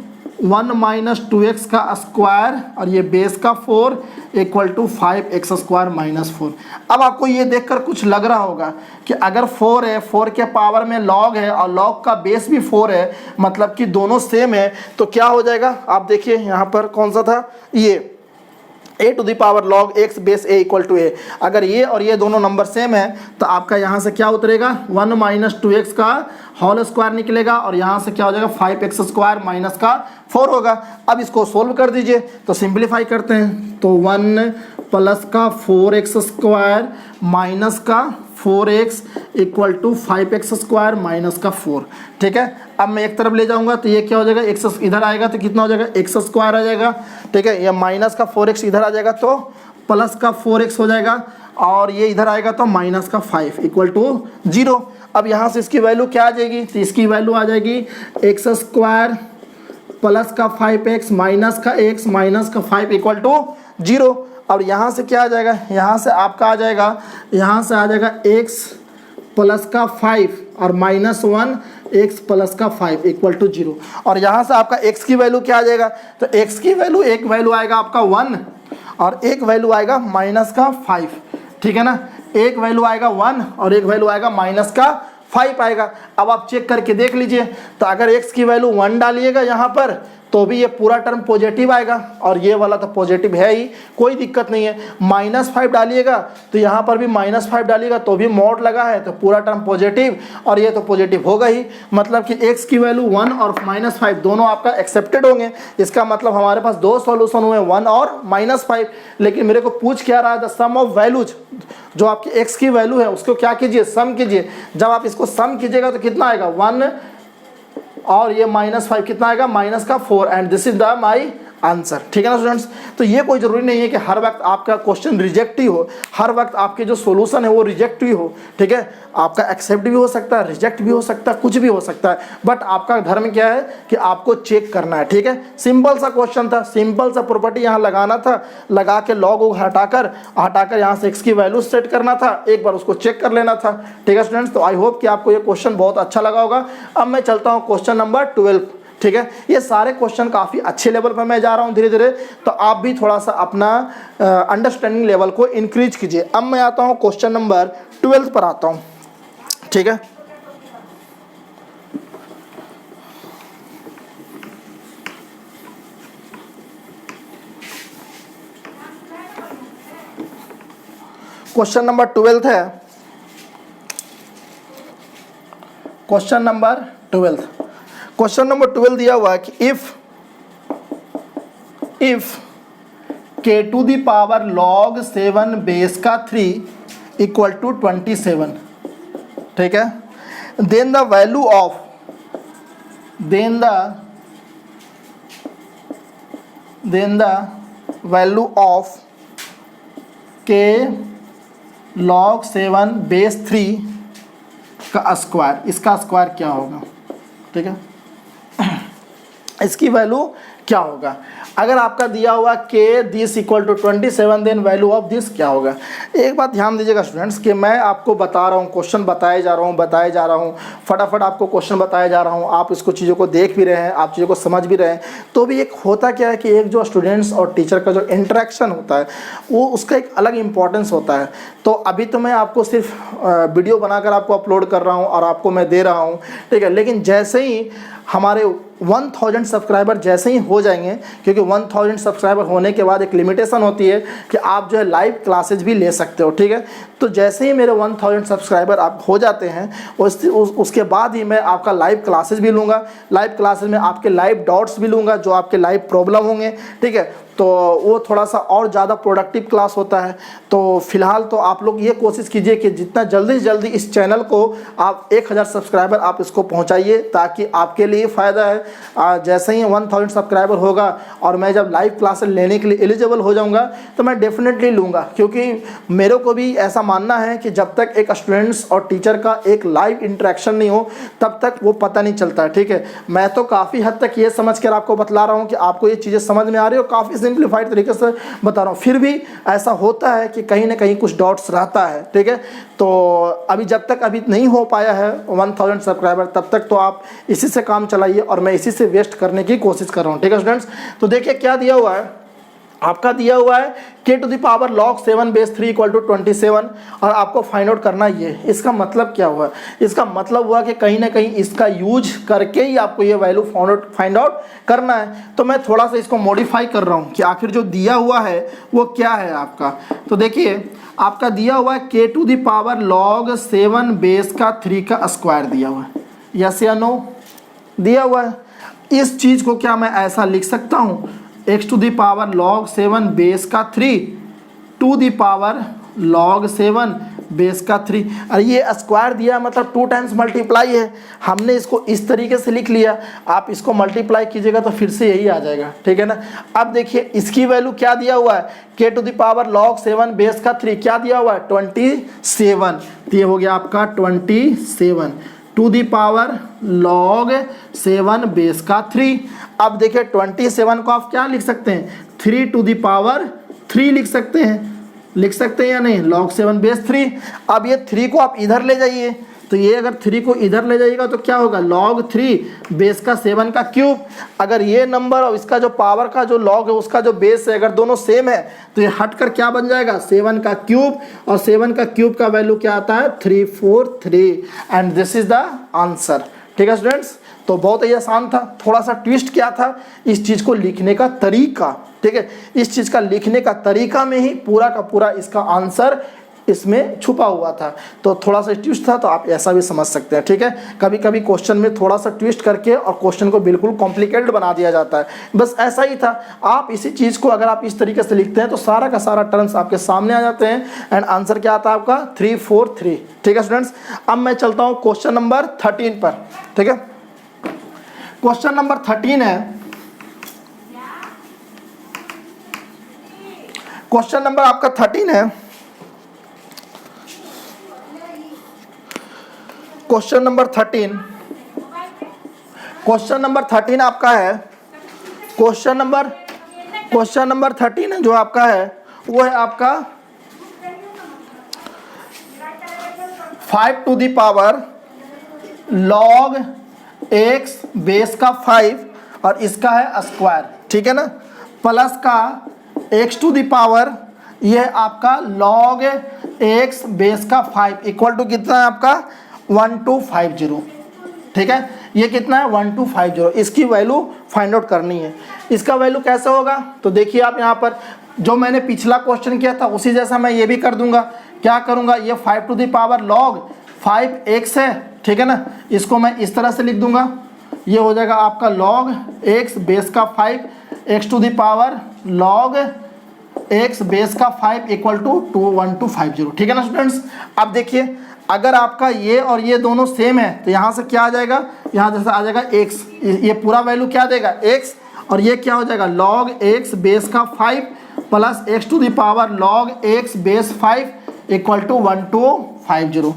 1 माइनस 2x का स्क्वायर और ये बेस का 4 इक्वल टू 5x² माइनस 4। अब आपको ये देखकर कुछ लग रहा होगा कि अगर 4 है, 4 के पावर में log है और log का बेस भी 4 है, मतलब कि दोनों सेम है, तो क्या हो जाएगा, आप देखिए यहाँ पर कौन सा था, ये a to the power log x base a equal to a। अगर ये और ये दोनों नंबर सेम है तो आपका यहाँ से क्या उतरेगा, 1 माइनस 2x का होल स्क्वायर निकलेगा और यहाँ से क्या हो जाएगा, 5x² माइनस का 4 होगा। अब इसको सोल्व कर दीजिए, तो सिंप्लीफाई करते हैं, तो 1 प्लस का 4x² माइनस का 4x equal to 5x² minus का 4, ठीक है। अब मैं एक तरफ ले जाऊंगा तो ये क्या हो जाएगा, x इधर आएगा तो कितना हो जाएगा, x² आ जाएगा, ठीक है। ये माइनस का 4x इधर आ जाएगा तो प्लस का 4x हो जाएगा, और ये इधर आएगा तो माइनस का 5 इक्वल टू 0। अब यहाँ से इसकी वैल्यू क्या आ जाएगी, तो इसकी वैल्यू आ जाएगी x² प्लस का 5x माइनस का x माइनस का 5 इक्वल टू 0। और यहाँ से क्या आ जाएगा, यहाँ से आपका आ जाएगा, यहाँ से आ जाएगा x प्लस का 5 और माइनस 1 x प्लस का 5 इक्वल टू 0। और यहाँ से आपका x की वैल्यू क्या आ जाएगा, तो x की वैल्यू, एक वैल्यू आएगा आपका 1 और एक वैल्यू आएगा माइनस का 5, ठीक है ना। एक वैल्यू आएगा 1 और एक वैल्यू आएगा माइनस का 5 आएगा। अब आप चेक करके देख लीजिए, तो अगर x की वैल्यू 1 डालिएगा यहाँ पर तो भी ये पूरा टर्म पॉजिटिव आएगा, और ये वाला तो पॉजिटिव है ही, कोई दिक्कत नहीं है। -5 डालिएगा तो यहाँ पर भी -5 डालिएगा तो भी मॉड लगा है तो पूरा टर्म पॉजिटिव, और ये तो पॉजिटिव होगा ही, मतलब कि x की वैल्यू 1 और -5 दोनों आपका एक्सेप्टेड होंगे। इसका मतलब हमारे पास दो सॉल्यूशन हुए, 1 और -5। लेकिन मेरे को पूछ क्या रहा है, द सम ऑफ वैल्यूज, जो आपकी x की वैल्यू है उसको क्या कीजिए, सम कीजिए। जब आप इसको सम कीजिएगा तो कितना आएगा, 1 और ये -5 कितना आएगा, माइनस का 4, and this is the my answer, ठीक है ना स्टूडेंट्स। तो ये कोई ज़रूरी नहीं है कि हर वक्त आपका क्वेश्चन रिजेक्ट ही हो, हर वक्त आपके जो सॉल्यूशन है वो रिजेक्ट ही हो, ठीक है। आपका एक्सेप्ट भी हो सकता है, रिजेक्ट भी हो सकता है, कुछ भी हो सकता है, बट आपका धर्म क्या है कि आपको चेक करना है, ठीक है। सिंपल सा क्वेश्चन था, सिंपल सा प्रॉपर्टी यहाँ लगाना था, लगा के लॉग हटाकर यहाँ से x की वैल्यू सेट करना था, एक बार उसको चेक कर लेना था, ठीक है स्टूडेंट्स। तो आई होप कि आपको ये क्वेश्चन बहुत अच्छा लगा होगा। अब मैं चलता हूँ क्वेश्चन नंबर 12, ठीक है। ये सारे क्वेश्चन काफ़ी अच्छे लेवल पर मैं जा रहा हूँ धीरे धीरे, तो आप भी थोड़ा सा अपना अंडरस्टैंडिंग लेवल को इंक्रीज कीजिए। अब मैं आता हूँ क्वेश्चन नंबर 12 पर आता हूँ। ठीक है। क्वेश्चन नंबर 12 है, क्वेश्चन नंबर 12 दिया हुआ है कि if k to the power log 7 base का 3 इक्वल टू 27, ठीक है, then the value of k log 7 base 3 का स्क्वायर, इसका स्क्वायर क्या होगा, ठीक है, इसकी वैल्यू क्या होगा। अगर आपका दिया हुआ k this equal to 27, then value of this क्या होगा। एक बात ध्यान दीजिएगा स्टूडेंट्स कि मैं आपको बता रहा हूँ, क्वेश्चन बताए जा रहा हूँ, फटाफट आपको क्वेश्चन बताया जा रहा हूँ, आप इसको चीज़ों को देख भी रहे हैं, आप चीज़ों को समझ भी रहे हैं। तो भी एक होता क्या है कि एक जो स्टूडेंट्स और टीचर का जो इंटरेक्शन होता है वो उसका एक अलग इंपॉर्टेंस होता है। तो अभी तो मैं आपको सिर्फ वीडियो बनाकर आपको अपलोड कर रहा हूँ और आपको मैं दे रहा हूँ, ठीक है, लेकिन जैसे ही हमारे 1000 सब्सक्राइबर जैसे ही हो जाएंगे, क्योंकि 1000 सब्सक्राइबर होने के बाद एक लिमिटेशन होती है कि आप जो है लाइव क्लासेज भी ले सकते हो, ठीक है। तो जैसे ही मेरे 1000 सब्सक्राइबर आप हो जाते हैं उसके बाद ही मैं आपका लाइव क्लासेज भी लूँगा। लाइव क्लासेज में आपके लाइव डाउट्स भी लूँगा, जो आपके लाइव प्रॉब्लम होंगे, ठीक है, तो वो थोड़ा सा और ज़्यादा प्रोडक्टिव क्लास होता है। तो फिलहाल तो आप लोग ये कोशिश कीजिए कि जितना जल्दी से जल्दी इस चैनल को आप 1000 सब्सक्राइबर आप इसको पहुंचाइए, ताकि आपके लिए फ़ायदा है। जैसे ही 1000 सब्सक्राइबर होगा और मैं जब लाइव क्लासेस लेने के लिए एलिजिबल हो जाऊंगा तो मैं डेफिनेटली लूँगा, क्योंकि मेरे को भी ऐसा मानना है कि जब तक एक स्टूडेंट्स और टीचर का एक लाइव इंटरेक्शन नहीं हो तब तक वो पता नहीं चलता, ठीक है। मैं तो काफ़ी हद तक ये समझ कर आपको बतला रहा हूँ कि आपको ये चीज़ें समझ में आ रही हो, काफ़ी सिंप्लीफाइड तरीके से बता रहा हूँ। फिर भी ऐसा होता है कि कहीं ना कहीं कुछ डाउट्स रहता है, ठीक है। तो अभी जब तक अभी नहीं हो पाया है 1000 सब्सक्राइबर, तब तक तो आप इसी से काम चलाइए और मैं इसी से वेस्ट करने की कोशिश कर रहा हूँ, ठीक है स्टूडेंट्स। तो देखिए क्या दिया हुआ है, आपका दिया हुआ है k to the power log 7 base 3 equal to 27 और आपको फाइंड आउट करना ये। इसका मतलब क्या हुआ, इसका मतलब हुआ कि कहीं ना कहीं इसका यूज करके ही आपको ये वैल्यू फाइंड आउट करना है। तो मैं थोड़ा सा इसको मॉडिफाई कर रहा हूँ कि आखिर जो दिया हुआ है वो क्या है आपका। तो देखिए आपका दिया हुआ है k to the power log 7 base का 3 का स्क्वायर दिया हुआ है, यस या नो दिया हुआ है। इस चीज़ को क्या मैं ऐसा लिख सकता हूँ, x to the power log 7 base का 3 to the power log 7 base का 3, और ये स्क्वायर दिया मतलब 2 टाइम्स मल्टीप्लाई है। हमने इसको इस तरीके से लिख लिया, आप इसको मल्टीप्लाई कीजिएगा तो फिर से यही आ जाएगा, ठीक है ना। अब देखिए इसकी वैल्यू क्या दिया हुआ है, k to the power log 7 base का 3 क्या दिया हुआ है 27, तो ये हो गया आपका 27 to the power log 7 base का 3। अब देखिए 27 को आप क्या लिख सकते हैं, 3 टू दी पावर 3 लिख सकते हैं या नहीं, log 7 बेस 3। अब ये 3 को आप इधर ले जाइए, तो ये अगर 3 को इधर ले जाइएगा तो क्या होगा, log 3 बेस का 7 का क्यूब। अगर ये नंबर और इसका जो पावर का जो log है उसका जो बेस है अगर दोनों सेम है तो ये हटकर क्या बन जाएगा 7 का क्यूब, और 7 का क्यूब का वैल्यू क्या आता है 343, and this is the answer, ठीक है स्टूडेंट्स। तो बहुत ही आसान था, थोड़ा सा ट्विस्ट क्या था इस चीज़ को लिखने का तरीका, ठीक है, इस चीज़ का लिखने का तरीका में ही पूरा का पूरा इसका आंसर इसमें छुपा हुआ था। तो थोड़ा सा ट्विस्ट था, तो आप ऐसा भी समझ सकते हैं, ठीक है। कभी कभी क्वेश्चन में थोड़ा सा ट्विस्ट करके और क्वेश्चन को बिल्कुल कॉम्प्लिकेटेड बना दिया जाता है, बस ऐसा ही था। आप इसी चीज़ को अगर आप इस तरीके से लिखते हैं तो सारा का सारा टर्म्स आपके सामने आ जाते हैं, एंड आंसर क्या आता है आपका 343, ठीक है स्टूडेंट्स। अब मैं चलता हूँ क्वेश्चन नंबर 13 पर, ठीक है। क्वेश्चन नंबर 13 है, क्वेश्चन नंबर आपका 13 है, क्वेश्चन नंबर 13 आपका है, क्वेश्चन नंबर 13 जो आपका है वो है आपका 5 to the power log x base का 5 और इसका है स्क्वायर, ठीक है ना, प्लस का x टू द पावर ये आपका log x बेस का 5 इक्वल टू कितना है आपका 1250। ठीक है, ये कितना है 1250, इसकी वैल्यू फाइंड आउट करनी है। इसका वैल्यू कैसे होगा, तो देखिए आप यहाँ पर जो मैंने पिछला क्वेश्चन किया था उसी जैसा मैं ये भी कर दूंगा। क्या करूंगा, ये 5 to the power log 5x है, ठीक है ना, इसको मैं इस तरह से लिख दूंगा, ये हो जाएगा आपका log x बेस का 5 x to the power log x base का 5 इक्वल टू 1250। ठीक है ना स्टूडेंट्स। अब देखिए अगर आपका ये और ये दोनों सेम है तो यहाँ से क्या आ जाएगा, यहाँ जैसे आ जाएगा x, ये पूरा वैल्यू क्या देगा x, और ये क्या हो जाएगा log x बेस का 5 plus x to the power log x base 5 equal to 1250।